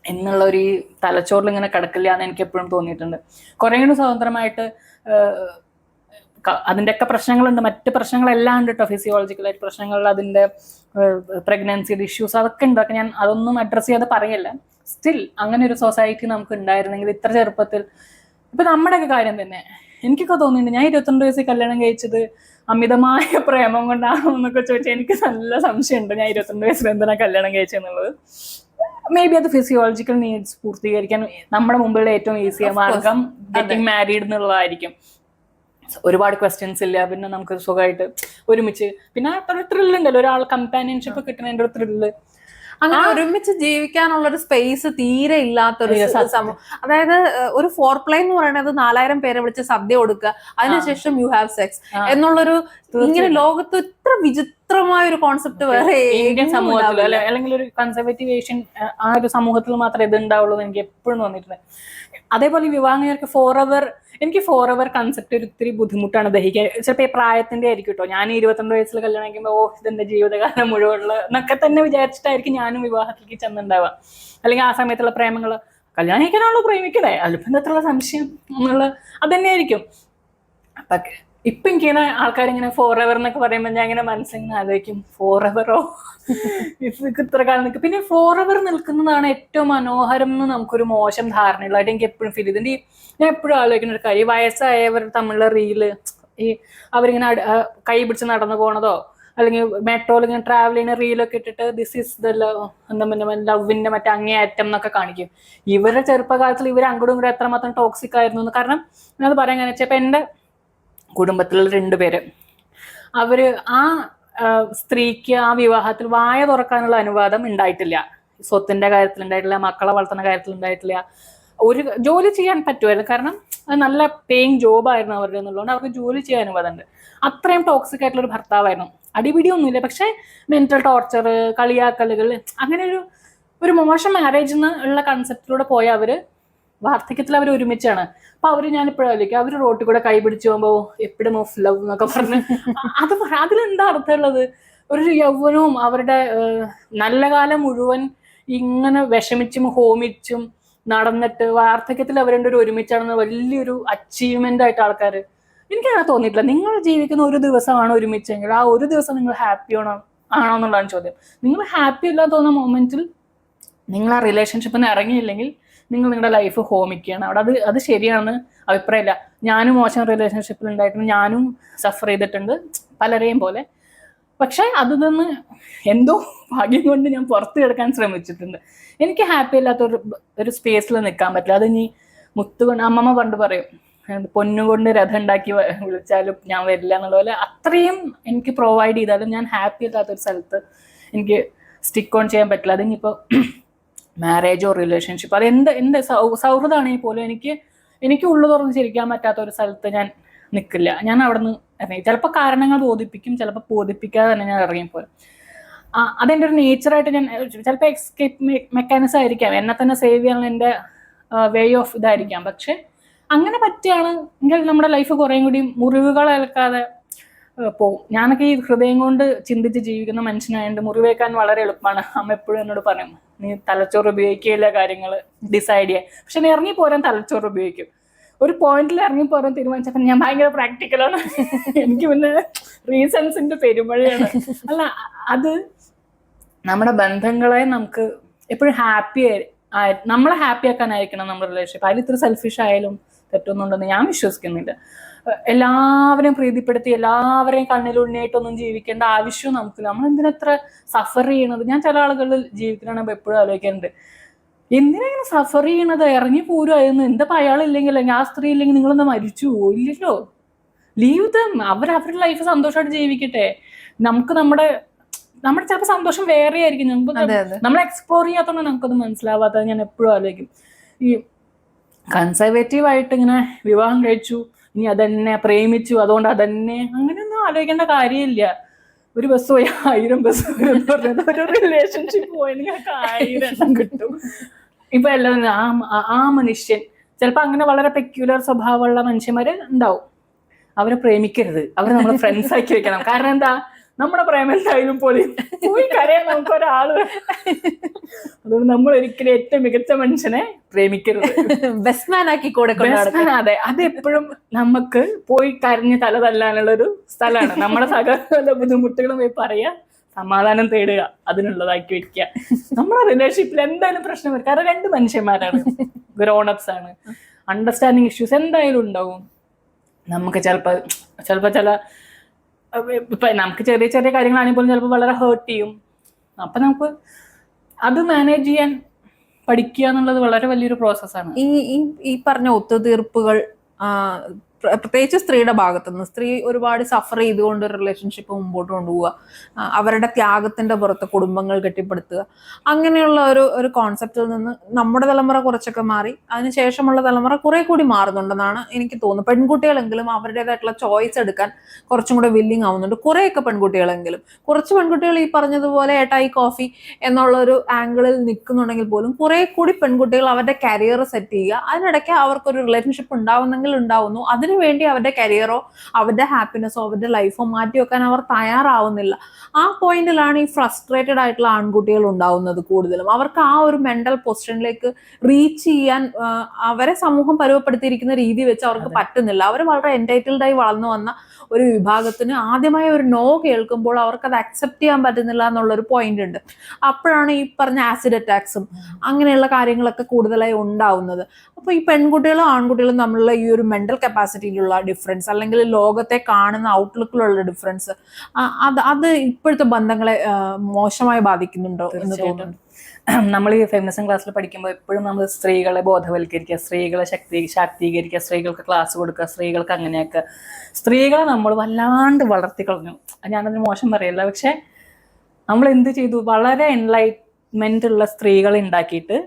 എന്നുള്ള ഒരു ഈ തലച്ചോറിൽ ഇങ്ങനെ കിടക്കില്ല എന്ന് എനിക്ക് എപ്പോഴും തോന്നിയിട്ടുണ്ട്. കുറേ കൂടി സ്വതന്ത്രമായിട്ട് അതിൻ്റെയൊക്കെ പ്രശ്നങ്ങളുണ്ട്, മറ്റ് പ്രശ്നങ്ങളെല്ലാം ഉണ്ട് കേട്ടോ, ഫിസിയോളജിക്കലായിട്ട് പ്രശ്നങ്ങൾ, അതിൻ്റെ പ്രഗ്നൻസിയുടെ ഇഷ്യൂസ് അതൊക്കെ ഉണ്ട്. അതൊക്കെ ഞാൻ അതൊന്നും അഡ്രസ്സ് ചെയ്യാതെ പറയല്ല. സ്റ്റിൽ അങ്ങനെ ഒരു സൊസൈറ്റി നമുക്ക് ഉണ്ടായിരുന്നെങ്കിൽ ഇത്ര ചെറുപ്പത്തിൽ, ഇപ്പൊ നമ്മുടെയൊക്കെ കാര്യം തന്നെ എനിക്കൊക്കെ തോന്നിയിട്ടുണ്ട്. ഞാൻ 22 വയസ്സിൽ കല്യാണം കഴിച്ചത് അമിതമായ പ്രേമം കൊണ്ടാണോ എന്നൊക്കെ ചോദിച്ചാൽ എനിക്ക് നല്ല സംശയമുണ്ട്. ഞാൻ 22 വയസ്സിൽ എന്തിനാ കല്യാണം കഴിച്ചെന്നുള്ളത്. മേ ബി അത് ഫിസിയോളജിക്കൽ നീഡ്സ് പൂർത്തീകരിക്കാൻ നമ്മുടെ മുമ്പിലുള്ള ഏറ്റവും ഈസിയ മാർഗം ഗെറ്റിംഗ് മാരീഡ് എന്നുള്ളതായിരിക്കും. ഒരുപാട് ക്വസ്റ്റ്യൻസ് ഇല്ല, പിന്നെ നമുക്ക് സുഖമായിട്ട് ഒരുമിച്ച്, പിന്നെ ഒരു ത്രില്ലുണ്ടല്ലോ, ഒരാൾ കമ്പാനിയൻഷിപ്പ് കിട്ടുന്നതിൻ്റെ ഒരു ത്രില്ല്. അങ്ങനെ ഒരുമിച്ച് ജീവിക്കാനുള്ള ഒരു സ്പേസ് തീരെ ഇല്ലാത്തൊരു സംഭവം. അതായത് ഒരു ഫോർ പ്ലേ എന്ന് പറയുന്നത് 4000 പേരെ വിളിച്ച് സദ്യ കൊടുക്കുക, അതിനുശേഷം യു ഹാവ് സെക്സ് എന്നുള്ളൊരു ഇങ്ങനെ ലോകത്ത് ഇത്ര വിചിത്രമായ ഒരു കോൺസെപ്റ്റ് വേറെ ഇന്ത്യൻ സമൂഹത്തിൽ അല്ലെങ്കിൽ ഒരു കൺസർവേറ്റീവ് ഏഷ്യൻ ആ ഒരു സമൂഹത്തിൽ മാത്രമേ ഇത് ഉണ്ടാവുള്ളൂ എന്ന് എനിക്ക് എപ്പോഴും തോന്നിയിട്ടുണ്ട്. അതേപോലെ വിവാഹങ്ങൾക്ക് എനിക്ക് ഫോർ എവർ കൺസെപ്റ്റ് ഒരു ഇത്തിരി ബുദ്ധിമുട്ടാണ് ദഹിക്കാൻ. ചിലപ്പോൾ ഈ പ്രായത്തിന്റെ ആയിരിക്കും കേട്ടോ. ഞാൻ 22 വയസ്സിൽ കല്യാണം കഴിക്കുമ്പോൾ ഇതെന്റെ ജീവിതകാലം മുഴുവനുള്ള എന്നൊക്കെ തന്നെ വിചാരിച്ചിട്ടായിരിക്കും ഞാനും വിവാഹത്തിലേക്ക് ചെന്നുണ്ടാവുക. അല്ലെങ്കിൽ ആ സമയത്തുള്ള പ്രേമങ്ങൾ കല്യാണം കഴിക്കാനാണല്ലോ പ്രേമിക്കണേ, അതിലിപ്പം എത്രയുള്ള സംശയം എന്നുള്ള അത് തന്നെയായിരിക്കും. അപ്പൊ ഇപ്പൊ എനിക്കിങ്ങനെ ആൾക്കാരിങ്ങനെ ഫോർ എവർ എന്നൊക്കെ പറയുമ്പോൾ ഞാൻ ഇങ്ങനെ മനസ്സിങ്ങനെ ആലോചിക്കും, ഫോർ എവറോ ഇത്ര കാലം നിൽക്കും. പിന്നെ ഫോർ എവർ നിൽക്കുന്നതാണ് ഏറ്റവും മനോഹരം എന്ന് നമുക്കൊരു മോശം ധാരണയുള്ളതായിട്ട് എനിക്ക് എപ്പോഴും ഫീൽ ചെയ്തിട്ടുണ്ട്. ഞാൻ എപ്പോഴും ആലോചിക്കുന്ന ഒരു കാര്യം, വയസ്സായവർ തമ്മിലുള്ള റീല്, ഈ അവരിങ്ങനെ കൈ പിടിച്ച് നടന്നു പോണതോ അല്ലെങ്കിൽ മെട്രോയിൽ ഇങ്ങനെ ട്രാവൽ ചെയ്യുന്ന റീലൊക്കെ ഇട്ടിട്ട് ദിസ് ഈസ് ദ ലവിന്റെ മറ്റേ അങ്ങേയറ്റം എന്നൊക്കെ കാണിക്കും. ഇവരുടെ ചെറുപ്പകാലത്തിൽ ഇവർ അങ്ങോട്ടും ഇങ്ങോട്ടും എത്രമാത്രം ടോക്സിക് ആയിരുന്നു എന്ന്. കാരണം ഞാനത് പറയാൻ കാരണം വെച്ചാൽ ഇപ്പൊ എൻ്റെ കുടുംബത്തിലുള്ള 2 പേര് അവര് ആ സ്ത്രീക്ക് ആ വിവാഹത്തിൽ വായ തുറക്കാനുള്ള അനുവാദം ഉണ്ടായിട്ടില്ല. സ്വത്തിന്റെ കാര്യത്തിൽ ഉണ്ടായിട്ടില്ല, മക്കളെ വളർത്തുന്ന കാര്യത്തിൽ ഉണ്ടായിട്ടില്ല. ഒരു ജോലി ചെയ്യാൻ പറ്റുമായിരുന്നു, കാരണം അത് നല്ല പേയിങ് ജോബായിരുന്നു അവരുടെ എന്നുള്ളതുകൊണ്ട് അവർക്ക് ജോലി ചെയ്യാൻ അനുവാദമുണ്ട്. അത്രയും ടോക്സിക് ആയിട്ടുള്ള ഒരു ഭർത്താവായിരുന്നു. അടിപിടിയൊന്നുമില്ല, പക്ഷെ മെന്റൽ ടോർച്ചർ, കളിയാക്കലുകൾ, അങ്ങനെ ഒരു മോശം മാരേജ് ഉള്ള കൺസെപ്റ്റിലൂടെ പോയ അവര് വാർദ്ധക്യത്തിൽ അവർ ഒരുമിച്ചാണ്. അപ്പൊ അവര് ഞാനിപ്പോഴും ആലോചിക്കും, അവര് റോട്ടിൽ കൂടെ കൈ പിടിച്ചു പോകുമ്പോ എപ്പോഴും ഓഫ് ലവ് എന്നൊക്കെ പറഞ്ഞ് അതിലെന്താ അർത്ഥമുള്ളത്? ഒരു യൗവനവും അവരുടെ നല്ല കാലം മുഴുവൻ ഇങ്ങനെ വിഷമിച്ചും ഹോമിച്ചും നടന്നിട്ട് വാർദ്ധക്യത്തിൽ അവർ രണ്ടുപേരും ഒരുമിച്ചാണെന്ന് വലിയൊരു അച്ചീവ്മെന്റ് ആയിട്ട് ആൾക്കാർ, എനിക്കങ്ങനെ തോന്നിയിട്ടില്ല. നിങ്ങൾ ജീവിക്കുന്ന ഒരു ദിവസമാണ് ഒരുമിച്ചെങ്കിൽ ആ ഒരു ദിവസം നിങ്ങൾ ഹാപ്പി ആണോ എന്നുള്ളതാണ് ചോദ്യം. നിങ്ങൾ ഹാപ്പി അല്ലാന്ന് തോന്നുന്ന മൊമെന്റിൽ നിങ്ങൾ ആ റിലേഷൻഷിപ്പിൽ നിന്ന് ഇറങ്ങിയില്ലെങ്കിൽ നിങ്ങൾ നിങ്ങളുടെ ലൈഫ് ഹോമിക്കുകയാണ് അവിടെ. അത് ശരിയാണ്, അഭിപ്രായമില്ല. ഞാനും മോശം റിലേഷൻഷിപ്പിൽ ഉണ്ടായിട്ടുണ്ട്, ഞാനും സഫർ ചെയ്തിട്ടുണ്ട് പലരെയും പോലെ. പക്ഷെ അതിൽ നിന്ന് എന്തോ ഭാഗ്യം കൊണ്ട് ഞാൻ പുറത്തു കിടക്കാൻ ശ്രമിച്ചിട്ടുണ്ട്. എനിക്ക് ഹാപ്പി അല്ലാത്ത ഒരു സ്പേസിൽ നിൽക്കാൻ പറ്റില്ല. അത് ഇനി മുത്തുകൊണ്ട് അമ്മമ്മ പണ്ട് പറയും, പൊന്നുകൊണ്ട് രഥം ഉണ്ടാക്കി വിളിച്ചാലും ഞാൻ വരില്ല എന്നുള്ള പോലെ. അത്രയും എനിക്ക് പ്രൊവൈഡ് ചെയ്താലും ഞാൻ ഹാപ്പി അല്ലാത്തൊരു സ്ഥലത്ത് എനിക്ക് സ്റ്റിക്ക് ഓൺ ചെയ്യാൻ പറ്റില്ല. അതിനിപ്പോൾ മാരേജോ റിലേഷൻഷിപ്പ്, അത് എന്ത് സൗഹൃദമാണെങ്കിൽ പോലും എനിക്ക് ഉള്ളു തുറന്ന് ചിരിക്കാൻ പറ്റാത്ത ഒരു സ്ഥലത്ത് ഞാൻ നിൽക്കില്ല. ഞാൻ അവിടെ നിന്ന് ഇറങ്ങി. ചിലപ്പോൾ കാരണങ്ങൾ ബോധിപ്പിക്കും, ചിലപ്പോൾ ബോധിപ്പിക്കാതെ തന്നെ ഞാൻ ഇറങ്ങിപ്പോലും. അതെൻ്റെ ഒരു നേച്ചറായിട്ട് ഞാൻ ചിലപ്പോൾ എസ്കേപ്പ് മെക്കാനിസം ആയിരിക്കാം, എന്നെ തന്നെ സേവ് ചെയ്യാനുള്ള എൻ്റെ വേ ഓഫ് ഇതായിരിക്കാം. പക്ഷെ അങ്ങനെ പറ്റിയാണ് എങ്കിൽ നമ്മുടെ ലൈഫ് കുറേയും കൂടി മുറിവുകൾ ഏൽക്കാതെ പോവും. ഞാനൊക്കെ ഈ ഹൃദയം കൊണ്ട് ചിന്തിച്ച് ജീവിക്കുന്ന മനുഷ്യനായതുകൊണ്ട് മുറിവേക്കാൻ വളരെ എളുപ്പമാണ്. അമ്മ എപ്പോഴും എന്നോട് പറയും, നീ തലച്ചോറ് ഉപയോഗിക്കുകയില്ല കാര്യങ്ങൾ ഡിസൈഡ് ചെയ്യാൻ. പക്ഷെ നീ ഇറങ്ങിപ്പോരാൻ തലച്ചോറ് ഉപയോഗിക്കും. ഒരു പോയിന്റിൽ ഇറങ്ങിപ്പോരാൻ തീരുമാനിച്ചപ്പോൾ ഞാൻ ഭയങ്കര പ്രാക്ടിക്കലാണ്. എനിക്ക് പിന്നെ റീസൺസിന്റെ പെരുമഴയാണ്. അല്ല, അത് നമ്മുടെ ബന്ധങ്ങളെ നമുക്ക് എപ്പോഴും നമ്മളെ ഹാപ്പി ആക്കാനായിരിക്കണം നമ്മുടെ റിലേഷൻഷിപ്പ്. അതിൽ ഇത്ര സെൽഫിഷ് ആയാലും തെറ്റൊന്നുണ്ടെന്ന് ഞാൻ വിശ്വസിക്കുന്നില്ല. എല്ലാവരെയും പ്രീതിപ്പെടുത്തി എല്ലാവരെയും കണ്ണിലുണ്ണിയായിട്ടൊന്നും ജീവിക്കേണ്ട ആവശ്യവും നമുക്കില്ല. നമ്മളെന്തിനെത്ര സഫർ ചെയ്യണത്? ഞാൻ ചില ആളുകളിൽ ജീവിക്കണമെങ്കിൽ എപ്പോഴും ആലോചിക്കാറുണ്ട്, എന്തിനാ സഫർ ചെയ്യണത്? ഇറങ്ങി പോരുമായിരുന്നു. എന്താ അയാളില്ലെങ്കിൽ അല്ലെങ്കിൽ ആ സ്ത്രീ ഇല്ലെങ്കിൽ നിങ്ങളൊന്ന് മരിച്ചു പോയില്ലല്ലോ. ലീവ് ദം. അവരുടെ ലൈഫ് സന്തോഷമായിട്ട് ജീവിക്കട്ടെ. നമുക്ക് നമ്മുടെ ചിലപ്പോൾ സന്തോഷം വേറെ ആയിരിക്കും. നമ്മൾ എക്സ്പ്ലോർ ചെയ്യാത്തതുകൊണ്ട് നമുക്കത് മനസ്സിലാവാത്തത് ഞാൻ എപ്പോഴും ആലോചിക്കും. ഈ കൺസർവേറ്റീവ് ആയിട്ട് ഇങ്ങനെ വിവാഹം കഴിച്ചു, ഇനി അതന്നെ പ്രേമിച്ചു, അതുകൊണ്ട് അതന്നെ, അങ്ങനെയൊന്നും ആലോചിക്കേണ്ട കാര്യമില്ല. ഒരു ബസ് പോയി 1000 ബസ് പറഞ്ഞത് ഒരു റിലേഷൻഷിപ്പ് പോയി നിങ്ങൾക്ക് 1000 എണ്ണം കിട്ടും. ഇപ്പൊ എല്ലാം ആ മനുഷ്യൻ ചിലപ്പോ അങ്ങനെ വളരെ പെക്യുലർ സ്വഭാവമുള്ള മനുഷ്യന്മാര് ഉണ്ടാവും. അവരെ പ്രേമിക്കരുത്, അവരെ നമ്മൾ ഫ്രണ്ട്സ് ആക്കി വെക്കണം. കാരണം എന്താ, നമ്മുടെ പ്രേമം എന്തായാലും പോയി കരയാൻ നമുക്കൊരാള്. അതുകൊണ്ട് നമ്മൾ ഒരിക്കലും ഏറ്റവും മികച്ച മനുഷ്യനെ പ്രേമിക്കരുത്, ബെസ്റ്റ്മാൻ ആക്കി കൂടെ. അതെ, അതെപ്പോഴും നമുക്ക് പോയി കരഞ്ഞ് തല തല്ലാനുള്ളൊരു സ്ഥലമാണ്. നമ്മുടെ സകല ബുദ്ധിമുട്ടുകളും പോയി പറയാ, സമാധാനം തേടുക, അതിനുള്ളതാക്കി വെക്കുക. നമ്മുടെ റിലേഷൻഷിപ്പിൽ എന്തായാലും പ്രശ്നം വരും. കാരണം 2 മനുഷ്യന്മാരാണ്, ഗ്രോണപ്സ് ആണ്. അണ്ടർസ്റ്റാൻഡിങ് ഇഷ്യൂസ് എന്തായാലും ഉണ്ടാവും. നമുക്ക് ചിലപ്പോൾ ചില ഇപ്പൊ നമുക്ക് ചെറിയ ചെറിയ കാര്യങ്ങളാണെങ്കിൽ പോലും ചിലപ്പോൾ വളരെ ഹേർട്ട് ചെയ്യും. അപ്പൊ നമുക്ക് അത് മാനേജ് ചെയ്യാൻ പഠിക്കുക എന്നുള്ളത് വളരെ വലിയൊരു പ്രോസസ്സാണ്. ഈ പറഞ്ഞ ഒത്തുതീർപ്പുകൾ പ്രത്യേകിച്ച് സ്ത്രീയുടെ ഭാഗത്തുനിന്ന്, സ്ത്രീ ഒരുപാട് സഫർ ചെയ്തുകൊണ്ട് ഒരു റിലേഷൻഷിപ്പ് മുമ്പോട്ട് കൊണ്ടുപോവുക, അവരുടെ ത്യാഗത്തിന്റെ പുറത്ത് കുടുംബങ്ങൾ കെട്ടിപ്പടുത്തുക, അങ്ങനെയുള്ള ഒരു കോൺസെപ്റ്റിൽ നിന്ന് നമ്മുടെ തലമുറ കുറച്ചൊക്കെ മാറി അതിനുശേഷമുള്ള തലമുറ കുറെ കൂടി മാറുന്നുണ്ടെന്നാണ് എനിക്ക് തോന്നുന്നത്. പെൺകുട്ടികളെങ്കിലും അവരുടേതായിട്ടുള്ള ചോയ്സ് എടുക്കാൻ കുറച്ചും കൂടെ വില്ലിങ് ആവുന്നുണ്ട്, കുറേയൊക്കെ പെൺകുട്ടികളെങ്കിലും. കുറച്ച് പെൺകുട്ടികൾ ഈ പറഞ്ഞതുപോലെ ഏട്ടായി കോഫി എന്നുള്ള ഒരു ആംഗിളിൽ നിൽക്കുന്നുണ്ടെങ്കിൽ പോലും കുറെ കൂടി പെൺകുട്ടികൾ അവരുടെ കരിയർ സെറ്റ് ചെയ്യുക, അതിനിടയ്ക്ക് അവർക്കൊരു റിലേഷൻഷിപ്പ് ഉണ്ടാവുന്നെങ്കിൽ ഉണ്ടാവുന്നു, അതിനുവേണ്ടി അവരുടെ കരിയറോ അവരുടെ ഹാപ്പിനെസ്സോ അവരുടെ ലൈഫോ മാറ്റി വെക്കാൻ അവർ തയ്യാറാവുന്നില്ല. ആ പോയിന്റിലാണ് ഈ ഫ്രസ്ട്രേറ്റഡ് ആയിട്ടുള്ള ആൺകുട്ടികൾ ഉണ്ടാവുന്നത് കൂടുതലും. അവർക്ക് ആ ഒരു മെന്റൽ പൊസിഷനിലേക്ക് റീച്ച് ചെയ്യാൻ അവരെ സമൂഹം പരുവപ്പെടുത്തിയിരിക്കുന്ന രീതി വെച്ച് അവർക്ക് പറ്റുന്നില്ല. അവർ വളരെ എൻറ്റൈറ്റിൽഡായി വളർന്നു വന്ന ഒരു വിഭാഗത്തിന് ആദ്യമായി ഒരു നോ കേൾക്കുമ്പോൾ അവർക്ക് അത് അക്സെപ്റ്റ് ചെയ്യാൻ പറ്റുന്നില്ല എന്നുള്ളൊരു പോയിന്റ് ഉണ്ട്. അപ്പോഴാണ് ഈ പറഞ്ഞ ആസിഡ് അറ്റാക്സും അങ്ങനെയുള്ള കാര്യങ്ങളൊക്കെ കൂടുതലായി ഉണ്ടാവുന്നത്. അപ്പോൾ ഈ പെൺകുട്ടികളും ആൺകുട്ടികളും തമ്മിലുള്ള ഈ ഒരു മെന്റൽ കപ്പാസിറ്റിയിലുള്ള ഡിഫറൻസ്, അല്ലെങ്കിൽ ലോകത്തെ കാണുന്ന ഔട്ട്ലുക്കിലുള്ള ഡിഫറൻസ്, അത് ഇപ്പോഴത്തെ ബന്ധങ്ങളെ മോശമായി ബാധിക്കുന്നുണ്ടോ എന്ന് തോന്നുന്നു. നമ്മൾ ഈ ഫെമിനിസം ക്ലാസ്സിൽ പഠിക്കുമ്പോൾ എപ്പോഴും നമ്മൾ സ്ത്രീകളെ ബോധവൽക്കരിക്കുക, സ്ത്രീകളെ ശാക്തീകരിക്കുക, സ്ത്രീകൾക്ക് ക്ലാസ് കൊടുക്കുക, സ്ത്രീകൾക്ക് അങ്ങനെയൊക്കെ. സ്ത്രീകളെ നമ്മൾ വല്ലാണ്ട് വളർത്തി കളഞ്ഞു. ഞാനതിന് മോശം പറയല്ല, പക്ഷെ നമ്മൾ എന്ത് ചെയ്തു, വളരെ എൻലൈറ്റ്മെന്റ് ഉള്ള സ്ത്രീകളെ ഉണ്ടാക്കിയിട്ട്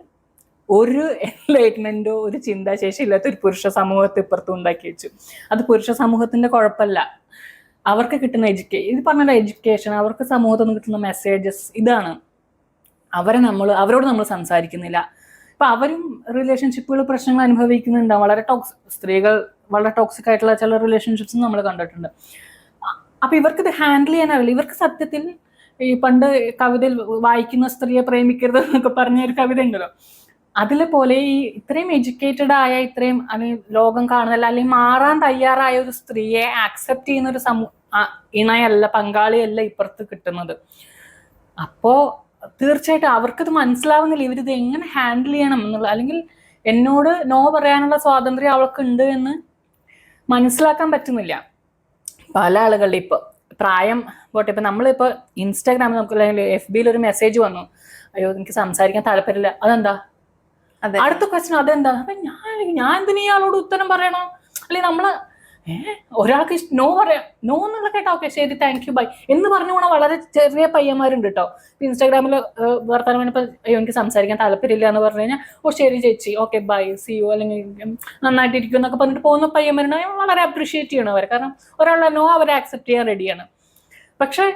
ഒരു എൻലൈറ്റ്മെന്റോ ഒരു ചിന്താശേഷി ഇല്ലാത്ത ഒരു പുരുഷ സമൂഹത്തെ ഇപ്പുറത്തും ഉണ്ടാക്കി വെച്ചു. അത് പുരുഷ സമൂഹത്തിന്റെ കുഴപ്പമല്ല, അവർക്ക് കിട്ടുന്ന ഇത് പറഞ്ഞ എഡ്യൂക്കേഷൻ, അവർക്ക് സമൂഹത്തിൽ നിന്ന് കിട്ടുന്ന മെസ്സേജസ് ഇതാണ്. അവരോട് നമ്മൾ സംസാരിക്കുന്നില്ല. ഇപ്പൊ അവരും റിലേഷൻഷിപ്പുകൾ പ്രശ്നങ്ങൾ അനുഭവിക്കുന്നുണ്ടാവും. സ്ത്രീകൾ വളരെ ടോക്സിക് ആയിട്ടുള്ള ചില റിലേഷൻഷിപ്സും നമ്മൾ കണ്ടിട്ടുണ്ട്. അപ്പൊ ഇവർക്ക് ഇത് ഹാൻഡിൽ ചെയ്യാനാവില്ല. ഇവർക്ക് സത്യത്തിൽ ഈ പണ്ട് കവിതയിൽ വായിക്കുന്ന സ്ത്രീയെ പ്രേമിക്കരുത് എന്നൊക്കെ പറഞ്ഞ ഒരു കവിത ഉണ്ടല്ലോ, അതിലെ പോലെ ഈ ഇത്രയും എഡ്യൂക്കേറ്റഡ് ആയ ഇത്രയും അല്ലെങ്കിൽ ലോകം കാണുന്നില്ല അല്ലെങ്കിൽ മാറാൻ തയ്യാറായ ഒരു സ്ത്രീയെ ആക്സെപ്റ്റ് ചെയ്യുന്ന ഒരു ഇണയല്ല, പങ്കാളിയല്ല ഇപ്പുറത്ത് കിട്ടുന്നത്. അപ്പോ തീർച്ചയായിട്ടും അവർക്കത് മനസ്സിലാവുന്നില്ല, ഇവരിത് എങ്ങനെ ഹാൻഡിൽ ചെയ്യണം എന്നുള്ളത്, അല്ലെങ്കിൽ എന്നോട് നോ പറയാനുള്ള സ്വാതന്ത്ര്യം അവൾക്കുണ്ട് എന്ന് മനസ്സിലാക്കാൻ പറ്റുന്നില്ല പല ആളുകളുടെ. ഇപ്പൊ പ്രായം പോട്ടെ, ഇപ്പൊ നമ്മളിപ്പോ ഇൻസ്റ്റാഗ്രാമിൽ നമുക്ക് അല്ലെങ്കിൽ FBയിൽ ഒരു മെസ്സേജ് വന്നു, അയ്യോ എനിക്ക് സംസാരിക്കാൻ താല്പര്യമില്ല, അതെന്താ? അടുത്ത ക്വസ്റ്റ്യൻ അതെന്താ? അപ്പൊ ഞാൻ എന്തിനാ ഇയാളോട് ഉത്തരം പറയണോ? അല്ലെങ്കിൽ നമ്മള് ഒരാൾക്ക് നോ പറയാം, നോ എന്നുള്ള കേട്ടോ, ഓക്കെ ശരി താങ്ക് യു ബൈ എന്ന് പറഞ്ഞു പോണ വളരെ ചെറിയ പയ്യന്മാരുണ്ട് കേട്ടോ. ഇൻസ്റ്റാഗ്രാമിൽ വർത്തമാനം പറഞ്ഞപ്പോ അയ്യോ എനിക്ക് സംസാരിക്കാൻ താല്പര്യമില്ല എന്ന് പറഞ്ഞു കഴിഞ്ഞാൽ ഓ ശരി ചേച്ചി ഓക്കെ ബൈ സി യു അല്ലെങ്കിൽ നന്നായിട്ടിരിക്കും എന്നൊക്കെ പറഞ്ഞിട്ട് പോകുന്ന പയ്യന്മാരുണ്ട്. ഞാൻ വളരെ അപ്രീഷിയേറ്റ് ചെയ്യണം അവരെ, കാരണം ഒരാളുടെ നോ അവരെ ആക്സെപ്റ്റ് ചെയ്യാൻ റെഡിയാണ്. പക്ഷെ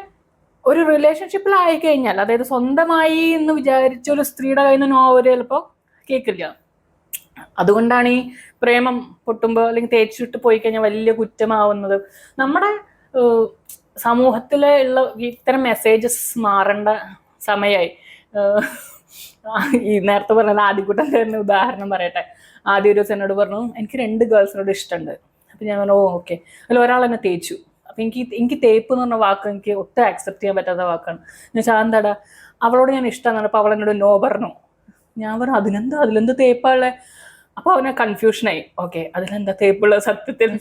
ഒരു റിലേഷൻഷിപ്പിലായി കഴിഞ്ഞാൽ, അതായത് സ്വന്തമായി എന്ന് വിചാരിച്ച ഒരു സ്ത്രീയുടെ കയ്യിൽ നിന്ന് നോ അവർ ചിലപ്പോൾ കേൾക്കില്ല. അതുകൊണ്ടാണ് ഈ പ്രേമം പൊട്ടുമ്പോൾ അല്ലെങ്കിൽ തേച്ചിട്ട് പോയി കഴിഞ്ഞാൽ വലിയ കുറ്റമാവുന്നത്. നമ്മുടെ സമൂഹത്തിലെ ഉള്ള ഇത്തരം മെസ്സേജസ് മാറേണ്ട സമയമായി. ഈ നേരത്തെ പറഞ്ഞത് ആദ്യകൂട്ടൻ്റെ തന്നെ ഉദാഹരണം പറയട്ടെ. ആദ്യം ഒരു ദിവസം എന്നോട് പറഞ്ഞു എനിക്ക് 2 ഗേൾസിനോട് ഇഷ്ടമുണ്ട്. അപ്പം ഞാൻ പറഞ്ഞു ഓ ഓക്കെ. അതിൽ ഒരാൾ എന്നെ തേച്ചു. അപ്പം എനിക്ക് തേപ്പ് എന്ന് പറഞ്ഞ വാക്ക് എനിക്ക് ഒട്ടും ആക്സെപ്റ്റ് ചെയ്യാൻ പറ്റാത്ത വാക്കാണ്. ഞാൻ വെച്ചാൽ എന്താടാ അവളോട് ഞാൻ ഇഷ്ടമാണ്, അപ്പോൾ അവൾ എന്നോട് നോ പറഞ്ഞു. ഞാൻ പറഞ്ഞു അതിലെന്ത് തേപ്പുള്ള? അപ്പൊ അവനെ കൺഫ്യൂഷനായി. ഓക്കെ അതിലെന്താ തേപ്പുള്ള സത്യത്തിൽ?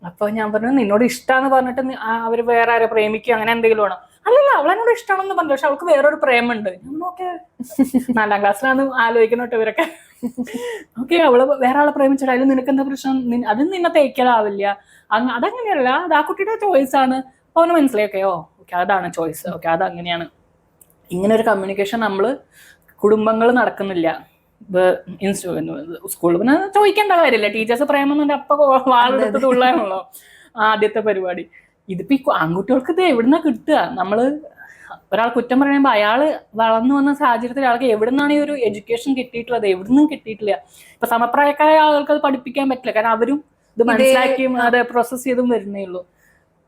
അപ്പൊ ഞാൻ പറഞ്ഞു നിന്നോട് ഇഷ്ടമാന്ന് പറഞ്ഞിട്ട് അവര് വേറെ ആരെ പ്രേമിക്കുക അങ്ങനെ എന്തെങ്കിലും ആണോ? അല്ലല്ല അവളെന്നോട് ഇഷ്ടമാണെന്ന് പറഞ്ഞു, പക്ഷെ അവൾക്ക് വേറൊരു പ്രേമുണ്ട്. ഞാൻ ഓക്കെ 4ാം ക്ലാസ്സിലാണ് ആലോചിക്കണോട്ടോ ഇവരൊക്കെ. ഓക്കെ അവള് വേറെ ആളെ പ്രേമിച്ചിട്ട് അതിൽ നിനക്ക് എന്താ പ്രശ്നം? അത് നിന്നെ തേക്കലാവില്ല. അതങ്ങനെയല്ല, അത് ആ കുട്ടിയുടെ ചോയ്സ് ആണ്. അപ്പൊ അവന് മനസ്സിലായി ഓക്കെ ഓക്കെ അതാണ് ചോയ്സ്, ഓക്കെ അതങ്ങനെയാണ്. ഇങ്ങനെ ഒരു കമ്മ്യൂണിക്കേഷൻ നമ്മള് കുടുംബങ്ങൾ നടക്കുന്നില്ല. സ്കൂളിൽ പിന്നെ ചോദിക്കേണ്ട കാര്യമില്ല, ടീച്ചേഴ്സ് പ്രേമെന്നുണ്ട് അപ്പൊ വാളെടുത്തത് ഉള്ളതാണല്ലോ ആദ്യത്തെ പരിപാടി. ഇതിപ്പോ ഈ ആൺകുട്ടികൾക്ക് ഇത് എവിടുന്നാ കിട്ടുക? നമ്മള് ഒരാൾ കുറ്റം പറയുമ്പോൾ അയാള് വളർന്നു വന്ന സാഹചര്യത്തിൽ അയാൾക്ക് എവിടുന്നാണ് ഈ ഒരു എഡ്യൂക്കേഷൻ കിട്ടിയിട്ടുള്ളത്? എവിടുന്നും കിട്ടിയിട്ടില്ല. ഇപ്പൊ സമപ്രായക്കാരായ ആളുകൾക്ക് അത് പഠിപ്പിക്കാൻ പറ്റില്ല, കാരണം അവരും ഇത് മനസ്സിലാക്കിയും അത് പ്രോസസ് ചെയ്തും വരുന്നേ ഉള്ളൂ.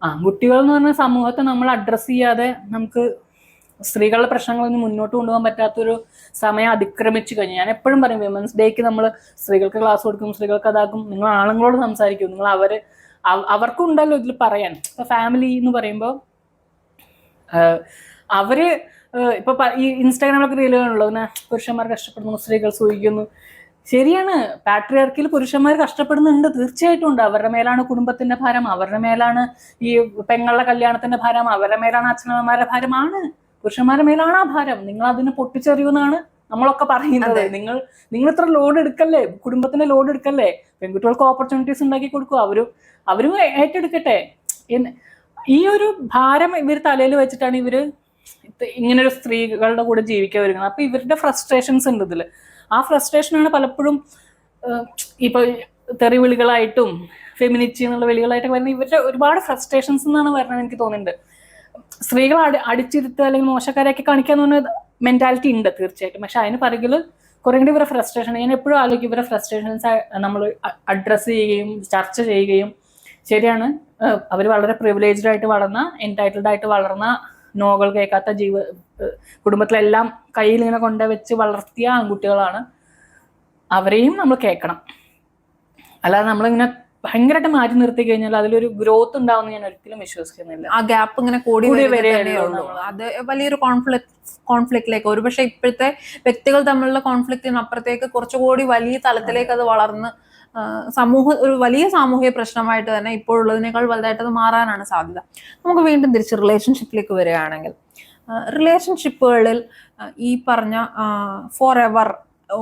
ആൺകുട്ടികൾ എന്ന് പറഞ്ഞ സമൂഹത്തെ നമ്മൾ അഡ്രസ്സ് ചെയ്യാതെ നമുക്ക് സ്ത്രീകളുടെ പ്രശ്നങ്ങളൊന്നും മുന്നോട്ട് കൊണ്ടുപോകാൻ പറ്റാത്തൊരു സമയം അതിക്രമിച്ചു കഴിഞ്ഞു. ഞാൻ എപ്പോഴും പറയും വിമൻസ് ഡേക്ക് നമ്മൾ സ്ത്രീകൾക്ക് ക്ലാസ് കൊടുക്കും, സ്ത്രീകൾക്ക് അതാക്കും. നിങ്ങൾ ആണുങ്ങളോട് സംസാരിക്കും, നിങ്ങൾ അവർക്കും ഉണ്ടല്ലോ ഇതിൽ പറയാൻ. ഇപ്പൊ ഫാമിലി എന്ന് പറയുമ്പോൾ അവര് ഇപ്പൊ ഈ ഇൻസ്റ്റാഗ്രാമിലൊക്കെ റീലുകളുള്ളൂ, പുരുഷന്മാർ കഷ്ടപ്പെടുന്നു സ്ത്രീകൾ സൂഹിക്കുന്നു. ശരിയാണ്, പാട്രിയാർക്കിയിൽ പുരുഷന്മാർ കഷ്ടപ്പെടുന്നുണ്ട്, തീർച്ചയായിട്ടും ഉണ്ട്. അവരുടെ മേലാണ് കുടുംബത്തിന്റെ ഭാരം, അവരുടെ മേലാണ് ഈ പെങ്ങളുടെ കല്യാണത്തിന്റെ ഭാരം, അവരുടെ മേലാണ് അച്ഛനമ്മമാരുടെ ഭാരമാണ്. പുരുഷന്മാരുടെ മേലാണ് ആ ഭാരം. നിങ്ങൾ അതിന് പൊട്ടിച്ചെറിയുമെന്നാണ് നമ്മളൊക്കെ പറയുന്നത്. നിങ്ങൾ ഇത്ര ലോഡ് എടുക്കല്ലേ, കുടുംബത്തിന്റെ ലോഡ് എടുക്കല്ലേ, പെൺകുട്ടികൾക്ക് ഓപ്പർച്യൂണിറ്റീസ് ഉണ്ടാക്കി കൊടുക്കുക, അവരും ഏറ്റെടുക്കട്ടെ. ഈ ഒരു ഭാരം ഇവർ തലയിൽ വെച്ചിട്ടാണ് ഇവര് ഇങ്ങനൊരു സ്ത്രീകളുടെ കൂടെ ജീവിക്കാൻ വരുന്നത്. അപ്പൊ ഇവരുടെ ഫ്രസ്ട്രേഷൻസ് ഉണ്ട് ഇതില്. ആ ഫ്രസ്ട്രേഷനാണ് പലപ്പോഴും ഇപ്പൊ തെറിവിളികളായിട്ടും ഫെമിനിറ്റി എന്നുള്ള വിളികളായിട്ടൊക്കെ വരുന്നത്. ഇവരുടെ ഒരുപാട് ഫ്രസ്ട്രേഷൻസ് എന്നാണ് വരുന്നത് എനിക്ക് തോന്നുന്നുണ്ട്. സ്ത്രീകൾ അടിച്ചിരുത്തുക അല്ലെങ്കിൽ മോശക്കാരെയൊക്കെ കാണിക്കാന്ന് പറഞ്ഞ മെന്റാലിറ്റി ഉണ്ട് തീർച്ചയായിട്ടും. പക്ഷെ അതിന് പിറകിൽ കുറെ കൂടി ഇവരെ ഫ്രസ്ട്രേഷൻ, ഞാൻ എപ്പോഴും ആലോചിക്കും ഇവരെ ഫ്രസ്ട്രേഷൻസ് നമ്മൾ അഡ്രസ്സ് ചെയ്യുകയും ചർച്ച ചെയ്യുകയും. ശരിയാണ്, അവർ വളരെ പ്രിവിലേജ്ഡ് ആയിട്ട് വളർന്ന, എൻടൈറ്റിൽഡ് ആയിട്ട് വളർന്ന, നോകൾ കേൾക്കാത്ത കുടുംബത്തിലെല്ലാം കയ്യിൽ ഇങ്ങനെ കൊണ്ടുവച്ച് വളർത്തിയ ആൺകുട്ടികളാണ്. അവരെയും നമ്മൾ കേൾക്കണം. അല്ലാതെ നമ്മളിങ്ങനെ ഭയങ്കരമായിട്ട് മാറ്റി നിർത്തി കഴിഞ്ഞാൽ അതിലൊരു ഗ്രോത്ത് ഉണ്ടാവുമെന്ന് ഞാൻ ഒരിക്കലും വിശ്വസിക്കുന്നില്ല. ആ ഗ്യാപ്പ് ഇങ്ങനെ കൂടി വരികയുള്ളൂ. അത് വലിയൊരു കോൺഫ്ലിക്റ്റിലേക്ക്, ഒരുപക്ഷെ ഇപ്പോഴത്തെ വ്യക്തികൾ തമ്മിലുള്ള കോൺഫ്ലിക്റ്റിന് അപ്പുറത്തേക്ക് കുറച്ചുകൂടി വലിയ തലത്തിലേക്ക് അത് വളർന്ന് ഒരു വലിയ സാമൂഹിക പ്രശ്നമായിട്ട് തന്നെ ഇപ്പോഴുള്ളതിനേക്കാൾ വലുതായിട്ട് അത് മാറാനാണ് സാധ്യത. നമുക്ക് വീണ്ടും തിരിച്ച് റിലേഷൻഷിപ്പിലേക്ക് വരികയാണെങ്കിൽ, റിലേഷൻഷിപ്പുകളിൽ ഈ പറഞ്ഞ ഫോർ എവർ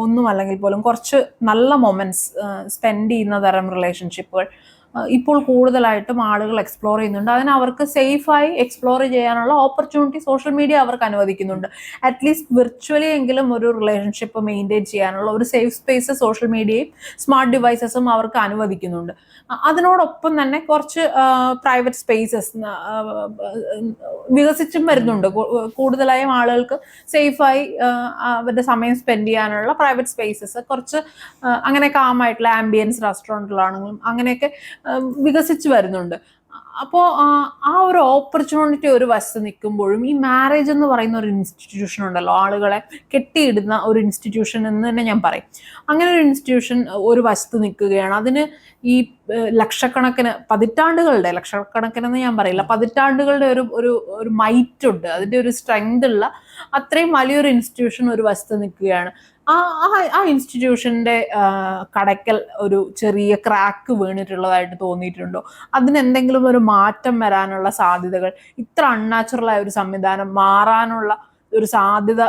ഒന്നും അല്ലെങ്കിൽ പോലും കുറച്ച് നല്ല മൊമെന്റ്സ് സ്പെൻഡ് ചെയ്യുന്ന തരം റിലേഷൻഷിപ്പുകൾ ഇപ്പോൾ കൂടുതലായിട്ടും ആളുകൾ എക്സ്പ്ലോർ ചെയ്യുന്നുണ്ട്. അതിന് അവർക്ക് സേഫായി എക്സ്പ്ലോർ ചെയ്യാനുള്ള ഓപ്പർച്യൂണിറ്റി സോഷ്യൽ മീഡിയ അവർക്ക് അനുവദിക്കുന്നുണ്ട്. അറ്റ്ലീസ്റ്റ് വിർച്വലി എങ്കിലും ഒരു റിലേഷൻഷിപ്പ് മെയിൻറ്റെയിൻ ചെയ്യാനുള്ള ഒരു സേഫ് സ്പേസ് സോഷ്യൽ മീഡിയയും സ്മാർട്ട് ഡിവൈസസും അവർക്ക് അനുവദിക്കുന്നുണ്ട്. അതിനോടൊപ്പം തന്നെ കുറച്ച് പ്രൈവറ്റ് സ്പേസസ് വികസിച്ചും വരുന്നുണ്ട്. കൂടുതലായും ആളുകൾക്ക് സേഫായി അവരുടെ സമയം സ്പെൻഡ് ചെയ്യാനുള്ള പ്രൈവറ്റ് സ്പേസസ് കുറച്ച് അങ്ങനെ കാമായിട്ടുള്ള ആംബിയൻസ് റെസ്റ്റോറൻറ്റിലാണെങ്കിലും അങ്ങനെയൊക്കെ വികസിച്ച് വരുന്നുണ്ട്. അപ്പോൾ ആ ഒരു ഓപ്പർച്യൂണിറ്റി ഒരു വശത്ത് നിൽക്കുമ്പോഴും ഈ മാരേജ് എന്ന് പറയുന്ന ഒരു ഇൻസ്റ്റിറ്റ്യൂഷൻ ഉണ്ടല്ലോ, ആളുകളെ കെട്ടിയിടുന്ന ഒരു ഇൻസ്റ്റിറ്റ്യൂഷൻ എന്ന് തന്നെ ഞാൻ പറയും. അങ്ങനെ ഒരു ഇൻസ്റ്റിറ്റ്യൂഷൻ ഒരു വശത്ത് നിൽക്കുകയാണ്. അതിന് ഈ ലക്ഷക്കണക്കിന് ലക്ഷക്കണക്കിനെന്ന് ഞാൻ പറയില്ല, പതിറ്റാണ്ടുകളുടെ ഒരു ഒരു ഒരു മൈറ്റ് ഉണ്ട്, അതിൻ്റെ ഒരു സ്ട്രെങ്ത് ഉള്ള അത്രയും വലിയൊരു ഇൻസ്റ്റിറ്റ്യൂഷൻ ഒരു വശത്ത് നിൽക്കുകയാണ്. ആ ഇൻസ്റ്റിറ്റ്യൂഷൻ്റെ കടയ്ക്കൽ ഒരു ചെറിയ ക്രാക്ക് വീണിട്ടുള്ളതായിട്ട് തോന്നിയിട്ടുണ്ടോ? അതിനെന്തെങ്കിലും ഒരു മാറ്റം വരാനുള്ള സാധ്യതകൾ, ഇത്ര അൺനാച്ചുറൽ ആയ ഒരു സംവിധാനം മാറാനുള്ള ഒരു സാധ്യത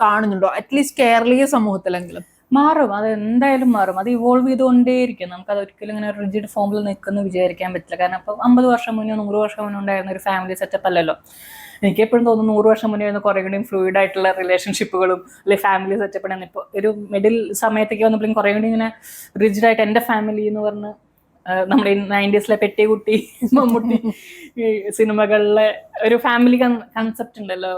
കാണുന്നുണ്ടോ? അറ്റ്ലീസ്റ്റ് കേരളീയ സമൂഹത്തിലെങ്കിലും. മാറും, അത് എന്തായാലും മാറും. അത് ഇവോൾവ് ചെയ്തുകൊണ്ടേയിരിക്കും. നമുക്കത് ഒരിക്കലും ഇങ്ങനെ റിജിഡ് ഫോമിൽ നിൽക്കുന്നു വിചാരിക്കാൻ പറ്റില്ല. കാരണം ഇപ്പം 50 വർഷം മുന്നേ 100 വർഷം മുന്നേ ഉണ്ടായിരുന്ന ഒരു ഫാമിലി സെറ്റപ്പ് അല്ലല്ലോ. എനിക്ക് എപ്പോഴും തോന്നുന്നു 100 വർഷം മുന്നേ ആയിരുന്നു കുറേ കൂടിയും ഫ്ലൂയിഡ് ആയിട്ടുള്ള റിലേഷൻഷിപ്പുകളും അല്ലെങ്കിൽ ഫാമിലി സെറ്റപ്പാണ്. ഇപ്പോൾ ഒരു മിഡിൽ സമയത്തേക്ക് വന്നപ്പോഴും കുറേ കൂടി ഇങ്ങനെ റിജിഡായിട്ട് എൻ്റെ ഫാമിലി എന്ന് പറഞ്ഞ് നമ്മുടെ 90s പെട്ടികുട്ടി മമ്മൂട്ടി സിനിമകളിലെ ഒരു ഫാമിലി കൺസെപ്റ്റ് ഉണ്ടല്ലോ,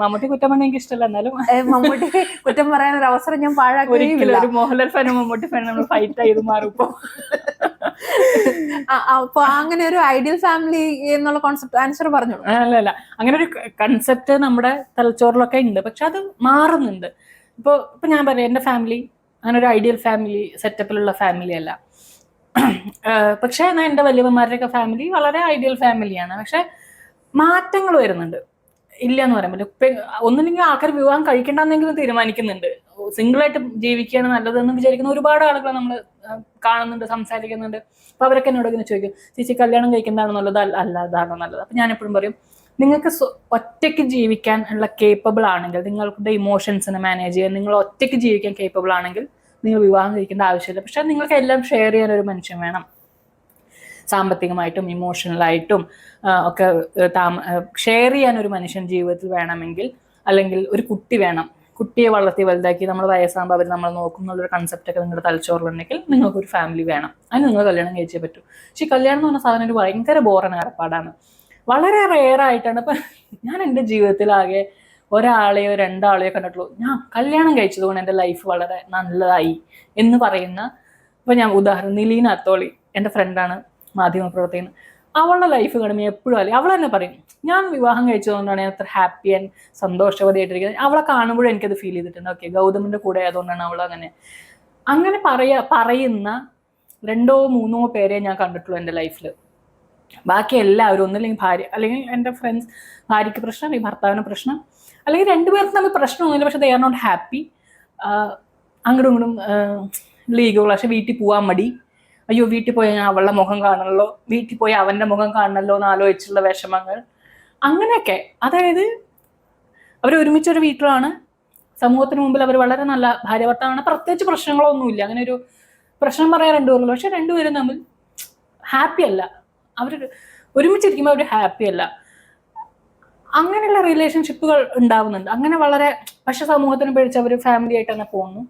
മമ്മൂട്ടി കുറ്റം പറഞ്ഞ എനിക്ക് ഇഷ്ടമല്ല, എന്നാലും മമ്മൂട്ടി കുറ്റം പറയാൻ ഒരു അവസരം ഞാൻ ഒരിക്കലും ഒരു മോഹൻലാൽ ഫാനും മമ്മൂട്ടി ഫാനും നമ്മൾ ഫൈറ്റ് ചെയ്ത് മാറും ഇപ്പൊ. അപ്പൊ അങ്ങനെ ഒരു ഐഡിയൽ ഫാമിലി എന്നുള്ള കോൺസെപ്റ്റ് ആൻസർ പറഞ്ഞു. അല്ല, അങ്ങനെ ഒരു കൺസെപ്റ്റ് നമ്മുടെ തലച്ചോറിലൊക്കെ ഉണ്ട്, പക്ഷെ അത് മാറുന്നുണ്ട്. ഇപ്പൊ ഞാൻ പറയാം, എൻ്റെ ഫാമിലി അങ്ങനെ ഒരു ഐഡിയൽ ഫാമിലി സെറ്റപ്പിലുള്ള ഫാമിലി അല്ല. പക്ഷെ എന്നാൽ എൻ്റെ വലിയമ്മമാരുടെയൊക്കെ ഫാമിലി വളരെ ഐഡിയൽ ഫാമിലിയാണ്. പക്ഷെ മാറ്റങ്ങൾ വരുന്നുണ്ട്, ഇല്ല എന്ന് പറയാൻ പറ്റും. ഒന്നില്ലെങ്കിൽ ആൾക്കാർ വിവാഹം കഴിക്കേണ്ടെന്നെങ്കിലും തീരുമാനിക്കുന്നുണ്ട്. സിംഗിളായിട്ട് ജീവിക്കുകയാണ് നല്ലതെന്ന് വിചാരിക്കുന്ന ഒരുപാട് ആളുകൾ നമ്മൾ കാണുന്നുണ്ട്, സംസാരിക്കുന്നുണ്ട്. അപ്പൊ അവരൊക്കെ എന്നോട് ഇങ്ങനെ ചോദിക്കും, ചേച്ചി കല്യാണം കഴിക്കുന്നതാണോ നല്ലത്, അല്ല അതാണോ നല്ലത്? അപ്പൊ ഞാൻ എപ്പോഴും പറയും, നിങ്ങൾക്ക് ഒറ്റയ്ക്ക് ജീവിക്കാൻ ഉള്ള കേപ്പബിൾ ആണെങ്കിൽ, നിങ്ങളുടെ ഇമോഷൻസിനെ മാനേജ് ചെയ്യാൻ നിങ്ങൾ ഒറ്റയ്ക്ക് ജീവിക്കാൻ കേപ്പബിൾ ആണെങ്കിൽ നിങ്ങൾ വിവാഹം കഴിക്കേണ്ട ആവശ്യമില്ല. പക്ഷെ നിങ്ങൾക്ക് എല്ലാം ഷെയർ ചെയ്യാൻ ഒരു മനുഷ്യൻ വേണം. സാമ്പത്തികമായിട്ടും ഇമോഷണലായിട്ടും ഒക്കെ ഷെയർ ചെയ്യാൻ ഒരു മനുഷ്യൻ ജീവിതത്തിൽ വേണമെങ്കിൽ, അല്ലെങ്കിൽ ഒരു കുട്ടി വേണം, കുട്ടിയെ വളർത്തി വലുതാക്കി നമ്മൾ വയസ്സാകുമ്പോൾ അവർ നമ്മൾ നോക്കുന്നുള്ളൊരു കൺസെപ്റ്റൊക്കെ നിങ്ങളുടെ തലച്ചോറിലുണ്ടെങ്കിൽ നിങ്ങൾക്കൊരു ഫാമിലി വേണം. അതിന് നിങ്ങൾ കല്യാണം കഴിച്ചേ പറ്റൂ. പക്ഷേ കല്യാണം എന്ന് പറഞ്ഞ സാധനം ഒരു ഭയങ്കര ബോറാണ്, ഏർപ്പാടാണ്. വളരെ റെയറായിട്ടാണ്. ഇപ്പം ഞാൻ എൻ്റെ ജീവിതത്തിലാകെ ഒരാളെയോ രണ്ടാളെയോ കണ്ടിട്ടുള്ളൂ ഞാൻ കല്യാണം കഴിച്ചതുകൊണ്ട് എൻ്റെ ലൈഫ് വളരെ നല്ലതായി എന്ന് പറയുന്ന. ഇപ്പം ഞാൻ ഉദാഹരണം, നിലീന അത്തോളി എൻ്റെ ഫ്രണ്ടാണ്, മാധ്യമപ്രവർത്തകൻ. അവളുടെ ലൈഫ് കാണുമ്പോൾ എപ്പോഴും അല്ലേ അവൾ തന്നെ പറയും, ഞാൻ വിവാഹം കഴിച്ചതുകൊണ്ടാണ് ഞാൻ അത്ര ഹാപ്പി ആൻഡ് സന്തോഷവതിയായിട്ടിരിക്കുന്നത്. അവളെ കാണുമ്പോഴും എനിക്കത് ഫീൽ ചെയ്തിട്ടുണ്ട്. ഓക്കെ, ഗൗതമിൻ്റെ കൂടെ ആയതുകൊണ്ടാണ് അവൾ അങ്ങനെ പറയുന്ന 2-3 പേരെ ഞാൻ കണ്ടിട്ടുള്ളൂ എൻ്റെ ലൈഫിൽ. ബാക്കി എല്ലാവരും ഒന്നില്ലെങ്കിൽ ഭാര്യ, അല്ലെങ്കിൽ എൻ്റെ ഫ്രണ്ട്സ് ഭാര്യയ്ക്ക് പ്രശ്നം, അല്ലെങ്കിൽ ഭർത്താവിന് പ്രശ്നം, അല്ലെങ്കിൽ 2 പേർക്ക് തമ്മിൽ പ്രശ്നമൊന്നുമില്ല, പക്ഷെ ദേ ആർ നോട്ട് ഹാപ്പി. അങ്ങോട്ടും ഇങ്ങോട്ടും ലീഗുകൾ. പക്ഷെ വീട്ടിൽ പോകാൻ മടി, അയ്യോ വീട്ടിൽ പോയി ഞാൻ അവളുടെ മുഖം കാണണല്ലോ, വീട്ടിൽ പോയി അവൻ്റെ മുഖം കാണണല്ലോ എന്ന് ആലോചിച്ചുള്ള വിഷമങ്ങൾ, അങ്ങനെയൊക്കെ. അതായത് അവർ ഒരുമിച്ചൊരു വീട്ടിലാണ്, സമൂഹത്തിന് മുമ്പിൽ അവർ വളരെ നല്ല ഭാര്യ ഭർത്താവാണ്, പ്രത്യേകിച്ച് പ്രശ്നങ്ങളൊന്നുമില്ല. അങ്ങനെ ഒരു പ്രശ്നം പറയാൻ 2 പേരുള്ളൂ, പക്ഷെ 2 പേരും തമ്മിൽ ഹാപ്പി അല്ല. അവർ ഒരുമിച്ചിരിക്കുമ്പോൾ അവർ ഹാപ്പി അല്ല. അങ്ങനെയുള്ള റിലേഷൻഷിപ്പുകൾ ഉണ്ടാവുന്നുണ്ട്. അങ്ങനെ വളരെ, പക്ഷെ സമൂഹത്തിന് പേടിച്ച് അവർ ഫാമിലി ആയിട്ട് തന്നെ പോകുന്നു.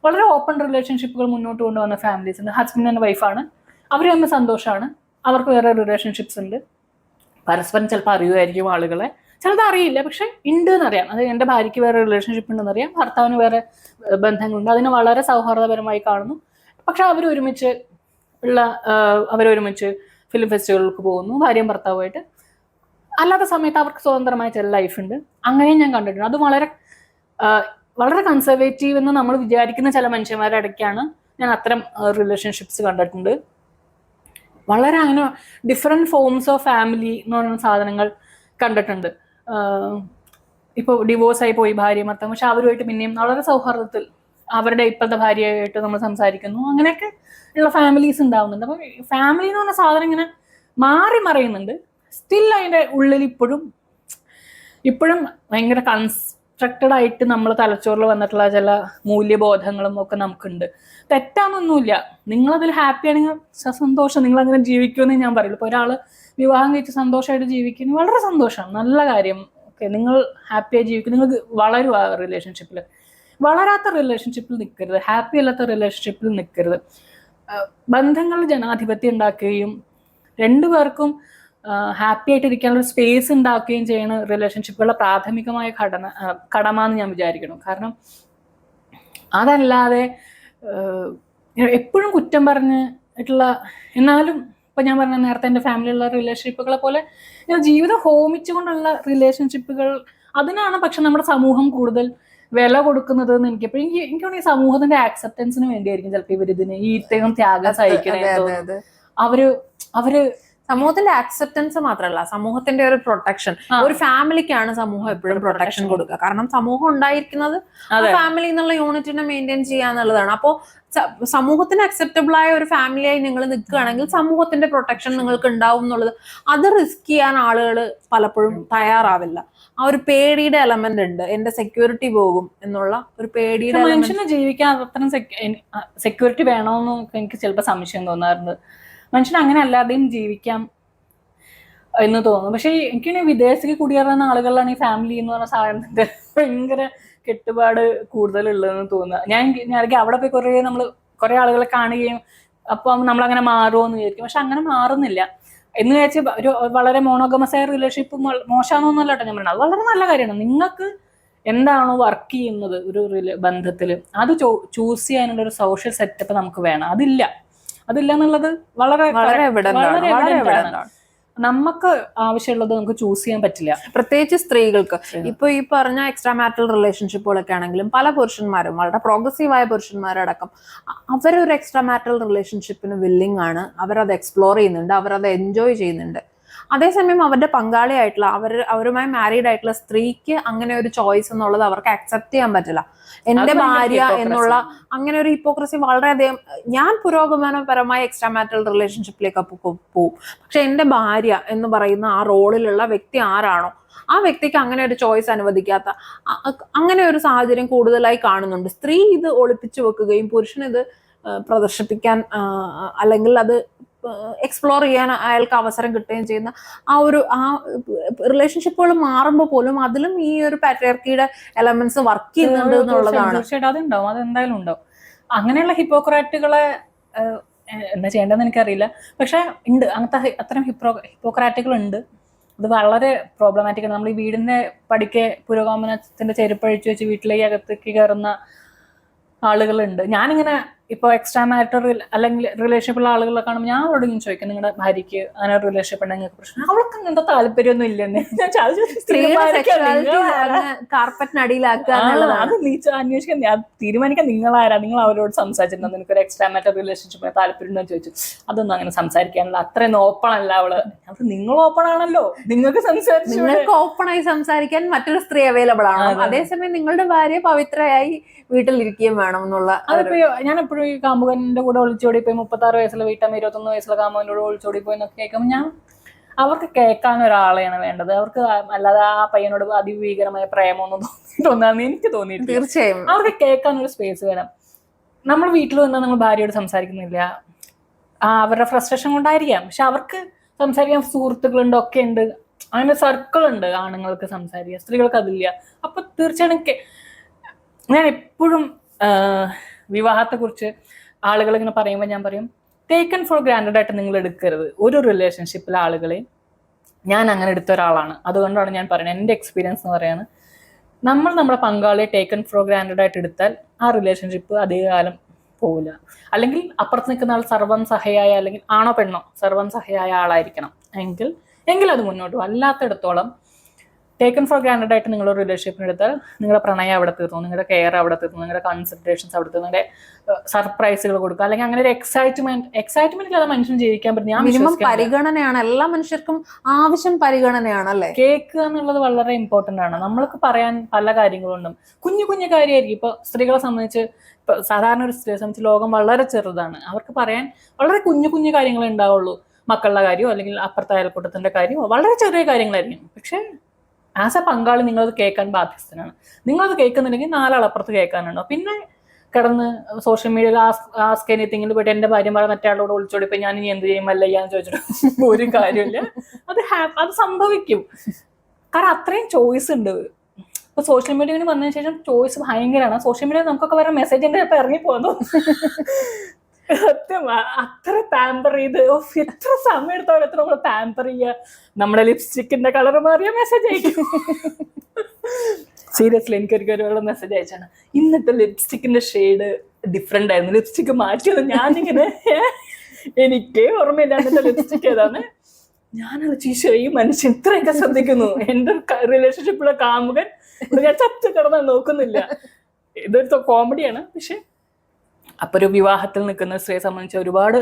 വളരെ ഓപ്പൺ റിലേഷൻഷിപ്പുകൾ മുന്നോട്ട് കൊണ്ടുവന്ന ഫാമിലീസ് ഉണ്ട്. ഹസ്ബൻഡ് ആൻഡ് വൈഫാണ്, അവർ തമ്മിൽ സന്തോഷമാണ്, അവർക്ക് വേറെ റിലേഷൻഷിപ്സ് ഉണ്ട്. പരസ്പരം ചിലപ്പോൾ അറിയുമായിരിക്കും ആളുകളെ, ചിലത് അറിയില്ല, പക്ഷെ ഉണ്ട് എന്നറിയാം. അത് എൻ്റെ ഭാര്യയ്ക്ക് വേറെ റിലേഷൻഷിപ്പ് ഉണ്ടെന്ന് അറിയാം, ഭർത്താവിന് വേറെ ബന്ധങ്ങളുണ്ട്, അതിനെ വളരെ സൗഹാർദ്ദപരമായി കാണുന്നു. പക്ഷെ അവരൊരുമിച്ച് ഫിലിം ഫെസ്റ്റിവലുകൾക്ക് പോകുന്നു, ഭാര്യയും ഭർത്താവുമായിട്ട്. അല്ലാത്ത സമയത്ത് അവർക്ക് സ്വതന്ത്രമായ ചില ലൈഫുണ്ട്. അങ്ങനെയും ഞാൻ കണ്ടിട്ടുണ്ട്. അത് വളരെ കൺസർവേറ്റീവ് എന്ന് നമ്മൾ വിചാരിക്കുന്ന ചില മനുഷ്യന്മാരുടെ ഇടയ്ക്കാണ് ഞാൻ അത്തരം റിലേഷൻഷിപ്സ് കണ്ടിട്ടുണ്ട്. വളരെ അങ്ങനെ ഡിഫറെൻറ്റ് ഫോംസ് ഓഫ് ഫാമിലി എന്ന് പറയുന്ന സാധനങ്ങൾ കണ്ടിട്ടുണ്ട്. ഇപ്പോൾ ഡിവോഴ്സായി പോയി ഭാര്യ ഭർത്താവ്, പക്ഷെ അവരുമായിട്ട് പിന്നെയും വളരെ സൗഹാർദ്ദത്തിൽ അവരുടെ ഇപ്പോഴത്തെ ഭാര്യയായിട്ട് നമ്മൾ സംസാരിക്കുന്നു. അങ്ങനെയൊക്കെ ഉള്ള ഫാമിലീസ് ഉണ്ടാവുന്നുണ്ട്. അപ്പോൾ ഫാമിലി എന്ന് പറഞ്ഞ സാധനം ഇങ്ങനെ മാറി മറയുന്നുണ്ട്. സ്റ്റിൽ അതിൻ്റെ ഉള്ളിൽ ഇപ്പോഴും ഭയങ്കര കൺസ്ട്രക്റ്റഡ് ആയിട്ട് നമ്മൾ തലച്ചോറിൽ വന്നിട്ടുള്ള ചില മൂല്യബോധങ്ങളും ഒക്കെ നമുക്കുണ്ട്. തെറ്റാന്നൊന്നുമില്ല, നിങ്ങളതിൽ ഹാപ്പി ആണെങ്കിൽ സന്തോഷം, നിങ്ങളങ്ങനെ ജീവിക്കുമെന്ന് ഞാൻ പറയുള്ളൂ. ഇപ്പോൾ ഒരാൾ വിവാഹം കഴിച്ച് സന്തോഷമായിട്ട് ജീവിക്കുന്നത് വളരെ സന്തോഷമാണ്, നല്ല കാര്യം. ഓക്കെ, നിങ്ങൾ ഹാപ്പിയായി ജീവിക്കും, നിങ്ങൾക്ക് വളരും ആ റിലേഷൻഷിപ്പിൽ. വളരാത്ത റിലേഷൻഷിപ്പിൽ നിൽക്കരുത്, ഹാപ്പി അല്ലാത്ത റിലേഷൻഷിപ്പിൽ നിൽക്കരുത്. ബന്ധങ്ങൾ ജനാധിപത്യം ഉണ്ടാക്കുകയും 2 പേർക്കും ഹാപ്പി ആയിട്ടിരിക്കാനുള്ള സ്പേസ് ഉണ്ടാക്കുകയും ചെയ്യുന്ന റിലേഷൻഷിപ്പുകളുടെ പ്രാഥമികമായ കടമ എന്ന് ഞാൻ വിചാരിക്കണം. കാരണം അതല്ലാതെ എപ്പോഴും കുറ്റം പറഞ്ഞിട്ടുള്ള, എന്നാലും ഇപ്പൊ ഞാൻ പറഞ്ഞ നേരത്തെ എൻ്റെ ഫാമിലിയുള്ള റിലേഷൻഷിപ്പുകളെ പോലെ ജീവിതം ഹോമിച്ചുകൊണ്ടുള്ള റിലേഷൻഷിപ്പുകൾ, അതിനാണ് പക്ഷെ നമ്മുടെ സമൂഹം കൂടുതൽ വില കൊടുക്കുന്നത് എന്ന് എനിക്ക് തോന്നുന്നു ഈ സമൂഹത്തിന്റെ ആക്സെപ്റ്റൻസിന് വേണ്ടിയായിരിക്കും ചിലപ്പോൾ ഇവരിതിന് ഈ ഇത്രയും ത്യാഗം സഹിക്കണേ. അവര് സമൂഹത്തിന്റെ ആക്സെപ്റ്റൻസ് മാത്രമല്ല, സമൂഹത്തിന്റെ ഒരു പ്രൊട്ടക്ഷൻ. ഒരു ഫാമിലിക്കാണ് സമൂഹം എപ്പോഴും പ്രൊട്ടക്ഷൻ കൊടുക്കുക. കാരണം സമൂഹം ഉണ്ടായിരിക്കുന്നത് ഫാമിലി എന്നുള്ള യൂണിറ്റിനെ മെയിൻറ്റെയിൻ ചെയ്യാന്നുള്ളതാണ്. അപ്പോൾ സമൂഹത്തിന് അക്സെപ്റ്റബിൾ ആയ ഒരു ഫാമിലിയായി നിങ്ങൾ നിൽക്കുകയാണെങ്കിൽ സമൂഹത്തിന്റെ പ്രൊട്ടക്ഷൻ നിങ്ങൾക്ക് ഉണ്ടാവും എന്നുള്ളത്, അത് റിസ്ക് ചെയ്യാൻ ആളുകൾ പലപ്പോഴും തയ്യാറാവില്ല. ആ ഒരു പേടിയുടെ എലമെന്റ് ഉണ്ട്, എന്റെ സെക്യൂരിറ്റി പോകും എന്നുള്ള ഒരു പേടിയുടെ. മനുഷ്യന് ജീവിക്കാൻ അത്രയും സെക്യൂരിറ്റി വേണമെന്ന് എനിക്ക് ചിലപ്പോൾ സംശയം തോന്നാറുണ്ട്. മനുഷ്യൻ അങ്ങനെ അല്ലാതെയും ജീവിക്കാം എന്ന് തോന്നുന്നു. പക്ഷെ എനിക്ക് വിദേശത്തേക്ക് കുടിയേറുന്ന ആളുകളിലാണ് ഈ ഫാമിലി എന്ന് പറഞ്ഞ സാധനത്തിന്റെ ഭയങ്കര കെട്ടുപാട് കൂടുതലുള്ളതെന്ന് തോന്നുക. ഞാൻ അവിടെ പോയി കുറെ ആളുകളെ കാണുകയും അപ്പം നമ്മളങ്ങനെ മാറുമോ എന്ന് വിചാരിക്കും. പക്ഷെ അങ്ങനെ മാറുന്നില്ല എന്ന് വിചാരിച്ച് ഒരു വളരെ മോണോഗമസായ റിലേഷൻഷിപ്പ് മോശമാണെന്നല്ല കേട്ടോ ഞാൻ പറയുന്നത്. അത് വളരെ നല്ല കാര്യമാണ്. നിങ്ങൾക്ക് എന്താണോ വർക്ക് ചെയ്യുന്നത് ഒരു ബന്ധത്തിൽ, അത് ചൂസ് ചെയ്യാനുള്ള ഒരു സോഷ്യൽ സെറ്റപ്പ് നമുക്ക് വേണം. അതില്ല എന്നുള്ളത് വളരെ നമുക്ക് ആവശ്യമുള്ളത് നമുക്ക് ചൂസ് ചെയ്യാൻ പറ്റില്ല, പ്രത്യേകിച്ച് സ്ത്രീകൾക്ക്. ഇപ്പൊ ഈ പറഞ്ഞ എക്സ്ട്രാ മാരിറ്റൽ റിലേഷൻഷിപ്പുകളൊക്കെ ആണെങ്കിലും പല പുരുഷന്മാരും, വളരെ പ്രോഗ്രസീവായ പുരുഷന്മാരടക്കം, അവരൊരു എക്സ്ട്രാ മാരിറ്റൽ റിലേഷൻഷിപ്പിന് വില്ലിംഗ് ആണ്. അവരത് എക്സ്പ്ലോർ ചെയ്യുന്നുണ്ട്, അവരത് എൻജോയ് ചെയ്യുന്നുണ്ട്. അതേസമയം അവരുടെ പങ്കാളിയായിട്ടുള്ള അവരുമായി മാരീഡ് ആയിട്ടുള്ള സ്ത്രീക്ക് അങ്ങനെ ഒരു ചോയ്സ് എന്നുള്ളത് അവർക്ക് അക്സെപ്റ്റ് ചെയ്യാൻ പറ്റില്ല. എന്റെ ഭാര്യ എന്നുള്ള അങ്ങനെ ഒരു ഹിപ്പോക്രസി വളരെയധികം. ഞാൻ പുരോഗമനപരമായ എക്സ്ട്രാ മാരിറ്റൽ റിലേഷൻഷിപ്പിലേക്ക് പോവും, പക്ഷെ എന്റെ ഭാര്യ എന്ന് പറയുന്ന ആ റോളിലുള്ള വ്യക്തി ആരാണോ ആ വ്യക്തിക്ക് അങ്ങനെ ഒരു ചോയ്സ് അനുവദിക്കാത്ത അങ്ങനെ ഒരു സാഹചര്യം കൂടുതലായി കാണുന്നുണ്ട്. സ്ത്രീ ഇത് ഒളിപ്പിച്ചു വെക്കുകയും പുരുഷൻ ഇത് പ്രദർശിപ്പിക്കാൻ അല്ലെങ്കിൽ അത് എക്സ്പ്ലോർ ചെയ്യാൻ അയാൾക്ക് അവസരം കിട്ടുകയും ചെയ്യുന്ന ആ റിലേഷൻഷിപ്പുകൾ മാറുമ്പോൾ പോലും അതിലും ഈ ഒരു പാട്രിയാർക്കിയുടെ എലമെന്റ്സ് വർക്ക് ചെയ്യുന്നുണ്ട് എന്നുള്ളതാണ്. തീർച്ചയായിട്ടും അതുണ്ടാവും, അതെന്തായാലും ഉണ്ടാവും. അങ്ങനെയുള്ള ഹിപ്പോക്രാറ്റുകളെ എന്താ ചെയ്യേണ്ടതെന്ന് എനിക്കറിയില്ല. പക്ഷെ ഉണ്ട്, അങ്ങനത്തെ അത്തരം ഹിപ്പോക്രാറ്റുകൾ ഉണ്ട്. അത് വളരെ പ്രോബ്ലമാറ്റിക് ആണ്. നമ്മൾ ഈ വീടിന്റെ പടിക്കെ പുരോഗമനത്തിന്റെ ചെരുപ്പഴിച്ചു വെച്ച് വീട്ടിലേക്ക് അകത്തേക്ക് കയറുന്ന ആളുകളുണ്ട്. ഞാനിങ്ങനെ ഇപ്പൊ എക്സ്ട്രാ മാരിറ്റൽ അല്ലെങ്കിൽ റിലേഷൻഷിപ്പുള്ള ആളുകളെ കാണുമ്പോൾ ഞാൻ അവരോട് ഇങ്ങനെ ചോദിക്കാം, നിങ്ങളുടെ ഭാര്യയ്ക്ക് അങ്ങനെ റിലേഷൻഷിപ്പ് ഉണ്ടെങ്കിൽ പ്രശ്നം, അവൾക്ക് അങ്ങനത്തെ താല്പര്യമൊന്നും ഇല്ലെന്ന് ഞാൻ കാർപ്പറ്റിനടിയിലാക്കുക. അത് അന്വേഷിക്കാൻ തീരുമാനിക്കാൻ നിങ്ങളാരാ? നിങ്ങൾ അവരോട് സംസാരിച്ചിട്ടുണ്ടോ നിനക്ക് ഒരു എക്സ്ട്രാ മാരിറ്റൽ റിലേഷൻഷിപ്പിന് താല്പര്യം ഉണ്ടോ എന്ന് ചോദിച്ചു. അതൊന്നും അങ്ങനെ സംസാരിക്കാനുള്ള അത്രയൊന്നും ഓപ്പൺ അല്ല അവള്. അത് നിങ്ങൾ ഓപ്പൺ ആണല്ലോ, നിങ്ങൾക്ക് നിങ്ങൾക്ക് ഓപ്പണായി സംസാരിക്കാൻ മറ്റൊരു സ്ത്രീ അവൈലബിൾ ആണ്. അതേസമയം നിങ്ങളുടെ ഭാര്യ പവിത്രയായി വീട്ടിലിരിക്കുകയും വേണം എന്നുള്ള. അതിപ്പോ ഞാൻ എപ്പോഴും ഈ കാമുകന്റെ കൂടെ ഒളിച്ചോടി പോയി 36 വയസ്സുള്ള വീട്ടമ്മ 21 വയസ്സുള്ള കാമുകന്റെ കൂടെ ഒളിച്ചോടി പോയി എന്നൊക്കെ കേൾക്കുമ്പോൾ അവർക്ക് കേൾക്കാൻ ഒരാളെയാണ് വേണ്ടത്. അവർക്ക് അല്ലാതെ ആ പയ്യനോട് അതിഭീകരമായ പ്രേമൊന്നും തോന്നാന്ന് എനിക്ക് തോന്നിയിട്ടില്ല. തീർച്ചയായും അവർക്ക് കേൾക്കാൻ ഒരു സ്പേസ് വേണം. നമ്മൾ വീട്ടിൽ വന്നാൽ നമ്മൾ ഭാര്യയോട് സംസാരിക്കുന്നില്ല, അവരുടെ ഫ്രസ്ട്രേഷൻ കൊണ്ടായിരിക്കാം. പക്ഷെ അവർക്ക് സംസാരിക്കാൻ സുഹൃത്തുക്കളുണ്ട്, ഒക്കെ ഉണ്ട്, അങ്ങനെ സർക്കിൾ ഉണ്ട്. ആണുങ്ങൾക്ക് സംസാരിക്കുക, സ്ത്രീകൾക്ക് അതില്ല. അപ്പൊ തീർച്ചയായിട്ടും ഞാൻ എപ്പോഴും വിവാഹത്തെക്കുറിച്ച് ആളുകൾ ഇങ്ങനെ പറയുമ്പോൾ ഞാൻ പറയും, ടേക്കൺ ഫോർ ഗ്രാൻഡഡ് ആയിട്ട് നിങ്ങൾ എടുക്കരുത് ഒരു റിലേഷൻഷിപ്പിലെ ആളുകളെ. ഞാൻ അങ്ങനെ എടുത്ത ഒരാളാണ്, അതുകൊണ്ടാണ് ഞാൻ പറയുന്നത്. എൻ്റെ എക്സ്പീരിയൻസ് എന്ന് പറയുന്നത്, നമ്മുടെ പങ്കാളിയെ ടേക്കൺ ഫോർ ഗ്രാൻഡഡ് ആയിട്ട് എടുത്താൽ ആ റിലേഷൻഷിപ്പ് അധികകാലം പോവില്ല. അല്ലെങ്കിൽ അപ്പുറത്ത് നിൽക്കുന്ന ആൾ സർവം സഹയായ, അല്ലെങ്കിൽ ആണോ പെണ്ണോ സർവം സഹയായ ആളായിരിക്കണം എങ്കിൽ അത് മുന്നോട്ട് പോകും. അല്ലാത്തിടത്തോളം ടേക്കൺ ഫോർ ഗ്രാൻഡഡ് ആയിട്ട് നിങ്ങളൊരു റിലേഷൻഷിപ്പിന് എടുത്താൽ നിങ്ങളുടെ പ്രണയം അവിടെ തീർന്നു, നിങ്ങളുടെ കെയർ അവിടെ തീർന്നു, നിങ്ങളുടെ കൺസിഡറേഷൻസ് അവിടെ തീർന്നു, നിങ്ങളുടെ സർപ്രൈസുകൾ കൊടുക്കുക, അല്ലെങ്കിൽ അങ്ങനെ ഒരു എക്സൈറ്റ്മെന്റ് ഇല്ലാതെ മനുഷ്യൻ ജീവിക്കാൻ പറ്റും. പരിഗണനയാണ് എല്ലാ മനുഷ്യർക്കും ആവശ്യം, പരിഗണനയാണ് അല്ലേ. കേൾക്കുക എന്നുള്ളത് വളരെ ഇമ്പോർട്ടന്റ് ആണ്. നമ്മൾക്ക് പറയാൻ പല കാര്യങ്ങളുണ്ടും, കുഞ്ഞു കുഞ്ഞു കാര്യമായിരിക്കും. ഇപ്പൊ സ്ത്രീകളെ സംബന്ധിച്ച്, ഇപ്പൊ സാധാരണ ഒരു സ്ത്രീയെ സംബന്ധിച്ച് ലോകം വളരെ ചെറുതാണ്. അവർക്ക് പറയാൻ വളരെ കുഞ്ഞു കുഞ്ഞു കാര്യങ്ങളെ ഉണ്ടാവുള്ളൂ. മക്കളുടെ കാര്യമോ അല്ലെങ്കിൽ അപ്പുറത്തെ അയൽക്കൂട്ടത്തിന്റെ കാര്യമോ വളരെ ചെറിയ കാര്യങ്ങളായിരിക്കും. പക്ഷെ ആസ് എ പങ്കാളി നിങ്ങളത് കേൾക്കാൻ ബാധ്യസ്ഥനാണ്. നിങ്ങളത് കേൾക്കുന്നുണ്ടെങ്കിൽ 4 ആൾ അപ്പുറത്ത് കേൾക്കാനുണ്ടോ. പിന്നെ കിടന്ന് സോഷ്യൽ മീഡിയയിൽ ആസ്ക് എനിത്തിങ്ങിൽ പോയിട്ട് എൻ്റെ ഭാര്യമാരെ മറ്റേ ആളോട് ഒളിച്ചോടിപ്പോൾ ഞാൻ ഇനി എന്ത് ചെയ്യും വല്ലയ്യാന്ന് ചോദിച്ചിട്ട് ഒരു കാര്യമില്ല. അത് സംഭവിക്കും. കാരണം അത്രയും ചോയ്സ് ഉണ്ട്. ഇപ്പൊ സോഷ്യൽ മീഡിയയിൽ വന്നതിന് ശേഷം ചോയ്സ് ഭയങ്കരമാണ്. സോഷ്യൽ മീഡിയ നമുക്കൊക്കെ വരെ മെസ്സേജിന്റെ ഇപ്പൊ ഇറങ്ങി പോകുന്നു. സത്യം അത്ര പാമ്പർ ചെയ്ത് എത്ര സമയം എടുത്തവരെ എത്ര നമ്മൾ പാമ്പർ ചെയ്യുക. നമ്മുടെ ലിപ്സ്റ്റിക്കിന്റെ കളർ മാറിയ മെസ്സേജ് അയക്കും. സീരിയസ്ലി എനിക്കൊരിക്കലും മെസ്സേജ് അയച്ചാണ്, ഇന്നത്തെ ലിപ്സ്റ്റിക്കിന്റെ ഷെയ്ഡ് ഡിഫറെന്റ് ആയിരുന്നു. ലിപ്സ്റ്റിക് മാറ്റിയത് ഞാനിങ്ങനെ എനിക്കേ ഓർമ്മയില്ല എന്നിട്ട് ലിപ്സ്റ്റിക് ഏതാണ്. ഞാനത് ചീശോ, ഈ മനുഷ്യൻ ഇത്രയൊക്കെ ശ്രദ്ധിക്കുന്നു, എന്റെ റിലേഷൻഷിപ്പിലെ കാമുകൻ ഞാൻ ചത്ത് കിടന്നാൽ നോക്കുന്നില്ല. ഇതൊരു കോമഡിയാണ്. പക്ഷെ അപ്പൊ ഒരു വിവാഹത്തിൽ നിൽക്കുന്ന സ്ത്രീയെ സംബന്ധിച്ച് ഒരുപാട്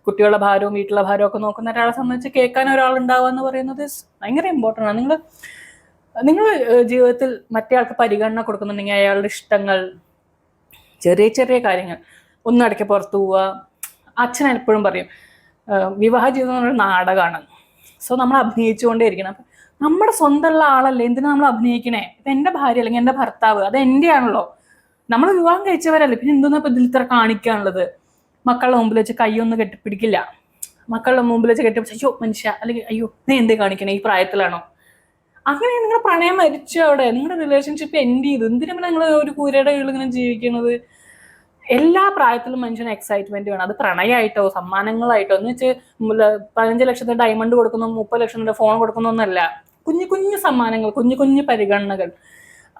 കുട്ടികളുടെ ഭാരവും വീട്ടിലെ ഭാരവും ഒക്കെ നോക്കുന്ന ഒരാളെ സംബന്ധിച്ച് കേൾക്കാൻ ഒരാളുണ്ടാവുക എന്ന് പറയുന്നത് ഭയങ്കര ഇമ്പോർട്ടൻ്റ് ആണ്. നിങ്ങൾ ജീവിതത്തിൽ മറ്റേ ആൾക്ക് പരിഗണന കൊടുക്കുന്നുണ്ടെങ്കിൽ അയാളുടെ ഇഷ്ടങ്ങൾ, ചെറിയ ചെറിയ കാര്യങ്ങൾ, ഒന്നിടയ്ക്ക് പുറത്തു പോവുക. അച്ഛൻ എപ്പോഴും പറയും വിവാഹ ജീവിതം എന്ന് പറഞ്ഞൊരു നാടകമാണ്. സോ നമ്മൾ അഭിനയിച്ചുകൊണ്ടേ ഇരിക്കണം. അപ്പം നമ്മുടെ സ്വന്തമുള്ള ആളല്ലേ, എന്തിനാ നമ്മൾ അഭിനയിക്കണേ? ഇത് എൻ്റെ ഭാര്യ അല്ലെങ്കിൽ എൻ്റെ ഭർത്താവ്, അത് എൻ്റെ ആണല്ലോ, നമ്മൾ വിവാഹം കഴിച്ചവരല്ലേ, പിന്നെ എന്തെന്നാ ഇപ്പം ഇതിൽ ഇത്ര കാണിക്കാനുള്ളത്? മക്കളുടെ മുമ്പിൽ വെച്ച് കൈയൊന്നും കെട്ടിപ്പിടിക്കില്ല. മക്കളുടെ മുമ്പിൽ വെച്ച് കെട്ടിപ്പിടിച്ച് അയ്യോ മനുഷ്യ, അല്ലെങ്കിൽ അയ്യോ നീ എന്തേ കാണിക്കണേ, ഈ പ്രായത്തിലാണോ? അങ്ങനെ നിങ്ങളുടെ പ്രണയം മരിച്ചു, അവിടെ നിങ്ങളുടെ റിലേഷൻഷിപ്പ് എൻഡ് ചെയ്തു. എന്തിനാ നിങ്ങൾ ഒരു കൂരയുടെ കീഴിൽ ഇങ്ങനെ ജീവിക്കണത്? എല്ലാ പ്രായത്തിലും മനുഷ്യന് എക്സൈറ്റ്മെന്റ് വേണം. അത് പ്രണയമായിട്ടോ സമ്മാനങ്ങളായിട്ടോ എന്ന് വെച്ച് 15 ലക്ഷത്തിന്റെ ഡയമണ്ട് കൊടുക്കുന്നു, 30 ലക്ഷത്തിന്റെ ഫോൺ കൊടുക്കുന്നു എന്നല്ല. കുഞ്ഞു കുഞ്ഞു സമ്മാനങ്ങൾ, കുഞ്ഞു കുഞ്ഞു പരിഗണനകൾ,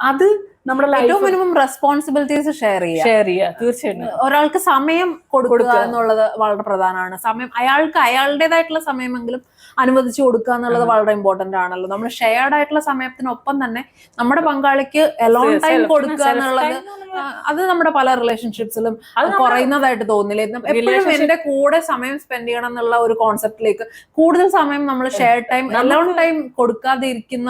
അത് നമ്മുടെ ഏറ്റവും മിനിമം റെസ്പോൺസിബിലിറ്റീസ് ഷെയർ ചെയ്യുക. തീർച്ചയായിട്ടും ഒരാൾക്ക് സമയം കൊടുക്കുക എന്നുള്ളത് വളരെ പ്രധാനമാണ്. സമയം അയാൾക്ക് അയാളുടേതായിട്ടുള്ള സമയമെങ്കിലും അനുവദിച്ചു കൊടുക്കുക എന്നുള്ളത് വളരെ ഇമ്പോർട്ടന്റ് ആണല്ലോ. നമ്മൾ ഷെയർഡ് ആയിട്ടുള്ള സമയത്തിനൊപ്പം തന്നെ നമ്മുടെ പങ്കാളിക്ക് എലോൺ ടൈം കൊടുക്കുക എന്നുള്ളത് അത് നമ്മുടെ പല റിലേഷൻഷിപ്സിലും കുറയുന്നതായിട്ട് തോന്നില്ല. എപ്പോഴും എന്റെ കൂടെ സമയം സ്പെൻഡ് ചെയ്യണം എന്നുള്ള ഒരു കോൺസെപ്റ്റിലേക്ക് കൂടുതൽ സമയം നമ്മൾ ഷെയർഡ് ടൈം, എലോൺ ടൈം കൊടുക്കാതെ ഇരിക്കുന്ന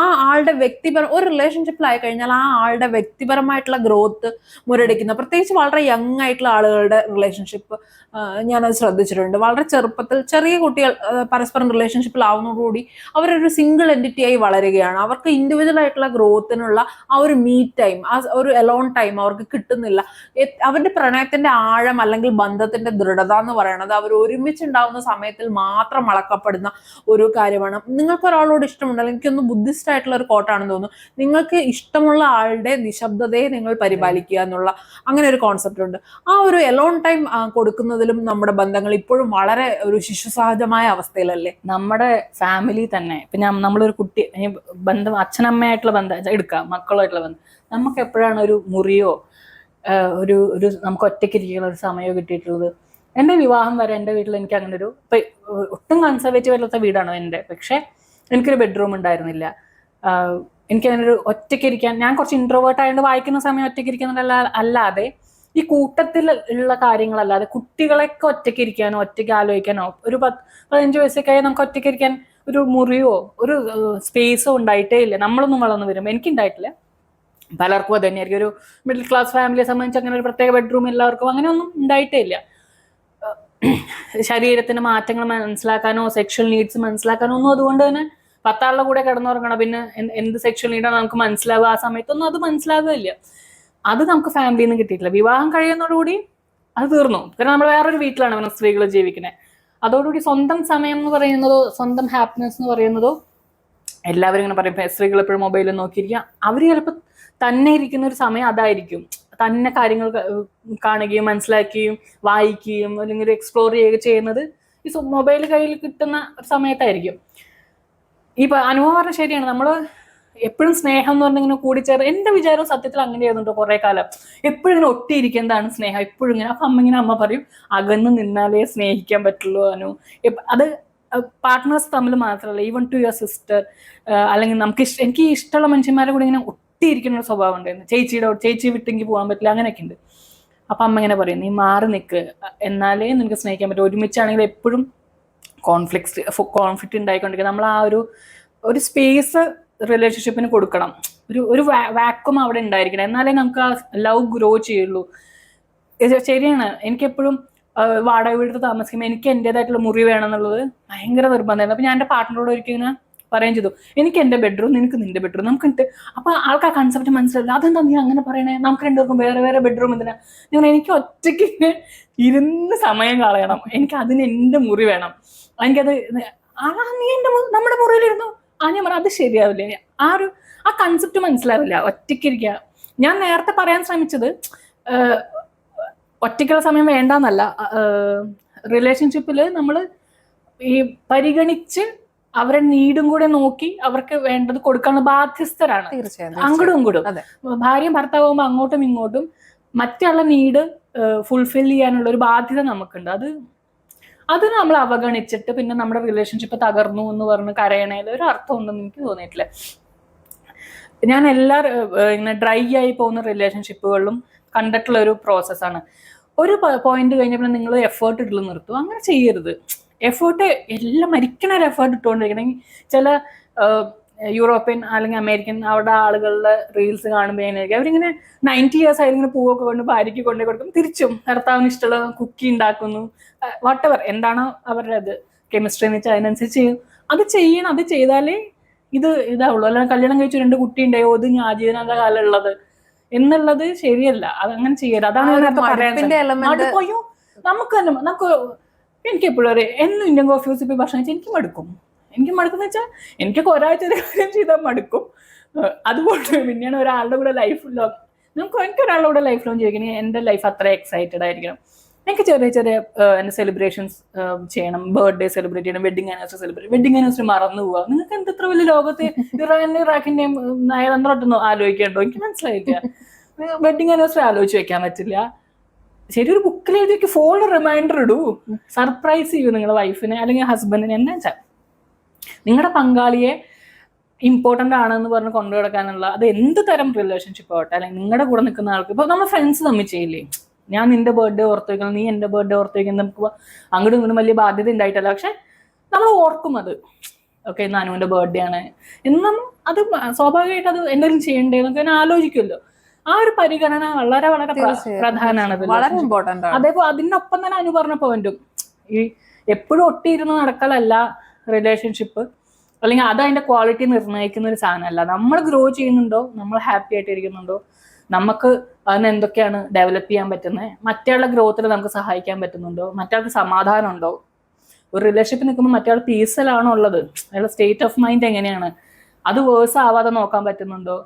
ആ ആളുടെ വ്യക്തിപരം ഒരു റിലേഷൻഷിപ്പിലായി കഴിഞ്ഞാൽ ആ ആളുടെ വ്യക്തിപരമായിട്ടുള്ള ഗ്രോത്ത് മുരടിക്കുന്ന, പ്രത്യേകിച്ച് വളരെ യങ് ആയിട്ടുള്ള ആളുകളുടെ റിലേഷൻഷിപ്പ് ഞാനത് ശ്രദ്ധിച്ചിട്ടുണ്ട്. വളരെ ചെറുപ്പത്തിൽ ചെറിയ കുട്ടികൾ പരസ്പരം റിലേഷൻഷിപ്പിലാവുന്നതോടുകൂടി അവരൊരു സിംഗിൾ എൻറ്റിറ്റി ആയി വളരുകയാണ്. അവർക്ക് ഇൻഡിവിജ്വൽ ആയിട്ടുള്ള ഗ്രോത്തിനുള്ള ആ ഒരു മീ ടൈം, ആ ഒരു എലോൺ ടൈം അവർക്ക് കിട്ടുന്നില്ല. അവരുടെ പ്രണയത്തിന്റെ ആഴം അല്ലെങ്കിൽ ബന്ധത്തിന്റെ ദൃഢത എന്ന് പറയുന്നത് അവർ ഒരുമിച്ചുണ്ടാവുന്ന സമയത്തിൽ മാത്രം അളക്കപ്പെടുന്ന ഒരു കാര്യമാണ്. നിങ്ങൾക്ക് ഒരാളോട് ഇഷ്ടമുണ്ട്, അല്ലെങ്കിൽ എനിക്കൊന്ന് ബുദ്ധിസ്റ്റ് ആയിട്ടുള്ള ഒരു കോട്ടാണെന്ന് തോന്നുന്നു, നിങ്ങൾക്ക് ഇഷ്ടമുള്ള ആളുടെ നിശബ്ദതയെ നിങ്ങൾ പരിപാലിക്കുക എന്നുള്ള അങ്ങനെ ഒരു കോൺസെപ്റ്റ് ഉണ്ട്. ആ ഒരു എലോൺ ടൈം കൊടുക്കുന്നതിലും നമ്മുടെ ബന്ധങ്ങൾ ഇപ്പോഴും വളരെ ഒരു ശിശുസഹജമായ അവസ്ഥയിലല്ലേ. നമ്മുടെ ഫാമിലി തന്നെ ഇപ്പൊ നമ്മളൊരു കുട്ടി ബന്ധം, അച്ഛനമ്മയായിട്ടുള്ള ബന്ധം എടുക്കാം, മക്കളുമായിട്ടുള്ള ബന്ധം, നമുക്ക് എപ്പോഴാണ് ഒരു മുറിയോ ഒരു നമുക്ക് ഒറ്റയ്ക്ക് ഇരിക്കുന്ന ഒരു സമയമോ കിട്ടിയിട്ടുള്ളത്? എൻ്റെ വിവാഹം വരെ എൻ്റെ വീട്ടിൽ എനിക്ക് അങ്ങനെ ഒരു ഒട്ടും കൺസർവേറ്റീവ് അല്ലാത്ത വീടാണ് എൻ്റെ, പക്ഷെ എനിക്കൊരു ബെഡ്റൂം ഉണ്ടായിരുന്നില്ല. എനിക്ക് അങ്ങനെ ഒരു ഒറ്റയ്ക്ക് ഇരിക്കാൻ, ഞാൻ കുറച്ച് ഇൻട്രോവേർട്ട് ആയതുകൊണ്ട് വായിക്കുന്ന സമയം ഒറ്റയ്ക്ക് ഇരിക്കുന്നില്ല, അല്ലാതെ ഈ കൂട്ടത്തിൽ ഉള്ള കാര്യങ്ങളല്ലാതെ കുട്ടികളൊക്കെ ഒറ്റയ്ക്ക് ഇരിക്കാനോ ഒറ്റയ്ക്ക് ആലോചിക്കാനോ ഒരു 15 വയസ്സൊക്കെ നമുക്ക് ഒറ്റയ്ക്ക് ഇരിക്കാൻ ഒരു മുറിയോ ഒരു സ്പേസോ ഉണ്ടായിട്ടേ ഇല്ല. നമ്മളൊന്നും വളർന്നു വരുമ്പോൾ എനിക്കുണ്ടായിട്ടില്ല, പലർക്കും അത് തന്നെയായിരിക്കും. ഒരു മിഡിൽ ക്ലാസ് ഫാമിലിയെ സംബന്ധിച്ച് അങ്ങനെ ഒരു പ്രത്യേക ബെഡ്റൂം എല്ലാവർക്കും അങ്ങനെ ഒന്നും ഉണ്ടായിട്ടേ ഇല്ല. ശരീരത്തിന്റെ മാറ്റങ്ങൾ മനസ്സിലാക്കാനോ സെക്ഷൽ നീഡ്സ് മനസ്സിലാക്കാനോ ഒന്നും അതുകൊണ്ട് തന്നെ 10 ആളുടെ കൂടെ കിടന്നുറങ്ങണം, പിന്നെ എന്ത് സെക്ഷൽ നീഡാണ് നമുക്ക് മനസ്സിലാവുക, ആ സമയത്തൊന്നും അത് മനസ്സിലാകുകയില്ല. അത് നമുക്ക് ഫാമിലിയിൽ നിന്ന് കിട്ടിയിട്ടില്ല. വിവാഹം കഴിയുന്നതോടുകൂടി അത് തീർന്നു. കാരണം നമ്മൾ വേറൊരു വീട്ടിലാണ് നമ്മൾ സ്ത്രീകൾ ജീവിക്കുന്നത്. അതോടുകൂടി സ്വന്തം സമയം എന്ന് പറയുന്നതോ സ്വന്തം ഹാപ്പിനെസ് എന്ന് പറയുന്നതോ എല്ലാവരും ഇങ്ങനെ പറയും സ്ത്രീകൾ എപ്പോഴും മൊബൈലിൽ നോക്കിയിരിക്കുക. അവർ ചിലപ്പോൾ തന്നെ ഇരിക്കുന്ന ഒരു സമയം അതായിരിക്കും, തന്നെ കാര്യങ്ങൾ കാണുകയും മനസ്സിലാക്കുകയും വായിക്കുകയും അല്ലെങ്കിൽ എക്സ്പ്ലോർ ചെയ്യുകയും ചെയ്യുന്നത് ഈ മൊബൈൽ കയ്യിൽ കിട്ടുന്ന ഒരു സമയത്തായിരിക്കും. ഈ അനുഭവം പറഞ്ഞാൽ ശരിയാണ്. നമ്മൾ എപ്പോഴും സ്നേഹം എന്ന് പറഞ്ഞാൽ ഇങ്ങനെ കൂടിച്ചേർന്ന്, എൻ്റെ വിചാരം സത്യത്തിൽ അങ്ങനെ ആയിരുന്നുണ്ടോ കുറെ കാലം, എപ്പോഴും ഇങ്ങനെ ഒട്ടിയിരിക്കുന്നതാണ് സ്നേഹം, എപ്പോഴും ഇങ്ങനെ. അപ്പൊ അമ്മ പറയും അകന്ന് നിന്നാലേ സ്നേഹിക്കാൻ പറ്റുള്ളൂ അനു. അത് പാർട്ട്നേഴ്സ് തമ്മിൽ മാത്രമല്ല, ഈവൻ ടു യുവർ സിസ്റ്റർ, അല്ലെങ്കിൽ എനിക്ക് ഇഷ്ടമുള്ള മനുഷ്യന്മാരെ കൂടെ ഇങ്ങനെ ഒട്ടിയിരിക്കുന്ന ഒരു സ്വഭാവം ഉണ്ടായിരുന്നു. ചേച്ചി വിട്ടെങ്കിൽ പോകാൻ പറ്റില്ല, അങ്ങനെയൊക്കെ ഉണ്ട്. അപ്പൊ അമ്മ ഇങ്ങനെ പറയും നീ മാറി നിൽക്ക്, എന്നാലേ നിനക്ക് സ്നേഹിക്കാൻ പറ്റും. ഒരുമിച്ചാണെങ്കിൽ എപ്പോഴും കോൺഫ്ലിക്റ്റ് ഉണ്ടായിക്കൊണ്ടിരിക്കുക. നമ്മൾ ആ ഒരു സ്പേസ് റിലേഷൻഷിപ്പിന് കൊടുക്കണം, ഒരു വാക്വം അവിടെ ഉണ്ടായിരിക്കണം, എന്നാലേ നമുക്ക് ആ ലവ് ഗ്രോ ചെയ്യുള്ളൂ. ശരിയാണ്, എനിക്കെപ്പോഴും വാടക വീട്ടിൽ താമസിക്കുമ്പോൾ എനിക്ക് എൻ്റെതായിട്ടുള്ള മുറി വേണം എന്നുള്ളത് ഭയങ്കര നിർബന്ധമായിരുന്നു. അപ്പൊ ഞാൻ എൻ്റെ പാർട്ട്ണറോട് ഒരിക്കലും ഇങ്ങനെ പറയുകയും ചെയ്തു, എനിക്ക് എൻ്റെ ബെഡ്റൂം, നിനക്ക് നിന്റെ ബെഡ്റൂം, നമുക്ക്. അപ്പൊ ആൾക്ക് ആ കൺസെപ്റ്റ് മനസ്സിലായില്ല. അതെന്താ നീ അങ്ങനെ പറയണേ, നമുക്ക് രണ്ടുപേർക്കും വേറെ വേറെ ബെഡ്റൂം എന്തിനാ? എനിക്ക് ഒറ്റയ്ക്ക് ഇരുന്ന് സമയം കളയണം, എനിക്ക് അതിന് എൻ്റെ മുറി വേണം, എനിക്കത് നീ നമ്മുടെ മുറിയിലിരുന്നു. ഞാൻ പറയാം അത് ശരിയാവില്ല, ആ കൺസെപ്റ്റ് മനസ്സിലാവില്ല. ഒറ്റയ്ക്കിരിക്കുക. ഞാൻ നേരത്തെ പറയാൻ ശ്രമിച്ചത് ഒറ്റയ്ക്കുള്ള സമയം വേണ്ടെന്നല്ല, റിലേഷൻഷിപ്പിൽ നമ്മൾ ഈ പരിഗണിച്ച് അവരെ നീടും കൂടെ നോക്കി അവർക്ക് വേണ്ടത് കൊടുക്കാനുള്ള ബാധ്യസ്ഥരാണ്. തീർച്ചയായും അങ്ങോട്ടും ഇങ്ങോട്ടും ഭാര്യയും ഭർത്താവുമ്പോൾ അങ്ങോട്ടും ഇങ്ങോട്ടും മറ്റുള്ള നീഡ് ഫുൾഫിൽ ചെയ്യാനുള്ള ഒരു ബാധ്യത നമുക്കുണ്ട്. അത് നമ്മൾ അവഗണിച്ചിട്ട് പിന്നെ നമ്മുടെ റിലേഷൻഷിപ്പ് തകർന്നു എന്ന് പറഞ്ഞ് കരയണേൽ ഒരു അർത്ഥം ഉണ്ടെന്ന് എനിക്ക് തോന്നിയിട്ടില്ല. ഞാൻ ഇങ്ങനെ ഡ്രൈ ആയി പോകുന്ന റിലേഷൻഷിപ്പുകളിലും കണ്ടിട്ടുള്ള ഒരു പ്രോസസ്സാണ്. ഒരു പോയിന്റ് കഴിഞ്ഞപ്പോൾ നിങ്ങൾ എഫേർട്ട് ഇടൽ നിർത്തും. അങ്ങനെ ചെയ്യരുത്. എഫേർട്ട് എല്ലാം മരിക്കണ ഒരു എഫേർട്ട് ഇട്ടുകൊണ്ടിരിക്കണമെങ്കിൽ ചില യൂറോപ്യൻ അല്ലെങ്കിൽ അമേരിക്കൻ അവിടെ ആളുകളുടെ റീൽസ് കാണുമ്പോഴേക്കും അവരിങ്ങനെ 90 years ആയിരിങ്ങനെ പൂവൊക്കെ കൊണ്ട് ഭാര്യയ്ക്ക് കൊണ്ടു കൊടുക്കും, തിരിച്ചും ഭർത്താവിന് ഇഷ്ടമുള്ള കുക്കി ഉണ്ടാക്കുന്നു, വാട്ടെവർ എന്താണോ അവരുടെ അത് കെമിസ്ട്രി എന്ന് വെച്ചാൽ അതിനനുസരിച്ച് ചെയ്യും. അത് ചെയ്യണം. അത് ചെയ്താലേ ഇതാവുള്ളൂ. അല്ലാതെ കല്യാണം കഴിച്ചു 2 കുട്ടി ഉണ്ടായോ അത് ഞാൻ ആജീവനാന്ത കാലം ഉള്ളത് എന്നുള്ളത് ശരിയല്ല. അത് അങ്ങനെ ചെയ്യരുത്. അതാണ് പറയാൻ. നമുക്ക് എനിക്ക് എപ്പോഴും അറിയാം, എന്നും ഇന്ത്യൻ കോഫി ഹൗസിൽ പോയി ഭക്ഷണം കഴിച്ചാൽ എനിക്ക് മടുക്കുന്ന വെച്ചാൽ എനിക്കൊക്കെ ഒരാഴ്ച കാര്യം ചെയ്താൽ മടുക്കും. അതുകൊണ്ട് പിന്നെയാണ് ഒരാളുടെ കൂടെ ലൈഫിലോ എനിക്കൊരാളുടെ കൂടെ ലൈഫ് ലോങ് ചോദിക്കണേ എൻ്റെ ലൈഫ് അത്ര എക്സൈറ്റഡ് ആയിരിക്കണം. എനിക്ക് ചെറിയ എൻ്റെ സെലിബ്രേഷൻസ് ചെയ്യണം, ബർത്ത്ഡേ സെലിബ്രേറ്റ് ചെയ്യണം, വെഡിങ് ആനിവേഴ്സറി മറന്നു പോവുക. നിങ്ങൾക്ക് എന്തത്ര വലിയ ലോകത്തെ ഇറാഖിന്റെയും നയതന്ത്രമൊന്നും ആലോചിക്കണ്ടോ? എനിക്ക് മനസ്സിലായില്ല. വെഡിങ് ആനിവേഴ്സറി ആലോചിച്ച് വെക്കാൻ പറ്റില്ല. ശരി, ഒരു ബുക്കിൽ എഴുതിയൊക്കെ ഫോണിൽ റിമൈൻഡർ ഇടൂ, സർപ്രൈസ് ചെയ്യൂ നിങ്ങളുടെ വൈഫിനെ അല്ലെങ്കിൽ ഹസ്ബൻഡിനെ. എന്നാ വെച്ചാൽ നിങ്ങളുടെ പങ്കാളിയെ ഇമ്പോർട്ടൻ്റ് ആണെന്ന് പറഞ്ഞ് കൊണ്ടു കിടക്കാനുള്ള അത് എന്ത് തരം റിലേഷൻഷിപ്പ് ആവട്ടെ, അല്ലെങ്കിൽ നിങ്ങളുടെ കൂടെ നിൽക്കുന്ന ആൾക്ക് ഇപ്പോൾ നമ്മൾ ഫ്രണ്ട്സ് തമ്മിൽ ചെയ്യില്ലേ, ഞാൻ നിന്റെ ബർത്ത്ഡേ ഓർത്ത് വയ്ക്കണം, നീ എൻ്റെ ബർത്ത്ഡേ ഓർത്ത് വയ്ക്കണം, നമുക്ക് അങ്ങോട്ടും ഇങ്ങോട്ടും വലിയ ബാധ്യത ഉണ്ടായിട്ടല്ല, പക്ഷെ നമ്മൾ ഓർക്കും അത്. ഓക്കെ, ഇന്ന് അനുവിൻ്റെ ബർത്ത്ഡേ ആണ് എന്നും അത് സ്വാഭാവികമായിട്ട് അത് എന്തെങ്കിലും ചെയ്യണ്ടേന്നൊക്കെ ഞാൻ ആലോചിക്കുമല്ലോ. ആ ഒരു പരിഗണന വളരെ വളരെ പ്രധാനമാണ്, വളരെ ഇമ്പോർട്ടൻ്റ് ആണ്. അതേപോലെ അതിനൊപ്പം തന്നെ അനു പറഞ്ഞ പോയിന്റും, ഈ എപ്പോഴും ഒട്ടിയിരുന്ന് നടക്കലല്ല റിലേഷൻഷിപ്പ്, അല്ലെങ്കിൽ അത് അതിന്റെ ക്വാളിറ്റി നിർണ്ണയിക്കുന്ന ഒരു സാധനമല്ല. നമ്മൾ ഗ്രോ ചെയ്യുന്നുണ്ടോ, നമ്മൾ ഹാപ്പി ആയിട്ട് ഇരിക്കുന്നുണ്ടോ, നമുക്ക് അതിന് എന്തൊക്കെയാണ് ഡെവലപ്പ് ചെയ്യാൻ പറ്റുന്നത്, മറ്റേയാളുടെ ഗ്രോത്തിൽ നമുക്ക് സഹായിക്കാൻ പറ്റുന്നുണ്ടോ, മറ്റേയാൾക്ക് സമാധാനം ഉണ്ടോ, ഒരു റിലേഷൻഷിപ്പ് നിൽക്കുമ്പോൾ മറ്റേയാൾ പീസിലാണോ ഉള്ളത്, അയാളുടെ സ്റ്റേറ്റ് ഓഫ് മൈൻഡ് എങ്ങനെയാണ്, അത് വേഴ്സ് ആവാതെ നോക്കാൻ പറ്റുന്നുണ്ടോ.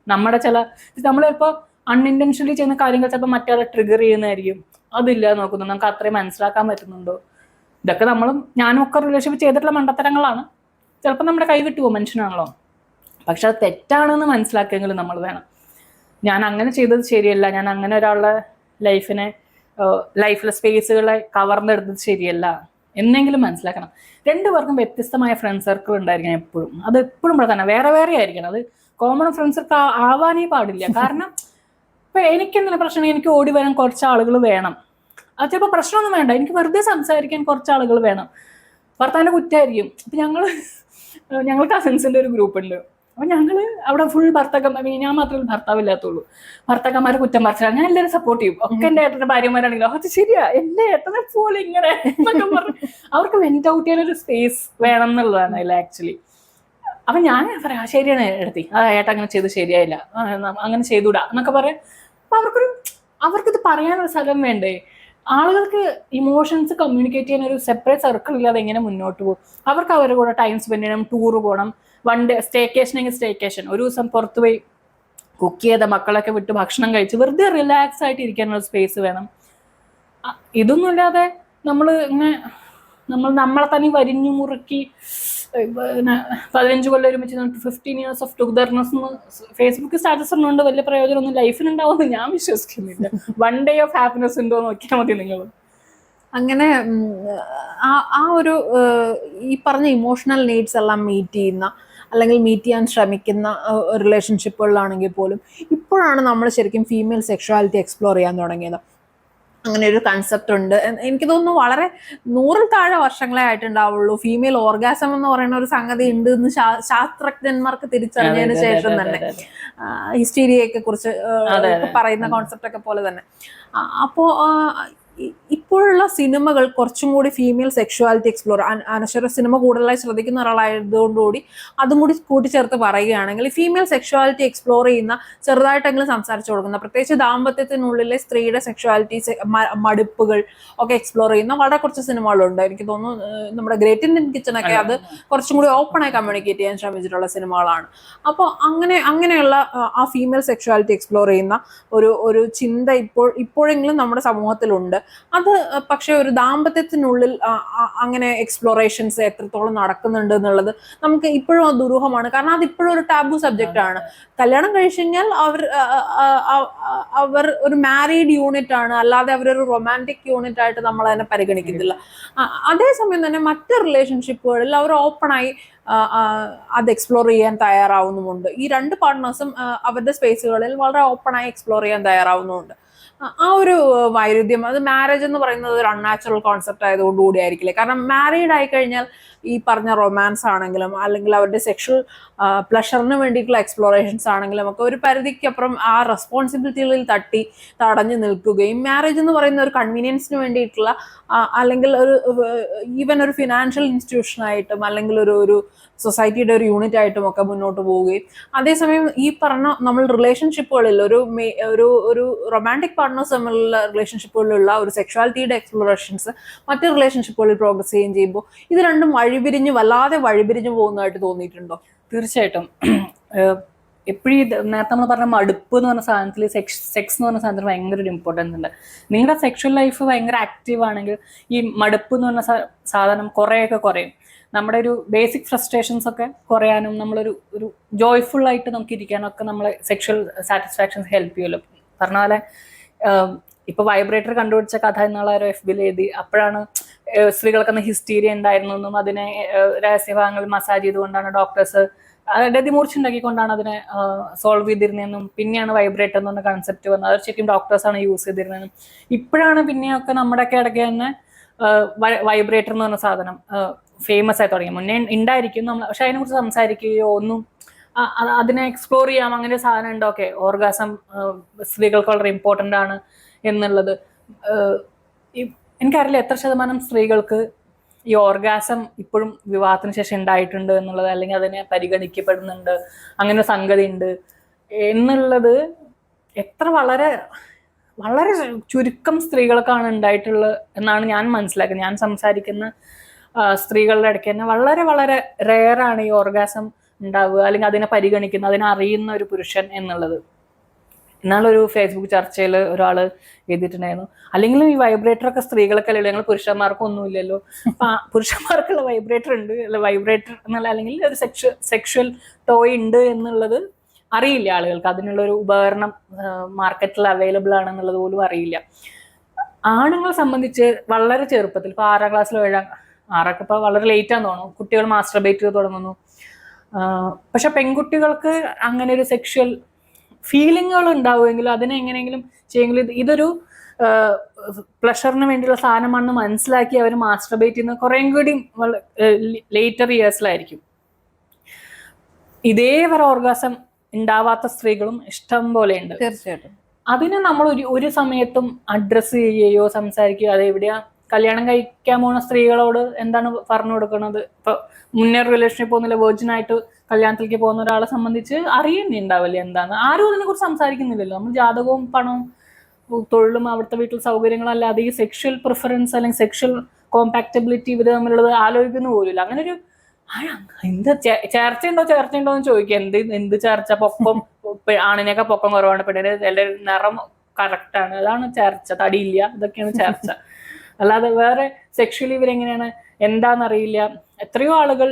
നമ്മൾ ചിലപ്പോൾ അൺഇൻറ്റൻഷനലി ചെയ്യുന്ന കാര്യങ്ങൾ ചിലപ്പോൾ മറ്റേയാളെ ട്രിഗർ ചെയ്യുന്നതായിരിക്കും, അതില്ല നോക്കുന്നു, നമുക്ക് അത്രയും മനസ്സിലാക്കാൻ പറ്റുന്നുണ്ടോ. ഇതൊക്കെ ഞാനും ഒക്കെ റിലേഷൻഷിപ്പ് ചെയ്തിട്ടുള്ള മണ്ടത്തരങ്ങളാണ്. ചിലപ്പോൾ നമ്മുടെ കൈ വിട്ടുപോകും, മനുഷ്യനാണല്ലോ. പക്ഷെ അത് തെറ്റാണെന്ന് മനസ്സിലാക്കിയെങ്കിലും നമ്മൾ വേണം. ഞാൻ അങ്ങനെ ചെയ്തത് ശരിയല്ല, ഞാൻ അങ്ങനെ ഒരാളുടെ ലൈഫിലെ സ്പേസുകളെ കവർന്നെടുത്തത് ശരിയല്ല എന്നെങ്കിലും മനസ്സിലാക്കണം. 2 പേർക്കും വ്യത്യസ്തമായ ഫ്രണ്ട് സർക്കിൾ ഉണ്ടായിരിക്കണം എപ്പോഴും. അത് എപ്പോഴും പ്രധാനം. വേറെ ആയിരിക്കണം. അത് കോമൺ ഫ്രണ്ട് സർക്കിൾ ആവാനേ പാടില്ല. കാരണം ഇപ്പൊ എനിക്കെന്തെങ്കിലും പ്രശ്നം, എനിക്ക് ഓടി വരാൻ കുറച്ച് ആളുകൾ വേണം. അത് ചിലപ്പോൾ പ്രശ്നമൊന്നും വേണ്ട, എനിക്ക് വെറുതെ സംസാരിക്കാൻ കുറച്ച് ആളുകൾ വേണം. ഭർത്താവിൻ്റെ കുറ്റമായിരിക്കും. ഇപ്പം ഞങ്ങൾ കസിൻസിൻ്റെ ഒരു ഗ്രൂപ്പ് ഉണ്ട്. അപ്പം ഞങ്ങൾ അവിടെ ഫുൾ ഞാൻ മാത്രമേ ഭർത്താവില്ലാത്തുള്ളൂ. ഭർത്താക്കന്മാരെ കുറ്റം പറിച്ചാൽ ഞാൻ എല്ലാവരും സപ്പോർട്ട് ചെയ്യും. ഒക്കെ എൻ്റെ ഏട്ടൻ്റെ ഭാര്യമാരാണെങ്കിലും അത് ശരിയാ, എൻ്റെ ഏട്ടനെ പോലെ ഇങ്ങനെ എന്നൊക്കെ പറഞ്ഞു അവർക്ക് വെന്റ് ഔട്ട് ചെയ്യാനൊരു സ്പേസ് വേണം എന്നുള്ളതാണ് അതിൽ ആക്ച്വലി. അപ്പം ഞാൻ പറയാം, ശരിയാണ് എടുത്തി, ഏട്ടൻ അങ്ങനെ ചെയ്ത് ശരിയായില്ല, അങ്ങനെ ചെയ്തുകൂടാ എന്നൊക്കെ പറയാം. അപ്പം അവർക്കിത് പറയാനൊരു സ്ഥലം വേണ്ടേ. ആളുകൾക്ക് ഇമോഷൻസ് കമ്മ്യൂണിക്കേറ്റ് ചെയ്യാൻ ഒരു സെപ്പറേറ്റ് സർക്കിൾ ഇല്ലാതെ എങ്ങനെ മുന്നോട്ട് പോകും. അവർക്ക് അവരുടെ കൂടെ ടൈം സ്പെൻഡ് ചെയ്യണം, ടൂർ പോകണം, 1 day സ്റ്റേക്കേഷൻ, ഒരു ദിവസം പുറത്ത് പോയി കുക്ക് ചെയ്ത മക്കളൊക്കെ വിട്ട് ഭക്ഷണം കഴിച്ച് വെറുതെ റിലാക്സ് ആയിട്ട് ഇരിക്കാനുള്ള സ്പേസ് വേണം. ഇതൊന്നും ഇല്ലാതെ നമ്മളെ തന്നെ വരിഞ്ഞു മുറുക്കി 15 കൊല്ലം ഒരുമിച്ച് 15 years of togetherness Facebook status ഉള്ളതുകൊണ്ട് വലിയ പ്രയോജനമൊന്നും ലൈഫിനുണ്ടാവുമെന്ന് ഞാൻ വിശ്വസിക്കുന്നില്ല. 1 day ഓഫ് ഹാപ്പിനെസ് ഉണ്ടോ നോക്കിയാൽ മതി നിങ്ങൾ. അങ്ങനെ ആ ഒരു ഈ പറഞ്ഞ ഇമോഷണൽ നീഡ്സ് എല്ലാം മീറ്റ് ചെയ്യുന്ന അല്ലെങ്കിൽ മീറ്റ് ചെയ്യാൻ ശ്രമിക്കുന്ന റിലേഷൻഷിപ്പുകളിലാണെങ്കിൽ പോലും ഇപ്പോഴാണ് നമ്മൾ ശരിക്കും ഫീമെയിൽ സെക്ഷുവാലിറ്റി എക്സ്പ്ലോർ ചെയ്യാൻ തുടങ്ങിയത്. അങ്ങനെ ഒരു കൺസെപ്റ്റ് ഉണ്ട്. എനിക്ക് തോന്നുന്നു വളരെ 100-ൽ താഴെ വർഷങ്ങളെ ആയിട്ടുണ്ടാവുള്ളൂ ഫീമെയിൽ ഓർഗാസം എന്ന് പറയുന്ന ഒരു സംഗതി ഉണ്ട് എന്ന് ശാസ്ത്രജ്ഞന്മാർക്ക് തിരിച്ചറിഞ്ഞതിന് ശേഷം തന്നെ. ഹിസ്റ്റീരിയയൊക്കെ കുറിച്ച് പറയുന്ന കോൺസെപ്റ്റ് ഒക്കെ പോലെ തന്നെ. അപ്പോൾ ഇപ്പോഴുള്ള സിനിമകൾ കുറച്ചും കൂടി ഫീമെയിൽ സെക്ഷുവാലിറ്റി എക്സ്പ്ലോർ, അനശ്വര സിനിമ കൂടുതലായി ശ്രദ്ധിക്കുന്ന ഒരാളായതുകൊണ്ടുകൂടി അതും കൂടി കൂട്ടിച്ചേർത്ത് പറയുകയാണെങ്കിൽ ഫീമെയിൽ സെക്ഷുവാലിറ്റി എക്സ്പ്ലോർ ചെയ്യുന്ന, ചെറുതായിട്ടെങ്കിലും സംസാരിച്ചു കൊടുക്കുന്ന, പ്രത്യേകിച്ച് ദാമ്പത്യത്തിനുള്ളിലെ സ്ത്രീയുടെ സെക്ഷുവാലിറ്റി മടുപ്പുകൾ ഒക്കെ എക്സ്പ്ലോർ ചെയ്യുന്ന വളരെ കുറച്ച് സിനിമകളുണ്ട്. എനിക്ക് തോന്നുന്നു നമ്മുടെ ഗ്രേറ്റ് ഇന്ത്യൻ കിച്ചൺ ഒക്കെ അത് കുറച്ചും കൂടി ഓപ്പണായി കമ്മ്യൂണിക്കേറ്റ് ചെയ്യാൻ ശ്രമിച്ചിട്ടുള്ള സിനിമകളാണ്. അപ്പോൾ അങ്ങനെയുള്ള ആ ഫീമെയിൽ സെക്ഷുവാലിറ്റി എക്സ്പ്ലോർ ചെയ്യുന്ന ഒരു ചിന്ത ഇപ്പോഴെങ്കിലും നമ്മുടെ സമൂഹത്തിലുണ്ട്. അത് പക്ഷെ ഒരു ദാമ്പത്യത്തിനുള്ളിൽ അങ്ങനെ എക്സ്പ്ലോറേഷൻസ് എത്രത്തോളം നടക്കുന്നുണ്ട് എന്നുള്ളത് നമുക്ക് ഇപ്പോഴും ദുരൂഹമാണ്. കാരണം അത് ഇപ്പോഴും ഒരു ടാബു സബ്ജക്റ്റ് ആണ്. കല്യാണം കഴിച്ചു കഴിഞ്ഞാൽ അവർ ഒരു മാരീഡ് യൂണിറ്റ് ആണ്, അല്ലാതെ അവരൊരു റൊമാൻറ്റിക് യൂണിറ്റ് ആയിട്ട് നമ്മൾ അതിനെ പരിഗണിക്കുന്നില്ല. അതേസമയം തന്നെ മറ്റ് റിലേഷൻഷിപ്പുകളിൽ അവർ ഓപ്പണായി അത് എക്സ്പ്ലോർ ചെയ്യാൻ തയ്യാറാവുന്നുമുണ്ട്. ഈ രണ്ട് പാർട്ട്നേഴ്സും അവരുടെ സ്പേസുകളിൽ വളരെ ഓപ്പണായി എക്സ്പ്ലോർ ചെയ്യാൻ തയ്യാറാവുന്നുമുണ്ട്. ആ ഒരു വൈരുദ്ധ്യം, അത് മാരേജ് എന്ന് പറയുന്നത് ഒരു അൺനാച്ചുറൽ കോൺസെപ്റ്റ് ആയതുകൊണ്ട് കൂടി ആയിരിക്കില്ലേ. കാരണം മാരീഡ് ആയി കഴിഞ്ഞാൽ ഈ പറഞ്ഞ റൊമാൻസ് ആണെങ്കിലും അല്ലെങ്കിൽ അവരുടെ സെക്ഷൽ പ്ലഷറിന് വേണ്ടിയിട്ടുള്ള എക്സ്പ്ലോറേഷൻസ് ആണെങ്കിലും ഒക്കെ ഒരു പരിധിക്കപ്പുറം ആ റെസ്പോൺസിബിലിറ്റികളിൽ തടഞ്ഞു നിൽക്കുകയും, മാരേജ് എന്ന് പറയുന്ന ഒരു കൺവീനിയൻസിന് വേണ്ടിയിട്ടുള്ള അല്ലെങ്കിൽ ഈവൻ ഒരു ഫിനാൻഷ്യൽ ഇൻസ്റ്റിറ്റ്യൂഷനായിട്ടും അല്ലെങ്കിൽ ഒരു സൊസൈറ്റിയുടെ ഒരു യൂണിറ്റ് ആയിട്ടും ഒക്കെ മുന്നോട്ട് പോവുകയും, അതേസമയം ഈ പറഞ്ഞ നമ്മൾ റിലേഷൻഷിപ്പുകളിൽ ഒരു റൊമാൻറ്റിക് പാർട്ട്നേഴ്സ് തമ്മിലുള്ള റിലേഷൻഷിപ്പുകളിലുള്ള ഒരു സെക്ഷുവാലിറ്റിയുടെ എക്സ്പ്ലോറേഷൻസ് മറ്റ് റിലേഷൻഷിപ്പുകളിൽ പ്രോഗ്രസ് ചെയ്യുകയും ചെയ്യുമ്പോൾ ഇത് രണ്ടും വല്ലാതെ വഴിപിരിഞ്ഞു പോകുന്നതായിട്ട് തോന്നിയിട്ടുണ്ടോ? തീർച്ചയായിട്ടും. എപ്പോഴും നേരത്തെ നമ്മൾ പറഞ്ഞ മടുപ്പ് എന്ന് പറഞ്ഞ സാധനത്തിൽ സെക്സ് എന്ന് പറഞ്ഞ സാധനത്തിന് ഭയങ്കര ഒരു ഇമ്പോർട്ടൻസ് ഉണ്ട്. നിങ്ങളുടെ സെക്ഷൽ ലൈഫ് ഭയങ്കര ആക്റ്റീവ് ആണെങ്കിൽ ഈ മടുപ്പ് എന്ന് പറഞ്ഞ സാധനം കുറേയൊക്കെ കുറയും. നമ്മുടെ ഒരു ബേസിക് ഫ്രസ്ട്രേഷൻസ് ഒക്കെ കുറയാനും ഒരു ജോയ്ഫുൾ ആയിട്ട് നമുക്ക് ഇരിക്കാനൊക്കെ നമ്മളെ സെക്ഷൽ സാറ്റിസ്ഫാക്ഷൻസ് ഹെൽപ്പ് ചെയ്യുമല്ലോ. പറഞ്ഞ പോലെ ഇപ്പൊ വൈബ്രേറ്റർ കണ്ടുപിടിച്ച കഥ എന്നാളാരോ FBയിൽ എഴുതി. അപ്പോഴാണ് സ്ത്രീകൾക്കൊന്ന് ഹിസ്റ്റീരിയ ഉണ്ടായിരുന്നു എന്നും അതിനെ രഹസ്യഭാഗങ്ങളിൽ മസാജ് ചെയ്തുകൊണ്ടാണ് ഡോക്ടേഴ്സ് രതിമൂർച്ചുണ്ടാക്കിക്കൊണ്ടാണ് അതിനെ സോൾവ് ചെയ്തിരുന്നതെന്നും പിന്നെയാണ് വൈബ്രേറ്റർ എന്ന് പറഞ്ഞ കൺസെപ്റ്റ് വന്നത്. അത് ശരിക്കും ഡോക്ടേഴ്സാണ് യൂസ് ചെയ്തിരുന്നതെന്നും ഇപ്പോഴാണ് പിന്നെയൊക്കെ നമ്മുടെയൊക്കെ ഇടയ്ക്ക് തന്നെ വൈബ്രേറ്റർ എന്ന് പറഞ്ഞ സാധനം ഫേമസ് ആയി തുടങ്ങി. മുന്നേ ഉണ്ടായിരിക്കും നമ്മൾ, പക്ഷെ അതിനെക്കുറിച്ച് സംസാരിക്കുകയോ ഒന്നും അതിനെ എക്സ്പ്ലോർ ചെയ്യാം. അങ്ങനെ ഒരു സാധനം ഉണ്ടോ, ഓക്കെ ഓർഗാസം സ്ത്രീകൾക്ക് വളരെ ഇമ്പോർട്ടൻ്റ് ആണ് എന്നുള്ളത്. എനിക്കറിയില്ല എത്ര ശതമാനം സ്ത്രീകൾക്ക് ഈ ഓർഗാസം ഇപ്പോഴും വിവാഹത്തിന് ശേഷം ഉണ്ടായിട്ടുണ്ട് എന്നുള്ളത്, അല്ലെങ്കിൽ അതിനെ പരിഗണിക്കപ്പെടുന്നുണ്ട്, അങ്ങനെ ഒരു സംഗതി ഉണ്ട് എന്നുള്ളത് എത്ര വളരെ വളരെ ചുരുക്കം സ്ത്രീകൾക്കാണ് ഉണ്ടായിട്ടുള്ളത് എന്നാണ് ഞാൻ മനസ്സിലാക്കുന്നത്. ഞാൻ സംസാരിക്കുന്ന സ്ത്രീകളുടെ ഇടയ്ക്ക് തന്നെ വളരെ വളരെ റെയറാണ് ഈ ഓർഗാസം ഉണ്ടാവുക, അല്ലെങ്കിൽ അതിനെ പരിഗണിക്കുന്ന, അതിനെ അറിയുന്ന ഒരു പുരുഷൻ എന്നുള്ളത്. എന്നാളൊരു ഫേസ്ബുക്ക് ചർച്ചയിൽ ഒരാൾ എഴുതിയിട്ടുണ്ടായിരുന്നു, അല്ലെങ്കിലും ഈ വൈബ്രേറ്റർ ഒക്കെ സ്ത്രീകൾക്കല്ലേ ഉള്ളൂ, ഞങ്ങൾ പുരുഷന്മാർക്കും ഒന്നുമില്ലല്ലോ. പുരുഷന്മാർക്കുള്ള വൈബ്രേറ്റർ ഉണ്ട്, അല്ല വൈബ്രേറ്റർ എന്നുള്ള അല്ലെങ്കിൽ ഒരു സെക്ഷൽ ടോയ് ഉണ്ട് എന്നുള്ളത് അറിയില്ല ആളുകൾക്ക്. അതിനുള്ളൊരു ഉപകരണം മാർക്കറ്റിൽ അവൈലബിൾ ആണെന്നുള്ളത് പോലും അറിയില്ല. ആണുങ്ങളെ സംബന്ധിച്ച് വളരെ ചെറുപ്പത്തിൽ, ഇപ്പോൾ 6ാം ക്ലാസ്സിലോ 6ാം ഇപ്പോൾ വളരെ ലേറ്റാന്ന് തോന്നുന്നു, കുട്ടികൾ മാസ്റ്റർബേറ്റ് ചെയ്ത് തുടങ്ങുന്നു. പക്ഷെ പെൺകുട്ടികൾക്ക് അങ്ങനെ ഒരു സെക്ഷൽ ഫീലിങ്ങുകൾ ഉണ്ടാവുമെങ്കിലും അതിനെ എങ്ങനെയെങ്കിലും ചെയ്യുമെങ്കിലും ഇതൊരു പ്ലഷറിന് വേണ്ടിയുള്ള സാധനമാണെന്ന് മനസ്സിലാക്കി അവർ മാസ്റ്റർബേറ്റ് ചെയ്യുന്ന കുറേയും കൂടി ലേറ്റർ ഇയേഴ്സിലായിരിക്കും. ഇതേവരെ ഓർഗാസം ഉണ്ടാവാത്ത സ്ത്രീകളും ഇഷ്ടം പോലെ ഉണ്ട്. തീർച്ചയായിട്ടും. അതിനെ നമ്മൾ ഒരു സമയത്തും അഡ്രസ്സ് ചെയ്യുകയോ സംസാരിക്കുകയോ, അതെവിടെയാ കല്യാണം കഴിക്കാൻ പോകുന്ന സ്ത്രീകളോട് എന്താണ് പറഞ്ഞു കൊടുക്കുന്നത്. ഇപ്പൊ മുന്നേ റിലേഷനിൽ പോകുന്നില്ല, വെർജിനായിട്ട് കല്യാണത്തിലേക്ക് പോകുന്ന ഒരാളെ സംബന്ധിച്ച് അറിയുന്നേ ഉണ്ടാവില്ല എന്താണ്. ആരും അതിനെ കുറിച്ച് സംസാരിക്കുന്നില്ലല്ലോ. നമ്മൾ ജാതകവും പണവും തൊഴിലും അവിടുത്തെ വീട്ടിൽ സൗകര്യങ്ങളും അല്ലാതെ ഈ സെക്ഷൽ പ്രിഫറൻസ് അല്ലെങ്കിൽ സെക്ഷൽ കോമ്പാക്റ്റബിലിറ്റി ഇവർ തമ്മിലുള്ളത് ആലോചിക്കുന്ന പോലില്ല. അങ്ങനെ ഒരു എന്ത് ചേർച്ചയുണ്ടോ എന്ന് ചോദിക്കുക. എന്ത് ചേർച്ച? പൊക്കം ആണിനൊക്കെ പൊക്കം കുറവാണ്, പെണ്ണിന് എല്ലാവരും നിറം കറക്റ്റാണ്, അതാണ് ചേർച്ച. തടിയില്ല, ഇതൊക്കെയാണ് ചേർച്ച. അല്ലാതെ വേറെ സെക്ഷലി ഇവരെങ്ങനെയാണ് എന്താണെന്നറിയില്ല. എത്രയോ ആളുകൾ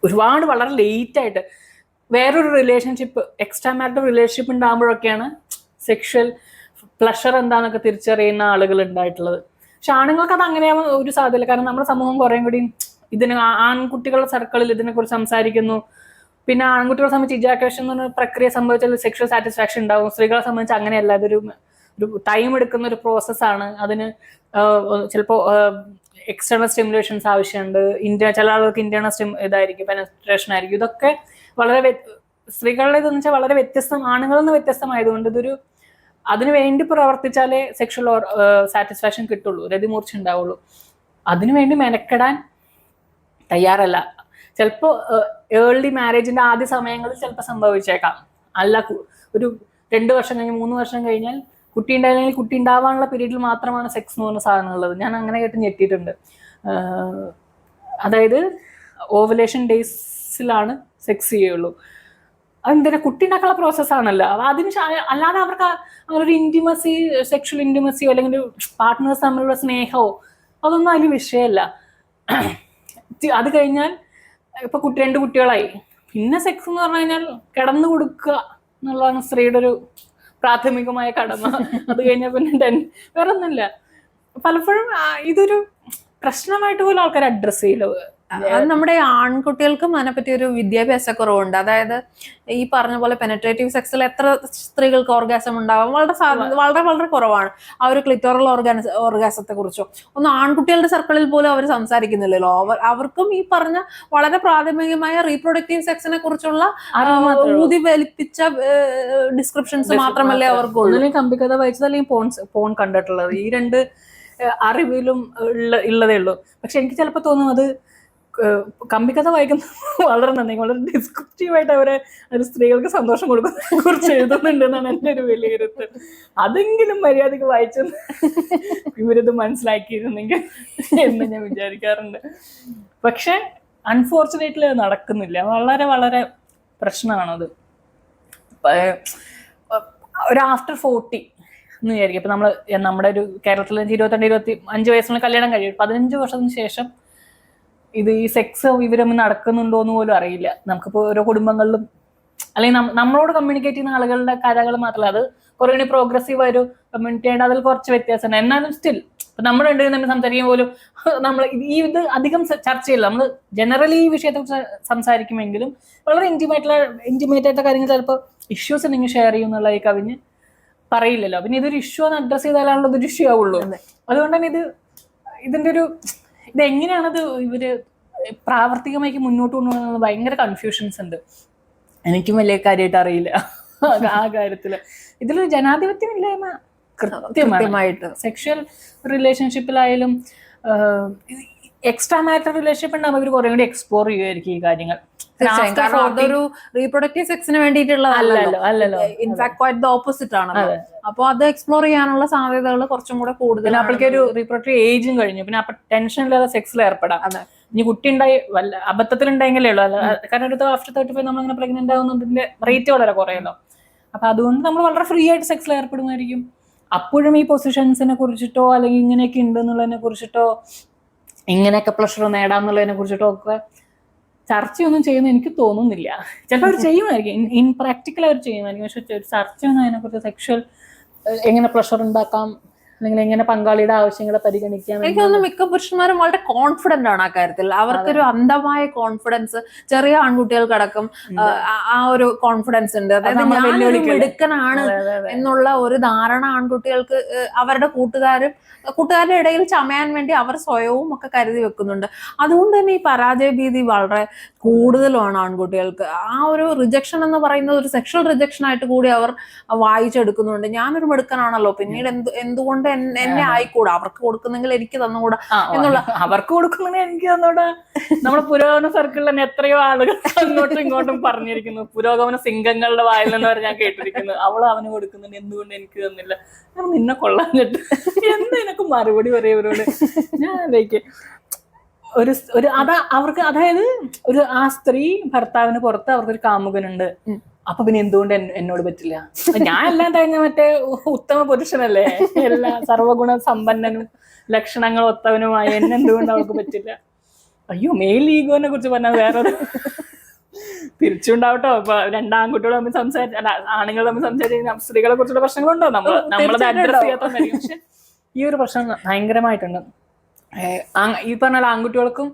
ഒരുപാട് വളരെ ലേറ്റ് ആയിട്ട് വേറൊരു റിലേഷൻഷിപ്പ്, എക്സ്ട്രാ മാരിറ്റൽ റിലേഷൻഷിപ്പ് ഉണ്ടാകുമ്പോഴൊക്കെയാണ് സെക്ഷൽ പ്ലഷർ എന്താണെന്നൊക്കെ തിരിച്ചറിയുന്ന ആളുകൾ ഉണ്ടായിട്ടുള്ളത്. പക്ഷെ ആണുങ്ങൾക്ക് അത് അങ്ങനെയാവാൻ ഒരു സാധ്യതയില്ല. കാരണം നമ്മുടെ സമൂഹം കുറേയും കൂടി ഇതിന് ആൺകുട്ടികളുടെ സർക്കിളിൽ ഇതിനെക്കുറിച്ച് സംസാരിക്കുന്നു. പിന്നെ ആൺകുട്ടികളെ സംബന്ധിച്ച് ഇജാക്കുലേഷൻ എന്ന് പറഞ്ഞ പ്രക്രിയ സംഭവിച്ചാൽ സെക്ഷൽ സാറ്റിസ്ഫാക്ഷൻ ഉണ്ടാവും. സ്ത്രീകളെ സംബന്ധിച്ച് അങ്ങനെയല്ല, അതൊരു ടൈം എടുക്കുന്ന ഒരു പ്രോസസ്സാണ്. അതിന് ചിലപ്പോൾ എക്സ്റ്റേണൽ സ്റ്റിമുലേഷൻസ് ആവശ്യമുണ്ട്, ചില ആളുകൾക്ക് ഇന്റേണൽ ഇതായിരിക്കും, പെനട്രേഷൻ ആയിരിക്കും. ഇതൊക്കെ വളരെ സ്ത്രീകളുടെ ഇതെന്ന് വെച്ചാൽ വളരെ ആണുങ്ങളിൽ നിന്ന് വ്യത്യസ്തമായതുകൊണ്ട് ഇതൊരു അതിനു വേണ്ടി പ്രവർത്തിച്ചാലേ സെക്ഷൽ സാറ്റിസ്ഫാക്ഷൻ കിട്ടുള്ളൂ, രതിമൂർച്ച ഉണ്ടാവുള്ളൂ. അതിനുവേണ്ടി മെനക്കെടാൻ തയ്യാറല്ല. ചിലപ്പോൾ ഏർലി മാരേജിന്റെ ആദ്യ സമയങ്ങളിൽ ചിലപ്പോൾ സംഭവിച്ചേക്കാം. അല്ല, ഒരു 2 വർഷം കഴിഞ്ഞ് 3 വർഷം കഴിഞ്ഞാൽ കുട്ടി ഉണ്ടായില്ലെങ്കിൽ കുട്ടി ഉണ്ടാവാനുള്ള പീരീഡിൽ മാത്രമാണ് സെക്സ് എന്ന് പറഞ്ഞ സാധനം ഉള്ളത്. ഞാൻ അങ്ങനെ കേട്ട് ഞെട്ടിയിട്ടുണ്ട്. അതായത് ഓവുലേഷൻ ഡേയ്സിലാണ് സെക്സ് ചെയ്യുള്ളൂ. എന്തിനാ കുട്ടി ഉണ്ടാക്കാനുള്ള പ്രോസസ്സാണല്ലോ. അതിന് അല്ലാതെ അവർക്ക് അങ്ങനെ ഒരു ഇന്റിമസി, സെക്ഷൽ ഇന്റിമസിയോ അല്ലെങ്കിൽ പാർട്ട്നേഴ്സ് തമ്മിലുള്ള സ്നേഹമോ അതൊന്നും അതിന് വിഷയമല്ല. അത് കഴിഞ്ഞാൽ ഇപ്പൊ 2 കുട്ടികളായി, പിന്നെ സെക്സ് എന്ന് പറഞ്ഞു കഴിഞ്ഞാൽ കിടന്നു കൊടുക്കുക എന്നുള്ളതാണ് സ്ത്രീയുടെ ഒരു പ്രാഥമികമായ കടമ. അത് കഴിഞ്ഞാൽ പിന്നെ വേറെ ഒന്നുമില്ല. പലപ്പോഴും ഇതൊരു പ്രശ്നമായിട്ട് പോലും ആൾക്കാർ അഡ്രസ് ചെയ്യില്ല. അത് നമ്മുടെ ആൺകുട്ടികൾക്കും അതിനെപ്പറ്റി ഒരു വിദ്യാഭ്യാസ കുറവുണ്ട്. അതായത് ഈ പറഞ്ഞ പോലെ പെനട്രേറ്റീവ് സെക്സിൽ എത്ര സ്ത്രീകൾക്ക് ഓർഗാസം ഉണ്ടാവാം വളരെ വളരെ വളരെ കുറവാണ്. ആ ഒരു ക്ലിറ്റോറൽ ഓർഗാസത്തെ കുറിച്ചോ ഒന്നും ആൺകുട്ടികളുടെ സർക്കിളിൽ പോലും അവർ സംസാരിക്കുന്നില്ലല്ലോ. അവർക്കും ഈ പറഞ്ഞ വളരെ പ്രാഥമികമായ റീപ്രൊഡക്റ്റീവ് സെക്സിനെ കുറിച്ചുള്ള ഊതി വലിപ്പിച്ച ഡിസ്ക്രിപ്ഷൻസ് മാത്രമല്ലേ അവർക്കുള്ളൂ. കമ്പിക്കഥ വായിച്ചത് അല്ലെങ്കിൽ പോൺ കണ്ടിട്ടുള്ളത്, ഈ 2 അറിവിലും ഉള്ളതേ ഉള്ളൂ. പക്ഷെ എനിക്ക് ചിലപ്പോൾ തോന്നും അത് കമ്പിക്കഥ വായിക്കുന്നത് വളരെ നന്ദി, വളരെ ഡിസ്ക്രിപ്റ്റീവായിട്ട് അവരെ ഒരു സ്ത്രീകൾക്ക് സന്തോഷം കൊടുക്കുന്നതിനെ കുറിച്ച് എഴുതുന്നുണ്ട് എന്നാണ് എൻ്റെ ഒരു വിലയിരുത്തൽ. അതെങ്കിലും മര്യാദക്ക് വായിച്ചെന്ന് ഇവരിത് മനസ്സിലാക്കിയിരുന്നെങ്കിൽ എന്ന് ഞാൻ വിചാരിക്കാറുണ്ട്. പക്ഷെ അൺഫോർച്ചുനേറ്റ്ലി അത് നടക്കുന്നില്ല. വളരെ വളരെ പ്രശ്നമാണത്. ഒരു ആഫ്റ്റർ 40 എന്ന് വിചാരിക്കും. ഇപ്പൊ നമ്മുടെ ഒരു കേരളത്തിൽ 22-25 വയസ്സിനുള്ള കല്യാണം കഴിയും. 15 വർഷത്തിന് ശേഷം ഇത് ഈ സെക്സ് ഇവരൊന്ന് നടക്കുന്നുണ്ടോ എന്ന് പോലും അറിയില്ല. നമുക്കിപ്പോൾ ഓരോ കുടുംബങ്ങളിലും അല്ലെങ്കിൽ നമ്മളോട് കമ്മ്യൂണിക്കേറ്റ് ചെയ്യുന്ന ആളുകളുടെ കഥകൾ മാത്രമല്ല, അത് കുറെ കൂടി പ്രോഗ്രസീവ് ഒരു കമ്മ്യൂണിറ്റി ആയിട്ട് അതിൽ കുറച്ച് വ്യത്യാസമുണ്ട്. എന്നാലും സ്റ്റിൽ ഇപ്പൊ നമ്മൾ രണ്ടുപേരും സംസാരിക്കുമ്പോൾ പോലും നമ്മൾ ഇത് അധികം ചർച്ച ചെയ്യില്ല. നമ്മൾ ജനറലി ഈ വിഷയത്തെ കുറിച്ച് സംസാരിക്കുമെങ്കിലും വളരെ ഇന്റിമേറ്റ് ആയിട്ടുള്ള കാര്യങ്ങൾ ചിലപ്പോൾ ഇഷ്യൂസ് ഉണ്ടെങ്കിൽ ഷെയർ ചെയ്യുന്നുള്ള ഈ കവിഞ്ഞ് പറയില്ലല്ലോ. പിന്നെ ഇതൊരു ഇഷ്യൂ എന്ന് അഡ്രസ് ചെയ്താലാണല്ലോ ഇതൊരു ഇഷ്യൂ ആവുള്ളൂ. അതുകൊണ്ട് തന്നെ ഇതെങ്ങനെയാണത് ഇവര് പ്രാവർത്തികമായി മുന്നോട്ട് കൊണ്ടുപോകുന്നത് ഭയങ്കര കൺഫ്യൂഷൻസ് ഉണ്ട്. എനിക്കും വലിയ കാര്യമായിട്ട് അറിയില്ല ആ കാര്യത്തില്. ഇതിലൊരു ജനാധിപത്യമില്ലായ്മ കൃത്യമായിട്ട് സെക്ഷൽ റിലേഷൻഷിപ്പിലായാലും എക്സ്ട്രാ മാരിറ്റൽ റിലേഷൻഷിപ്പ് ഉണ്ടാകുമ്പോൾ ഇവർ കുറെ കൂടി എക്സ്പ്ലോർ ചെയ്യുമായിരിക്കും ഈ കാര്യങ്ങൾ. കാരണം അതൊരു റീപ്രൊഡക്റ്റീവ് സെക്സിന് വേണ്ടിയിട്ടുള്ളതല്ലോ. ഇൻഫാക്ട് ക്വൈറ്റ് ദ ഓപ്പോസിറ്റ് ആണ്. അപ്പൊ അത് എക്സ്പ്ലോർ ചെയ്യാനുള്ള സാധ്യതകൾ കുറച്ചും കൂടെ കൂടുതൽ. അപ്പോഴേക്കും ഒരു റീപ്രൊഡക്റ്റീവ് ഏജും കഴിഞ്ഞു, പിന്നെ അപ്പൊ ടെൻഷൻ ഇല്ലാതെ സെക്സിൽ ഏർപ്പെടാം. ഇനി കുട്ടി ഉണ്ടായി വല്ല അബദ്ധത്തിൽ ഉണ്ടായെങ്കിലേ ഉള്ളൂ. കാരണം ഒരു ആഫ്റ്റർ 35 നമ്മളിങ്ങനെ പ്രഗ്നന്റ് ആവുന്നതിന്റെ റേറ്റ് വളരെ കുറയല്ലോ. അപ്പൊ അതുകൊണ്ട് നമ്മൾ വളരെ ഫ്രീ ആയിട്ട് സെക്സിൽ ഏർപ്പെടുമായിരിക്കും. അപ്പോഴും ഈ പൊസിഷൻസിനെ കുറിച്ചിട്ടോ അല്ലെങ്കിൽ ഇങ്ങനെയൊക്കെ ഉണ്ട് എന്നുള്ളതിനെ കുറിച്ചിട്ടോ ഇങ്ങനെയൊക്കെ പ്ലഷർ നേടാം എന്നുള്ളതിനെ കുറിച്ചിട്ടോ ഒക്കെ ചർച്ചയൊന്നും ചെയ്യുന്ന എനിക്ക് തോന്നുന്നില്ല. ചിലപ്പോൾ അവർ ചെയ്യുമായിരിക്കും, ഇൻ പ്രാക്ടിക്കൽ അവർ ചെയ്യുമായിരിക്കും. പക്ഷെ ചർച്ചയൊന്നും അതിനെക്കുറിച്ച് സെക്ഷൽ എങ്ങനെ പ്ലഷർ ഉണ്ടാക്കാം അല്ലെങ്കിൽ എങ്ങനെ പങ്കാളിയുടെ ആവശ്യങ്ങളെ പരിഗണിക്കാം. എനിക്ക് തോന്നുന്നു മിക്ക പുരുഷന്മാരും വളരെ കോൺഫിഡന്റ് ആണ് ആ കാര്യത്തിൽ. അവർക്കൊരു അന്ധമായ കോൺഫിഡൻസ്, ചെറിയ ആൺകുട്ടികൾക്കടക്കം ആ ഒരു കോൺഫിഡൻസ് ഉണ്ട്. അതായത് മിടുക്കനാണ് എന്നുള്ള ഒരു ധാരണ ആൺകുട്ടികൾക്ക് അവരുടെ കൂട്ടുകാരുടെ ഇടയിൽ ചമയാൻ വേണ്ടി അവർ സ്വയവും ഒക്കെ കരുതി വെക്കുന്നുണ്ട്. അതുകൊണ്ട് തന്നെ ഈ പരാജയ ഭീതി വളരെ കൂടുതലുമാണ് ആൺകുട്ടികൾക്ക്. ആ ഒരു റിജക്ഷൻ എന്ന് പറയുന്നത് ഒരു സെക്ഷൽ റിജക്ഷൻ ആയിട്ട് കൂടി അവർ വായിച്ചെടുക്കുന്നുണ്ട്. ഞാനൊരു മിടുക്കനാണല്ലോ, പിന്നീട് എന്തുകൊണ്ട് എന്നെ ആയിക്കൂടാ, അവർക്ക് കൊടുക്കുന്നെങ്കിൽ എനിക്ക് തന്നുകൂടാ എന്നുള്ള. അവർക്ക് കൊടുക്കുന്നെങ്കിൽ എനിക്ക് തന്നൂടാ. നമ്മുടെ പുരോഗമന സർക്കിളിൽ തന്നെ എത്രയോ ആളുകൾ അങ്ങോട്ടും ഇങ്ങോട്ടും പറഞ്ഞിരിക്കുന്നു. പുരോഗമന സിംഗങ്ങളുടെ വായിൽ നിന്ന് വരെ ഞാൻ കേട്ടിരിക്കുന്നു, അവന് കൊടുക്കുന്നുണ്ട് എന്തുകൊണ്ട് എനിക്ക് തന്നില്ല, നിന്നെ കൊള്ളാഞ്ഞിട്ട് എന്ന് എനിക്ക് മറുപടി പറയവരോട്. ഞാൻ ആലോചിക്കും അവർക്ക്, അതായത് ആ സ്ത്രീ ഭർത്താവിന് പുറത്ത് അവർക്കൊരു കാമുകനുണ്ട്, അപ്പൊ പിന്നെ എന്തുകൊണ്ട് എന്നോട് പറ്റില്ല? ഞാൻ എല്ലാം കഴിഞ്ഞ മറ്റേ ഉത്തമ പുരുഷനല്ലേ, എല്ലാ സർവഗുണ സമ്പന്നനും ലക്ഷണങ്ങൾ ഒത്തവനുമായ എന്നെന്തുകൊണ്ട് അവർക്ക് പറ്റില്ല? അയ്യോ, മെയിൽ ഈഗോനെ കുറിച്ച് പറഞ്ഞാൽ വേറൊരു തിരിച്ചുണ്ടാവട്ടോ. ഇപ്പൊ 2 ആൺകുട്ടികൾ തമ്മിൽ ആണുങ്ങൾ തമ്മിൽ സംസാരിക്കുന്ന സ്ത്രീകളെ കുറിച്ചുള്ള പ്രശ്നങ്ങളുണ്ടോ? നമ്മളത് അഡ്രസ് ചെയ്യാത്തതായിരിക്കും. പക്ഷെ ഈ ഒരു പ്രശ്നം ഭയങ്കരമായിട്ടുണ്ട്. ഈ പറഞ്ഞ ആൺകുട്ടികൾക്കും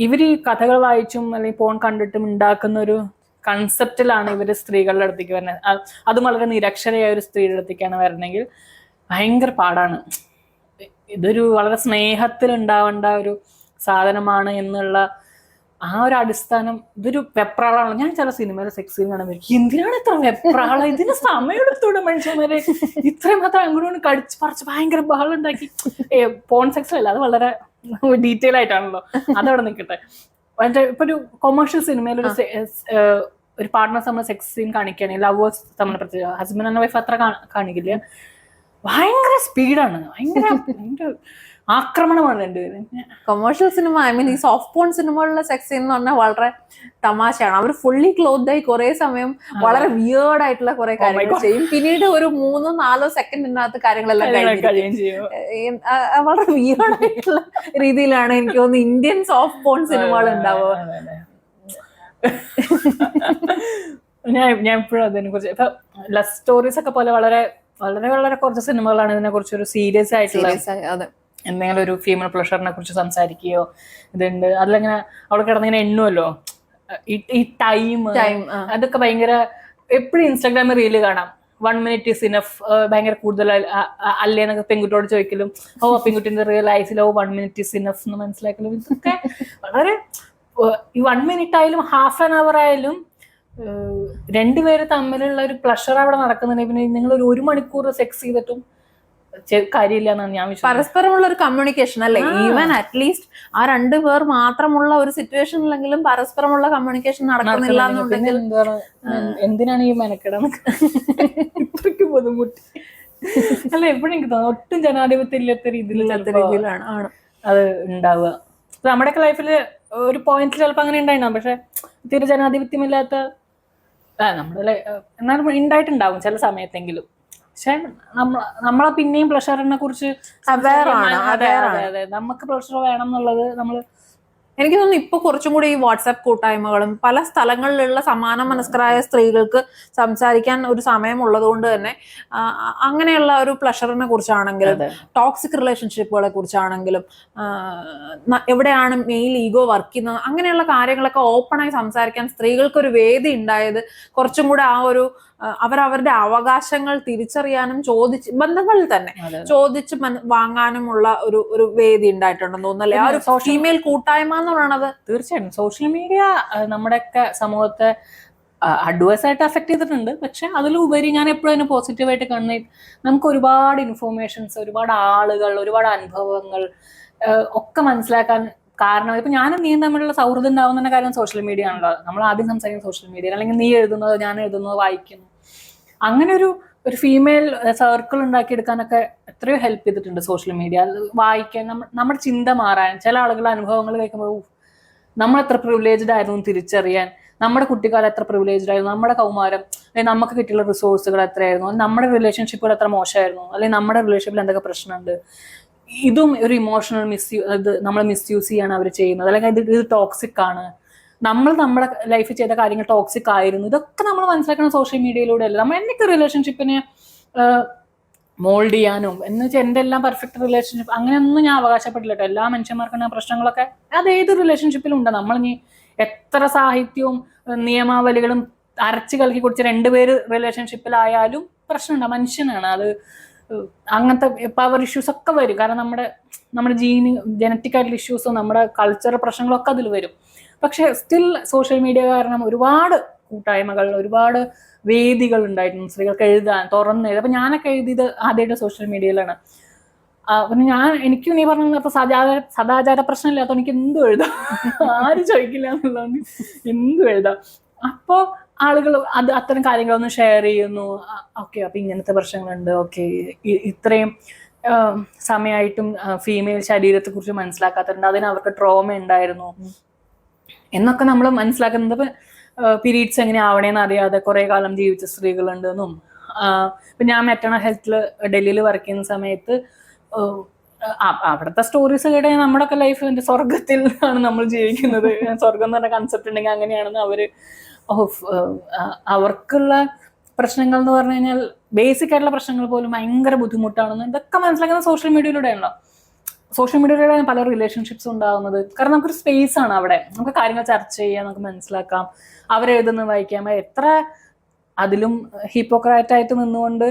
ഇവർ ഈ കഥകൾ വായിച്ചും അല്ലെങ്കിൽ ഫോൺ കണ്ടിട്ടും ഉണ്ടാക്കുന്ന ഒരു കൺസെപ്റ്റിലാണ് ഇവര് സ്ത്രീകളുടെ അടുത്തേക്ക് വരുന്നത്. അതും വളരെ നിരക്ഷരയായ ഒരു സ്ത്രീയുടെ അടുത്തേക്കാണ് വരണമെങ്കിൽ ഭയങ്കര പാടാണ്. ഇതൊരു വളരെ സ്നേഹത്തിൽ ഉണ്ടാവേണ്ട ഒരു സാധനമാണ് എന്നുള്ള ആ ഒരു അടിസ്ഥാനം. ഇതൊരു വെപ്രാളാണ്. ഞാൻ ചില സിനിമയിലെ സെക്സ് സീൻ കാണാൻ പറ്റും, എന്തിനാണ് ഇത്ര വെപ്രാള, ഇതിന് സമയമെടുത്തൂടെ മനുഷ്യന്മാരെ, ഇത്രയും മാത്രം അങ്ങോട്ട് കടിച്ച് പറിച്ച് ഭയങ്കര ബഹളം ഉണ്ടാക്കി. പോൺ സെക്സിലല്ല, അത് വളരെ ഡീറ്റെയിൽ ആയിട്ടാണല്ലോ, അതവിടെ നിൽക്കട്ടെ. ഇപ്പൊ ഒരു കൊമേഴ്ഷ്യൽ സിനിമയിൽ ഒരു പാർട്ട്നേഴ്സ് നമ്മൾ സെക്സ് സീൻ കാണിക്കുകയാണെങ്കിൽ, ലവേഴ്സ് തമ്മിൽ പ്രത്യേക ഹസ്ബൻഡ് ആൻഡ് വൈഫ് അത്ര കാണിക്കില്ല, ഭയങ്കര സ്പീഡാണ്, ഭയങ്കര ആക്രമണമാണ് രണ്ടുപേരും. കൊമേഴ്ഷ്യൽ സിനിമ, ഐ മീൻ ഈ സോഫ്റ്റ് പോൺ സിനിമകളിലെ സെക്സ് സീൻ എന്ന് പറഞ്ഞാൽ വളരെ തമാശയാണ്. അവർ ഫുള്ളി ക്ലോത്ത് ആയി കുറെ സമയം വളരെ വിയേർഡ് ആയിട്ടുള്ള കുറെ കാര്യങ്ങൾ ചെയ്യും. പിന്നീട് ഒരു 3-4 സെക്കൻഡിനകത്ത് കാര്യങ്ങളെല്ലാം കഴിയും. വളരെ വിയേർഡ് ആയിട്ടുള്ള രീതിയിലാണ് എനിക്ക് തോന്നുന്നു ഇന്ത്യൻ സോഫ്റ്റ് പോൺ സിനിമകൾ ഉണ്ടാവുക. ഞാൻ എപ്പോഴും അതിനെ കുറിച്ച് ഇപ്പൊ ലവ് സ്റ്റോറീസ് ഒക്കെ പോലെ വളരെ വളരെ വളരെ കുറച്ച് സിനിമകളാണ് ഇതിനെ കുറിച്ച് ഒരു സീരിയസ് ആയിട്ടുള്ള എന്തെങ്കിലും ഒരു ഫീമെയിൽ പ്ലഷറിനെ കുറിച്ച് സംസാരിക്കുകയോ ഇതുണ്ട്. അതിലിങ്ങനെ അവിടെ കിടന്നിങ്ങനെ എണ്ണുമല്ലോ ഈ ടൈം, അതൊക്കെ ഭയങ്കര എപ്പോഴും ഇൻസ്റ്റാഗ്രാമിൽ റീല് കാണാം 1 minute is enough, ഭയങ്കര കൂടുതൽ അല്ലേന്നൊക്കെ പെൺകുട്ടിയോട് ചോദിക്കലും, പെൺകുട്ടിന്റെ റിയൽ ലൈഫിൽ 1 minute is enough എന്ന് മനസ്സിലാക്കലും, ഇതൊക്കെ വളരെ ഈ 1 minute ആയാലും ഹാഫ് ആൻ അവർ ആയാലും രണ്ടുപേര് തമ്മിലുള്ള ഒരു പ്ലഷർ അവിടെ നടക്കുന്നുണ്ടെങ്കിൽ പിന്നെ നിങ്ങൾ ഒരു 1 മണിക്കൂർ സെക്സ് ചെയ്തിട്ടും കാര്യമില്ല എന്നാണ് ഞാൻ വിശ്വസിക്കുന്നത്. പരസ്പരമുള്ള ഒരു കമ്മ്യൂണിക്കേഷൻ അല്ലേ, ഈവൻ അറ്റ്ലീസ്റ്റ് ആ 2 പേർ മാത്രമുള്ള ഒരു സിറ്റുവേഷനിലെങ്കിലും പരസ്പരമുള്ള കമ്മ്യൂണിക്കേഷൻ നടക്കുന്നില്ല എന്നുണ്ടെങ്കിൽ എന്തിനാണ് ഈ മെനക്കെടാൻ ഇത്രയ്ക്ക് ബുദ്ധിമുട്ട് അല്ല. എപ്പോഴും എനിക്ക് തോന്നുന്നു ഒട്ടും ജനാധിപത്യം ഇല്ലാത്ത രീതിയിലാണ് അത് ഉണ്ടാവുക. നമ്മുടെയൊക്കെ ലൈഫില് ഒരു പോയിന്റിൽ ചിലപ്പോൾ അങ്ങനെ ഉണ്ടായിട്ടുണ്ടാവും, പക്ഷെ തീരെ ജനാധിപത്യമില്ലാത്ത നമ്മുടെ എന്നാലും ഉണ്ടായിട്ടുണ്ടാവും ചില സമയത്തെങ്കിലും. പക്ഷെ നമ്മളെ പിന്നെയും പ്ലഷറിനെ കുറിച്ച് നമുക്ക് പ്ലഷർ വേണം എന്നുള്ളത് നമ്മൾ എനിക്ക് തോന്നുന്നു ഇപ്പൊ കുറച്ചും കൂടി ഈ വാട്സാപ്പ് കൂട്ടായ്മകളും പല സ്ഥലങ്ങളിലുള്ള സമാന മനസ്കരായ സ്ത്രീകൾക്ക് സംസാരിക്കാൻ ഒരു സമയം ഉള്ളത് കൊണ്ട് തന്നെ അങ്ങനെയുള്ള ഒരു പ്ലഷറിനെ കുറിച്ചാണെങ്കിലും ടോക്സിക് റിലേഷൻഷിപ്പുകളെ കുറിച്ചാണെങ്കിലും എവിടെയാണ് മെയിൽ ഈഗോ വർക്ക് ചെയ്യുന്നത് അങ്ങനെയുള്ള കാര്യങ്ങളൊക്കെ ഓപ്പണായി സംസാരിക്കാൻ സ്ത്രീകൾക്ക് ഒരു വേദി ഉണ്ടായത് കുറച്ചും കൂടെ ആ ഒരു അവരവരുടെ അവകാശങ്ങൾ തിരിച്ചറിയാനും ബന്ധങ്ങളിൽ തന്നെ ചോദിച്ച് വാങ്ങാനുമുള്ള ഒരു വേദി ഉണ്ടായിട്ടുണ്ടെന്ന് തോന്നുന്നല്ലേ ആ ഒരു ഫീമെയിൽ കൂട്ടായ്മ എന്ന് പറയുന്നത്. തീർച്ചയായിട്ടും സോഷ്യൽ മീഡിയ നമ്മുടെയൊക്കെ സമൂഹത്തെ അഡ്വേഴ്സ് ആയിട്ട് അഫക്ട് ചെയ്തിട്ടുണ്ട്. പക്ഷെ അതിലുപരി ഞാൻ എപ്പോഴും അതിന് പോസിറ്റീവായിട്ട് കാണുന്നത് നമുക്ക് ഒരുപാട് ഇൻഫോർമേഷൻസ്, ഒരുപാട് ആളുകൾ, ഒരുപാട് അനുഭവങ്ങൾ ഒക്കെ മനസ്സിലാക്കാൻ കാരണം ഇപ്പൊ ഞാനും നീ തമ്മിലുള്ള സൗഹൃദം ഉണ്ടാവുന്ന കാര്യം സോഷ്യൽ മീഡിയ ആണല്ലോ. നമ്മൾ ആദ്യം സംസാരിക്കുന്ന സോഷ്യൽ മീഡിയ, അല്ലെങ്കിൽ നീ എഴുതുന്നത് ഞാൻ എഴുതുന്നത് വായിക്കുന്നു, അങ്ങനെ ഒരു ഫീമെയിൽ സർക്കിൾ ഉണ്ടാക്കിയെടുക്കാനൊക്കെ എത്രയോ ഹെൽപ്പ് ചെയ്തിട്ടുണ്ട് സോഷ്യൽ മീഡിയ. വായിക്കാൻ നമ്മുടെ ചിന്ത മാറാൻ, ചില ആളുകളുടെ അനുഭവങ്ങൾ കേൾക്കുമ്പോൾ നമ്മൾ എത്ര പ്രിവിലേജ്ഡ് ആയിരുന്നു തിരിച്ചറിയാൻ, നമ്മുടെ കുട്ടിക്കാലം എത്ര പ്രിവിലേജ്ഡ് ആയിരുന്നു, നമ്മുടെ കൗമാരം അല്ലെങ്കിൽ നമുക്ക് കിട്ടിയുള്ള റിസോഴ്സുകൾ എത്രയായിരുന്നു, നമ്മുടെ റിലേഷൻഷിപ്പുകൾ എത്ര മോശമായിരുന്നു, അല്ലെങ്കിൽ നമ്മുടെ റിലേഷൻഷിപ്പിൽ എന്തൊക്കെ പ്രശ്നമുണ്ട്, ഇതും ഒരു ഇമോഷണൽ നമ്മൾ മിസ്യൂസ് ചെയ്യാണ് അവർ ചെയ്യുന്നത്, അല്ലെങ്കിൽ ഇത് ടോക്സിക് ആണ്, നമ്മുടെ ലൈഫിൽ ചെയ്ത കാര്യങ്ങൾ ടോക്സിക് ആയിരുന്നു, ഇതൊക്കെ നമ്മൾ മനസ്സിലാക്കണം സോഷ്യൽ മീഡിയയിലൂടെ അല്ല. നമ്മൾ എനിക്ക് റിലേഷൻഷിപ്പിനെ മോൾഡ് ചെയ്യാനും എന്ന് വെച്ചാൽ എൻ്റെ എല്ലാം പെർഫെക്റ്റ് റിലേഷൻഷിപ്പ് അങ്ങനെയൊന്നും ഞാൻ അവകാശപ്പെട്ടില്ല കേട്ടോ. എല്ലാ മനുഷ്യന്മാർക്കും പ്രശ്നങ്ങളൊക്കെ അത് ഏത് റിലേഷൻഷിപ്പിലും ഉണ്ട്. നമ്മളിനി എത്ര സാഹിത്യവും നിയമാവലികളും അരച്ച് കലക്കി കുടിച്ച 2 പേര് റിലേഷൻഷിപ്പിലായാലും പ്രശ്നമുണ്ട്. മനുഷ്യനാണ് അത്. അങ്ങനത്തെ പവർ ഇഷ്യൂസ് ഒക്കെ വരും. കാരണം നമ്മുടെ ജനറ്റിക് ആയിട്ടുള്ള ഇഷ്യൂസും നമ്മുടെ കൾച്ചറൽ പ്രശ്നങ്ങളും ഒക്കെ അതിൽ വരും. പക്ഷെ സ്റ്റിൽ സോഷ്യൽ മീഡിയ കാരണം ഒരുപാട് കൂട്ടായ്മകൾ, ഒരുപാട് വേദികൾ ഉണ്ടായിരുന്നു സ്ത്രീകൾക്ക് എഴുതാൻ, തുറന്നെഴുതാൻ. അപ്പൊ ഞാനൊക്കെ എഴുതിയത് ആദ്യമായിട്ട് സോഷ്യൽ മീഡിയയിലാണ്. പിന്നെ എനിക്കും നീ പറഞ്ഞ അപ്പൊ സദാചാര പ്രശ്നം ഇല്ലാത്ത എനിക്ക് എന്തും എഴുതാം, ആരും ചോദിക്കില്ല എന്നുള്ളതാണ്, എന്തും എഴുതാം. അപ്പോ ആളുകൾ അത്തരം കാര്യങ്ങളൊന്നും ഷെയർ ചെയ്യുന്നു. ഓക്കെ, അപ്പൊ ഇങ്ങനത്തെ പ്രശ്നങ്ങളുണ്ട്, ഓക്കെ ഇത്രയും സമയമായിട്ടും ഫീമെയിൽ ശരീരത്തെ കുറിച്ച് മനസ്സിലാക്കാത്തുണ്ട്, അതിന് അവർക്ക് ട്രോമ ഉണ്ടായിരുന്നു എന്നൊക്കെ നമ്മൾ മനസ്സിലാക്കുന്നത്. ഇപ്പൊ പീരീഡ്സ് എങ്ങനെ ആവണേന്ന് അറിയാതെ കുറെ കാലം ജീവിച്ച സ്ത്രീകളുണ്ടെന്നും. ഇപ്പൊ ഞാൻ മെറ്റേണൽ ഹെൽത്തിൽ ഡൽഹിയിൽ വർക്ക് ചെയ്യുന്ന സമയത്ത് അവിടുത്തെ സ്റ്റോറീസ് കേട്ട നമ്മുടെയൊക്കെ ലൈഫ് സ്വർഗത്തിൽ ആണ് നമ്മൾ ജീവിക്കുന്നത്, സ്വർഗം എന്ന് പറഞ്ഞ കൺസെപ്റ്റ് ഉണ്ടെങ്കിൽ അങ്ങനെയാണെന്ന് അവർക്കുള്ള പ്രശ്നങ്ങൾ എന്ന് പറഞ്ഞു കഴിഞ്ഞാൽ ബേസിക് ആയിട്ടുള്ള പ്രശ്നങ്ങൾ പോലും ഭയങ്കര ബുദ്ധിമുട്ടാണെന്ന് ഇതൊക്കെ മനസ്സിലാക്കുന്നത് സോഷ്യൽ മീഡിയയിലൂടെയാണല്ലോ. സോഷ്യൽ മീഡിയയിലൂടെയാണ് പല റിലേഷൻഷിപ്സ് ഉണ്ടാകുന്നത്. കാരണം നമുക്കൊരു സ്പേസ് ആണ് അവിടെ, നമുക്ക് കാര്യങ്ങൾ ചർച്ച ചെയ്യാം, നമുക്ക് മനസ്സിലാക്കാം, അവരെഴുതുന്നത് വായിക്കാം. എത്ര അതിലും ഹിപ്പോക്രാറ്റായിട്ട് നിന്നുകൊണ്ട്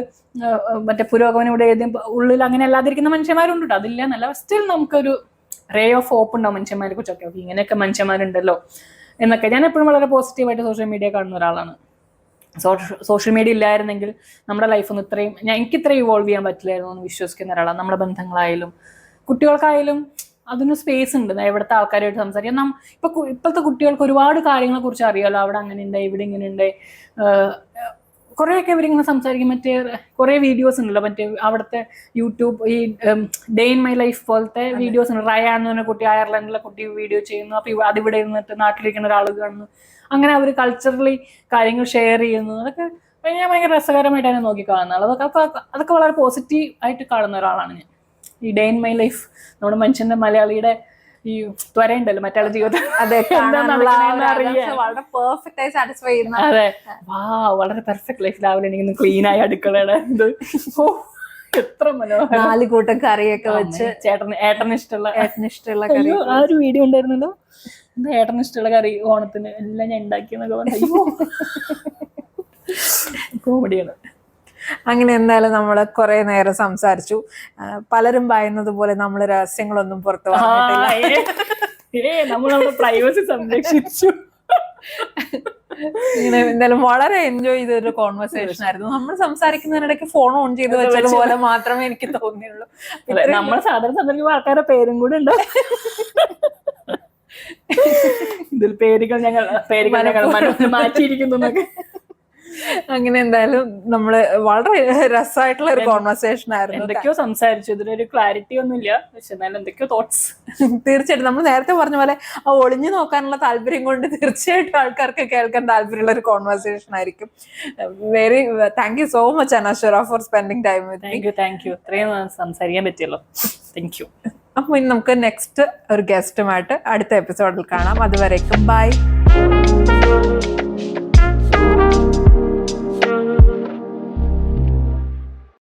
മറ്റേ പുരോഗമനം ഇവിടെ എഴുതി ഉള്ളിൽ അങ്ങനെ അല്ലാതിരിക്കുന്ന മനുഷ്യന്മാരുണ്ട് കേട്ടോ, അതില്ല എന്നല്ല. സ്റ്റിൽ നമുക്കൊരു റേ ഓഫ് ഹോപ്പ് ഉണ്ടാവും മനുഷ്യന്മാരെ കുറിച്ചൊക്കെ. ഓക്കെ, ഇങ്ങനെയൊക്കെ മനുഷ്യന്മാരുണ്ടല്ലോ എന്നൊക്കെ. ഞാൻ എപ്പോഴും വളരെ പോസിറ്റീവായിട്ട് സോഷ്യൽ മീഡിയ കാണുന്ന ഒരാളാണ്. സോഷ്യൽ മീഡിയ ഇല്ലായിരുന്നെങ്കിൽ നമ്മുടെ ലൈഫൊന്നും എനിക്ക് ഇത്രയും ഇവോൾവ് ചെയ്യാൻ പറ്റില്ലായിരുന്നു എന്ന് വിശ്വസിക്കുന്ന ഒരാളാണ്. നമ്മുടെ ബന്ധങ്ങളായാലും കുട്ടികൾക്കായാലും അതിന് സ്പേസ് ഉണ്ട്. എവിടുത്തെ ആൾക്കാരുമായിട്ട് സംസാരിക്കാം. ഇപ്പോഴത്തെ കുട്ടികൾക്ക് ഒരുപാട് കാര്യങ്ങളെ കുറിച്ച് അറിയാമല്ലോ. അവിടെ അങ്ങനെ ഉണ്ട്, ഇവിടെ ഇങ്ങനെ ഉണ്ട്. കുറേയൊക്കെ ഇവരിങ്ങനെ സംസാരിക്കും. മറ്റേ കുറേ വീഡിയോസ് ഉണ്ടല്ലോ, മറ്റേ അവിടുത്തെ യൂട്യൂബ് ഈ ഡേ ഇൻ മൈ ലൈഫ് പോലത്തെ വീഡിയോസ് ഉണ്ട്. റയാൻ എന്ന് പറഞ്ഞ കുട്ടി, അയർലൻഡിലെ കുട്ടി വീഡിയോ ചെയ്യുന്നു. അപ്പൊ അതിവിടെ ഇരുന്നിട്ട് നാട്ടിലിരിക്കുന്ന ഒരാൾ കാണുന്നു. അങ്ങനെ അവർ കൾച്ചറലി കാര്യങ്ങൾ ഷെയർ ചെയ്യുന്നു. അതൊക്കെ ഞാൻ ഭയങ്കര രസകരമായിട്ടാണ് നോക്കി കാണുന്നത്. അതൊക്കെ വളരെ പോസിറ്റീവ് ആയിട്ട് കാണുന്ന ഒരാളാണ് ഞാൻ. ഈ ഡേ ഇൻ മൈ ലൈഫ്, നമ്മുടെ മനുഷ്യന്റെ മലയാളിയുടെ ഈ ത്വരയുണ്ടല്ലോ മറ്റുള്ള ജീവിതം, അതെ, വളരെ പെർഫെക്റ്റ് ആയി സാറ്റിസ്ഫൈ ചെയ്യുന്ന. അതെ, വളരെ പെർഫെക്റ്റ് ലൈഫ്. രാവിലെ എനിക്ക് ക്ലീൻ ആയി അടുക്കളയുടെ ഇത് എത്ര മനോഹരം, 4 കൂട്ടം കറിയൊക്കെ വെച്ച് ഏട്ടന് ഇഷ്ടമുള്ള കറി. ആ ഒരു വീഡിയോ ഉണ്ടായിരുന്നല്ലോ, എന്താ ഏട്ടന് ഇഷ്ടമുള്ള കറി ഓണത്തിന് എല്ലാം ഞാൻ ഉണ്ടാക്കിയെന്നൊക്കെ പറഞ്ഞു. കോമഡിയാണ്. അങ്ങനെ എന്തായാലും നമ്മൾ കുറെ നേരം സംസാരിച്ചു. പലരും പറയുന്നത് പോലെ നമ്മൾ രഹസ്യങ്ങളൊന്നും പുറത്തു നമ്മൾ നമ്മുടെ പ്രൈവസി സംരക്ഷിച്ചു. ഇങ്ങനെ എന്തായാലും വളരെ എൻജോയ് ചെയ്തൊരു കോൺവെർസേഷൻ ആയിരുന്നു. നമ്മൾ സംസാരിക്കുന്നതിനിടയ്ക്ക് ഫോൺ ഓൺ ചെയ്ത് വെച്ചത് പോലെ മാത്രമേ എനിക്ക് തോന്നിയുള്ളൂ. നമ്മൾ സാധാരണ സംസാരിക്കുമ്പോൾ ആൾക്കാരുടെ പേരും കൂടെ ഉണ്ട്. ഇതിൽ പേരുകൾ ഞങ്ങൾ മാറ്റിയിരിക്കുന്നു. അങ്ങനെ എന്തായാലും നമ്മള് വളരെ രസമായിട്ടുള്ള ഒരു കോൺവെർസേഷൻ ആയിരുന്നു. എന്തൊക്കെയോ സംസാരിച്ചു, ഇതിനൊരു ക്ലാരിറ്റി ഒന്നുമില്ല, പക്ഷെ എന്നാലും എന്തൊക്കെയോ തോട്ട്സ്. തീർച്ചയായിട്ടും നമ്മൾ നേരത്തെ പറഞ്ഞ പോലെ ആ ഒളിഞ്ഞു നോക്കാനുള്ള താല്പര്യം കൊണ്ട് തീർച്ചയായിട്ടും ആൾക്കാർക്ക് കേൾക്കാൻ താല്പര്യമുള്ള ഒരു കോൺവെർസേഷൻ ആയിരിക്കും. Very thank you so much Anashwara for spending time with me. Thank you ഇത്രയും സംസാരിക്കാൻ പറ്റിയല്ലോ. Thank you. അപ്പൊ ഇനി നമുക്ക് നെക്സ്റ്റ് ഒരു ഗസ്റ്റുമായിട്ട് അടുത്ത എപ്പിസോഡിൽ കാണാം. അതുവരേക്കും ബൈ.